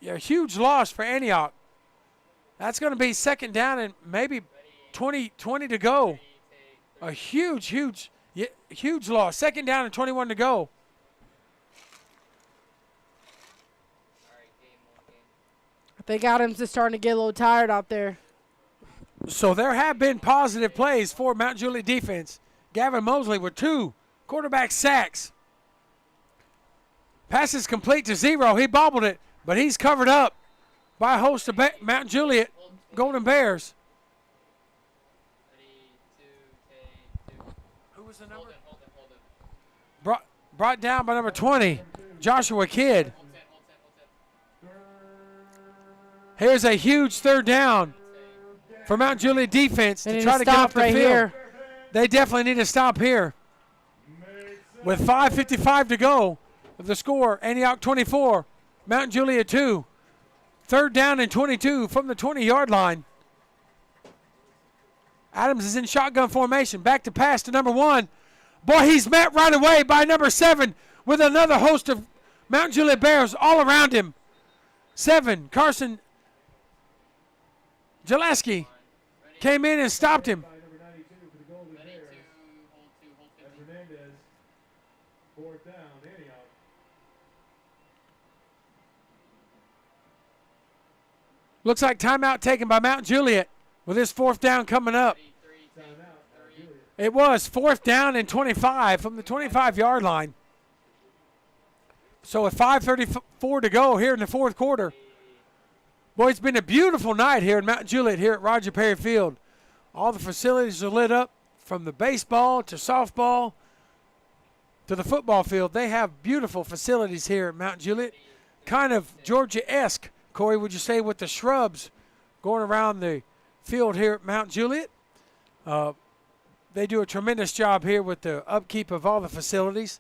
Yeah, huge loss for Antioch. That's going to be second down and maybe 20 to go. A huge loss. Second down and 21 to go. I think Adams is starting to get a little tired out there. So there have been positive plays for Mount Juliet defense. Gavin Mosley with 2 quarterback sacks. Pass is complete to 0. He bobbled it, but he's covered up by a host of Mount Juliet Golden Bears. Who was the number? Brought down by number 20, Joshua Kidd. Here's a huge third down for Mount Juliet defense to try to get off the field. Here. They definitely need to stop here. With 5:55 to go, the score, Antioch 24, Mount Juliet 2. Third down and 22 from the 20-yard line. Adams is in shotgun formation. Back to pass to number 1. Boy, he's met right away by number 7 with another host of Mount Juliet Bears all around him. 7, Carson Jaleski came in and stopped him. By number 92 for the Golden Ready Bears. to hold 50. That's Hernandez. Fourth down, Antioch. Looks like timeout taken by Mount Juliet with his 4th down coming up. 33, Timeout. Juliet. It was 4th down and 25 from the 25-yard line. So with 5:34 to go here in the 4th quarter. Boy, it's been a beautiful night here in Mount Juliet here at Roger Perry Field. All the facilities are lit up from the baseball to softball to the football field. They have beautiful facilities here at Mount Juliet. Kind of Georgia-esque, Corey, would you say, with the shrubs going around the field here at Mount Juliet. They do a tremendous job here with the upkeep of all the facilities,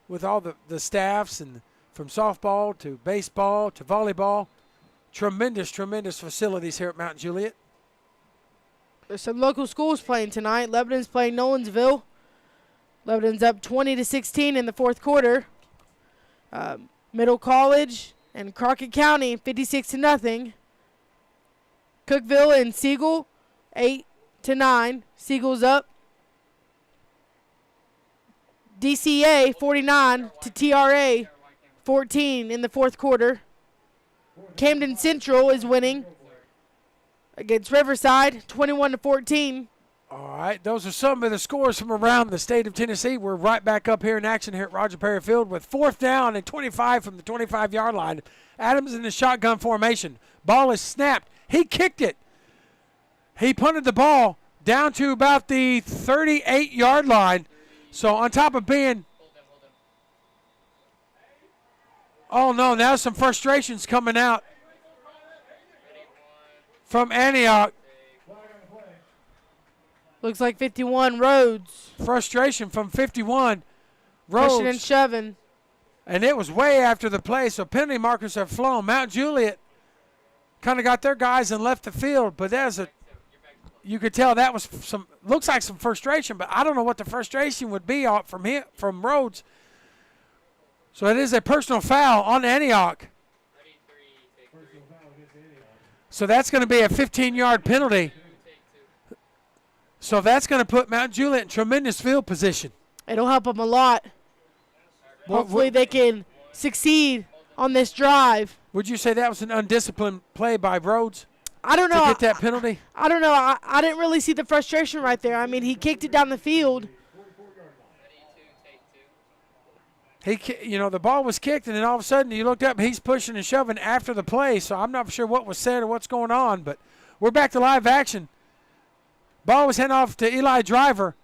with all the staffs, and from softball to baseball to volleyball. Tremendous facilities here at Mount Juliet. There's some local schools playing tonight. Lebanon's playing Nolensville. Lebanon's up 20-16 in the 4th quarter. Middle College and Crockett County 56-0. Cookville and Siegel 8-9. Siegel's up. DCA 49 to TRA 14 in the 4th quarter. Camden Central is winning against Riverside 21-14. All right, those are some of the scores from around the state of Tennessee. We're right back up here in action here at Roger Perry Field with 4th down and 25 from the 25-yard line. Adams in the shotgun formation. Ball is snapped. He kicked it. He punted the ball down to about the 38-yard line. So on top of being, oh no, now some frustrations coming out from Antioch. Looks like 51 Rhodes. Frustration from 51 Pushing and Rhodes. shoving. And it was way after the play, so penalty markers have flown. Mount Juliet kind of got their guys and left the field, but you could tell that was looks like some frustration, but I don't know what the frustration would be from Rhodes. So it is a personal foul on Antioch. Personal foul against Antioch. So that's going to be a 15-yard penalty. So that's going to put Mount Juliet in tremendous field position. It'll help them a lot. Hopefully they can succeed on this drive. Would you say that was an undisciplined play by Rhodes I don't to know. get that penalty? I don't know. I didn't really see the frustration right there. I mean, he kicked it down the field. The ball was kicked, and then all of a sudden you looked up, and he's pushing and shoving after the play. So I'm not sure what was said or what's going on, but we're back to live action. Ball was handed off to Eli Driver,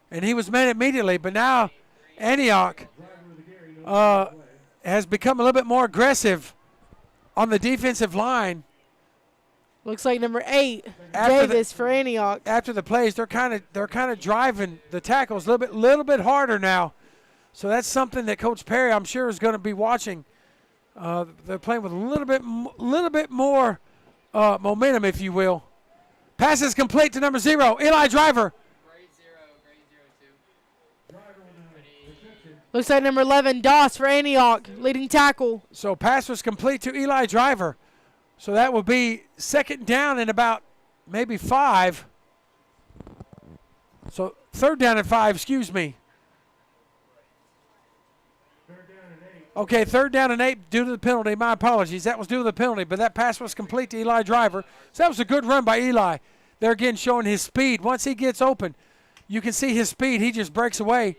and he was met immediately. But now Antioch has become a little bit more aggressive on the defensive line. Looks like number 8, After Davis for Antioch. After the plays, they're kind of driving the tackles a little bit harder now. So that's something that Coach Perry, I'm sure, is going to be watching. They're playing with a little bit more momentum, if you will. Pass is complete to number 0, Eli Driver. Grade 2. Looks like number 11, Doss for Antioch, leading tackle. So pass was complete to Eli Driver. So that will be 2nd down and about maybe 5. So 3rd down and 5, excuse me. Okay, 3rd down and 8 due to the penalty. My apologies. That was due to the penalty, but that pass was complete to Eli Driver. So that was a good run by Eli. There again showing his speed. Once he gets open, you can see his speed. He just breaks away.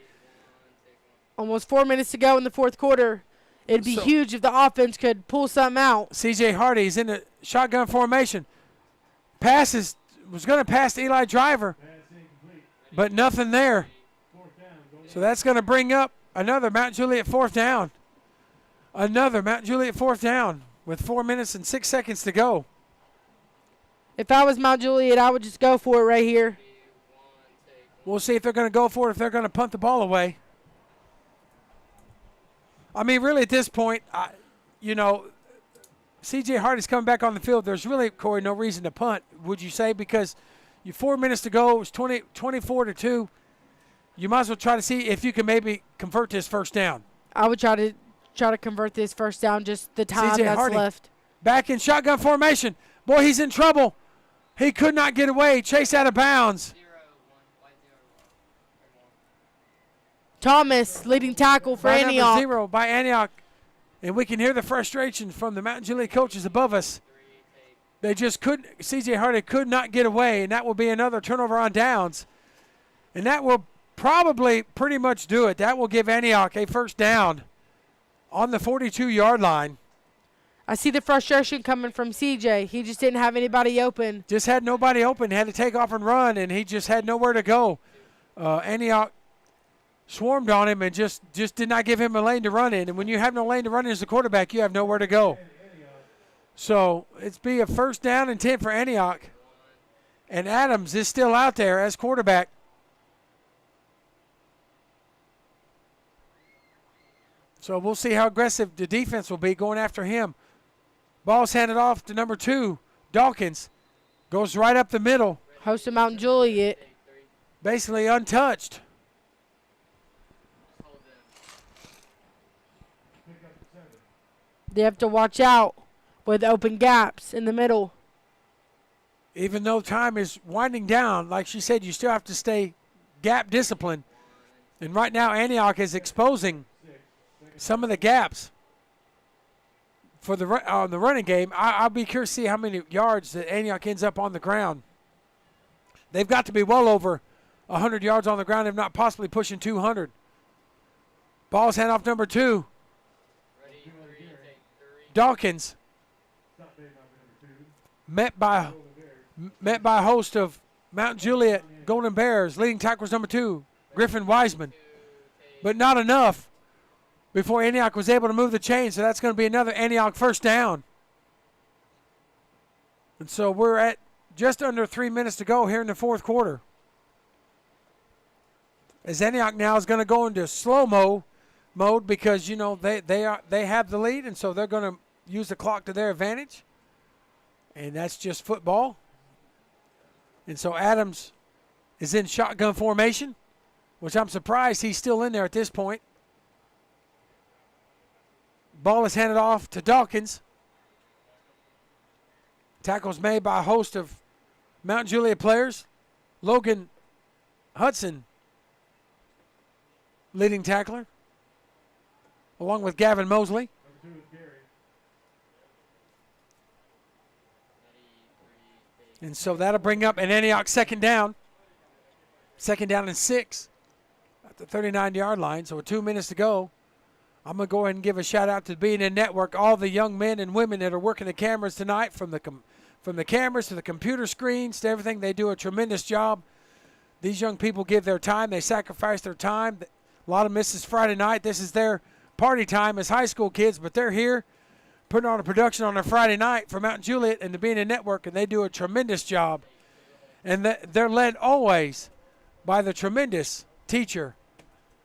Almost 4 minutes to go in the 4th quarter. It'd be huge if the offense could pull something out. C.J. Hardy's in the shotgun formation. Was going to pass to Eli Driver, but nothing there. So that's going to bring up another Mount Juliet 4th down. Another Mount Juliet 4th down with 4 minutes and 6 seconds to go. If I was Mount Juliet, I would just go for it right here. We'll see if they're going to go for it, if they're going to punt the ball away. I mean, really at this point, C.J. Hardy's coming back on the field. There's really, Corey, no reason to punt, would you say? Because you 4 minutes to go. It's 24-2. You might as well try to see if you can maybe convert this first down. I would try to convert this first down, just the time C.J. that's Hardy left. back in shotgun formation. Boy, he's in trouble. He could not get away. Chase out of bounds. 0-1, wide 0-1. Thomas, leading tackle for By number Antioch. 0 by Antioch. And we can hear the frustration from the Mountain Juliet coaches above us. 3, take. They just couldn't. C.J. Hardy could not get away, and that will be another turnover on downs. And that will probably pretty much do it. That will give Antioch a first down on the 42-yard line. I see the frustration coming from CJ. He just didn't have anybody open. Just had nobody open. Had to take off and run, and he just had nowhere to go. Antioch swarmed on him and just did not give him a lane to run in. And when you have no lane to run in as a quarterback, you have nowhere to go. So it's be a first down and 10 for Antioch. And Adams is still out there as quarterback. So we'll see how aggressive the defense will be going after him. Ball's handed off to number 2, Dawkins. Goes right up the middle, Host of Mountain Juliet. basically untouched. Holden. They have to watch out with open gaps in the middle. Even though time is winding down, like she said, you still have to stay gap disciplined. And right now, Antioch is exposing some of the gaps for the running game. I'll be curious to see how many yards that Antioch ends up on the ground. They've got to be well over 100 yards on the ground, if not possibly pushing 200. Ball's hand off number 2, Ready, 3, take 3. Dawkins, met by a host of Mount Juliet Golden Bears. Leading tackles number 2, Griffin Wiseman. 2, take. But not enough before Antioch was able to move the chain, so that's going to be another Antioch first down. And so we're at just under 3 minutes to go here in the fourth quarter. As Antioch now is going to go into slow-mo mode because, they have the lead, and so they're going to use the clock to their advantage. And that's just football. And so Adams is in shotgun formation, which I'm surprised he's still in there at this point. Ball is handed off to Dawkins. Tackles made by a host of Mount Juliet players. Logan Hudson, leading tackler, along with Gavin Mosley. Ready, 3, take. And so that'll bring up an Antioch second down. Second down and 6 at the 39-yard line. So with 2 minutes to go. I'm going to go ahead and give a shout-out to B&N Network, all the young men and women that are working the cameras tonight, from the cameras to the computer screens to everything. They do a tremendous job. These young people give their time. They sacrifice their time. A lot of misses Friday night. This is their party time as high school kids, but they're here putting on a production on a Friday night for Mountain Juliet and the B&N Network, and they do a tremendous job. And they're led always by the tremendous teacher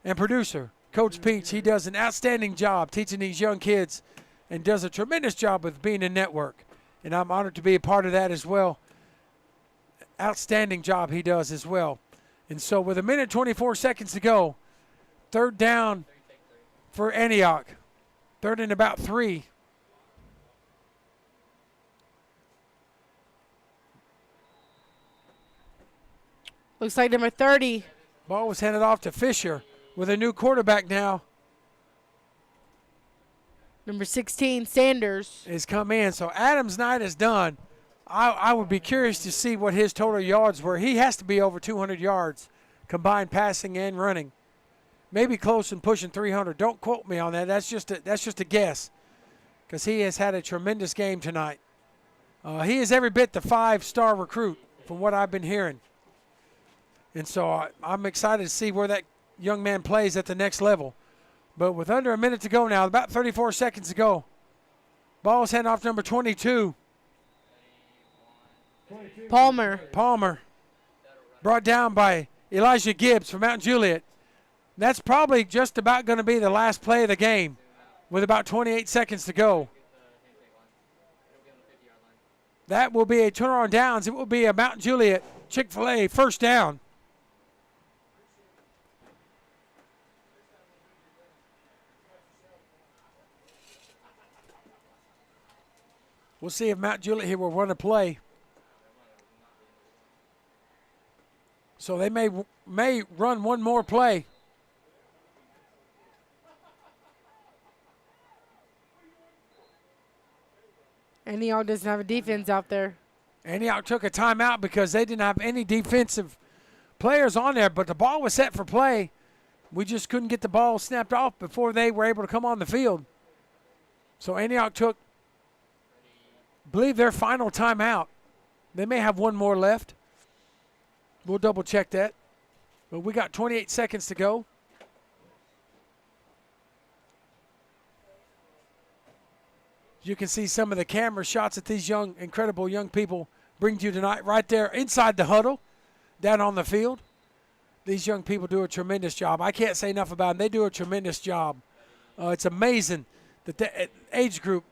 and producer, Coach Peach. He does an outstanding job teaching these young kids and does a tremendous job with being a network. And I'm honored to be a part of that as well. Outstanding job he does as well. And so with 1:24 seconds to go, third down for Antioch. Third and about 3. Looks like number 30. Ball was handed off to Fisher with a new quarterback now. Number 16, Sanders. Has come in. So Adams' night is done. I would be curious to see what his total yards were. He has to be over 200 yards combined passing and running. Maybe close and pushing 300. Don't quote me on that. That's just a guess, because he has had a tremendous game tonight. He is every bit the 5-star recruit from what I've been hearing. And so I'm excited to see where that young man plays at the next level. But with under a minute to go now, about 34 seconds to go, ball is handed off to number 22. Palmer, brought down by Elijah Gibbs from Mountain Juliet. That's probably just about going to be the last play of the game. with about 28 seconds to go. That will be a turnover on downs. It will be a Mount Juliet Chick-fil-A first down. We'll see if Mount Juliet here will run a play. So they may run one more play. Antioch doesn't have a defense out there. Antioch took a timeout because they didn't have any defensive players on there, but the ball was set for play. We just couldn't get the ball snapped off before they were able to come on the field. So Antioch took, I believe, their final timeout. They may have one more left. We'll double check that. But we got 28 seconds to go. You can see some of the camera shots that these incredible young people bring to you tonight right there inside the huddle, down on the field. These young people do a tremendous job. I can't say enough about them. They do a tremendous job. It's amazing that the age group,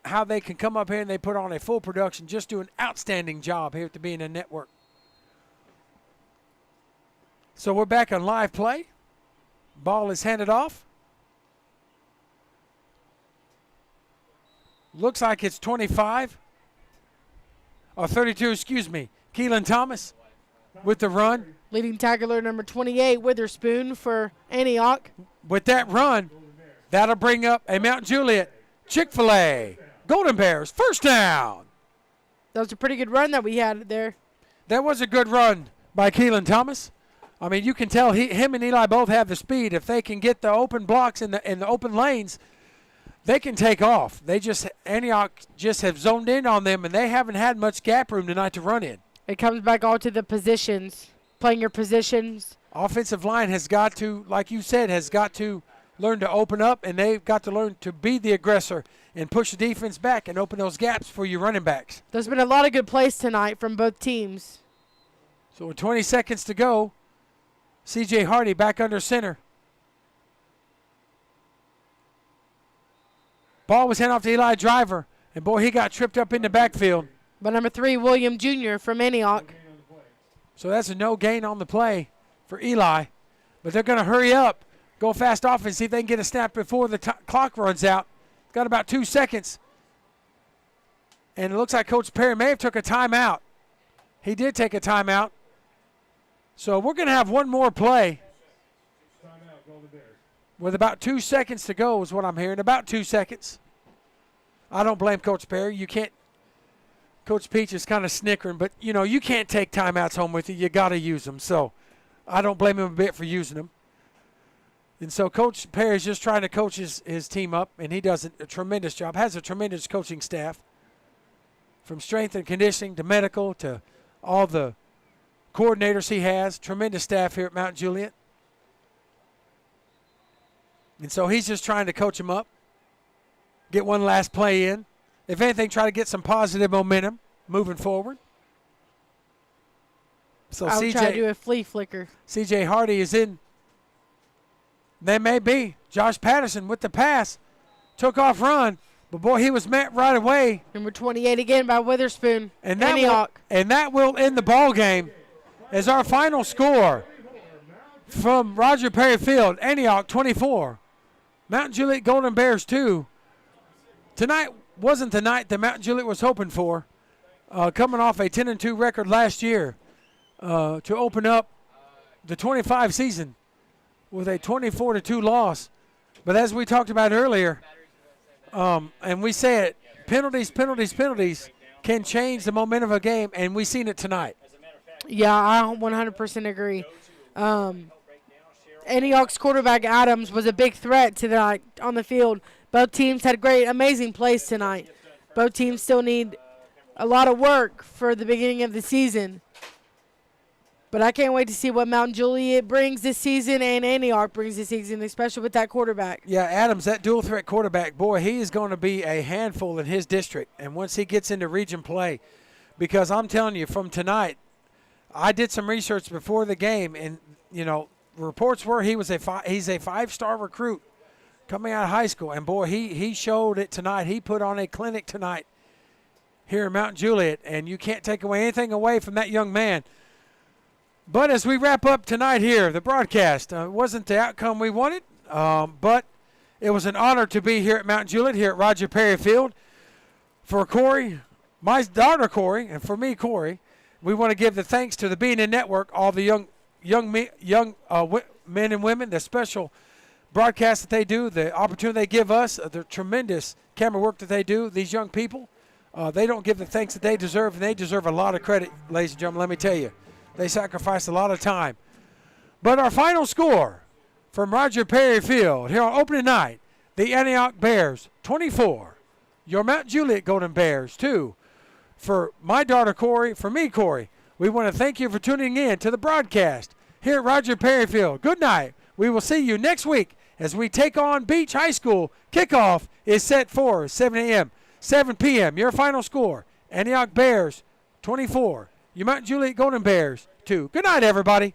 how they can come up here and they put on a full production, just do an outstanding job here at the BNN Network. So we're back on live play. Ball is handed off. Looks like it's 25, or 32, excuse me. Keelan Thomas with the run. Leading tackler number 28, Witherspoon for Antioch. With that run, that'll bring up a Mount Juliet Chick-fil-A Golden Bears first down. That was a pretty good run that we had there. That was a good run by Keelan Thomas. I mean, you can tell him and Eli both have the speed. If they can get the open blocks in the open lanes, they can take off. Antioch just have zoned in on them, and they haven't had much gap room tonight to run in. It comes back all to the positions, playing your positions. Offensive line has got to, like you said, has got to learn to open up, and they've got to learn to be the aggressor and push the defense back and open those gaps for your running backs. There's been a lot of good plays tonight from both teams. So with 20 seconds to go, C.J. Hardy back under center. Ball was handed off to Eli Driver, and boy, he got tripped up in the backfield. But number 3, William Jr. from Antioch. So that's a no gain on the play for Eli. But they're going to hurry up, go fast off, and see if they can get a snap before the clock runs out. Got about 2 seconds. And it looks like Coach Perry may have took a timeout. He did take a timeout. So we're going to have one more play. With about 2 seconds to go is what I'm hearing. About 2 seconds. I don't blame Coach Perry. You can't. Coach Peach is kind of snickering, but, you can't take timeouts home with you. You got to use them. So I don't blame him a bit for using them. And so Coach Perry is just trying to coach his team up, and he does a tremendous job. Has a tremendous coaching staff. From strength and conditioning to medical to all the coordinators he has. Tremendous staff here at Mount Juliet. And so he's just trying to coach him up, get one last play in. If anything, try to get some positive momentum moving forward. So I would try to do a flea flicker. C.J. Hardy is in. They may be. Josh Patterson with the pass. Took off run. But, boy, he was met right away. Number 28 again by Witherspoon. And Antioch. that will end the ball game as our final score from Roger Perry Field. Antioch 24. Mount Juliet Golden Bears 2. Tonight wasn't the night that Mount Juliet was hoping for. Coming off a 10-2 record last year to open up the 25 season with a 24-2 loss. But as we talked about earlier, and we said, penalties can change the momentum of a game, and we've seen it tonight. Yeah, I 100% agree. Antioch's quarterback Adams was a big threat tonight on the field. Both teams had amazing plays tonight. Both teams still need a lot of work for the beginning of the season. But I can't wait to see what Mount Juliet brings this season and Antioch brings this season, especially with that quarterback. Yeah, Adams, that dual threat quarterback, boy, he is going to be a handful in his district. And once he gets into region play, because I'm telling you, from tonight, I did some research before the game, and, reports were he's a 5-star recruit coming out of high school. And, boy, he showed it tonight. He put on a clinic tonight here in Mount Juliet, and you can't take anything away from that young man. But as we wrap up tonight here, the broadcast, wasn't the outcome we wanted, but it was an honor to be here at Mount Juliet, here at Roger Perry Field. For Corey, my daughter Corey, and for me, Corey, we want to give the thanks to the B&N Network, all the young men and women, the special broadcast that they do, the opportunity they give us, the tremendous camera work that they do, these young people. They don't give the thanks that they deserve, and they deserve a lot of credit, ladies and gentlemen, let me tell you. They sacrifice a lot of time. But our final score from Roger Perry Field here on opening night, the Antioch Bears 24, your Mount Juliet Golden Bears 2. For my daughter Corey, for me Corey, we want to thank you for tuning in to the broadcast here at Roger Perry Field. Good night. We will see you next week as we take on Beach High School. Kickoff is set for 7 p.m. Your final score, Antioch Bears 24, your Mount Juliet Golden Bears 2. Good night, everybody.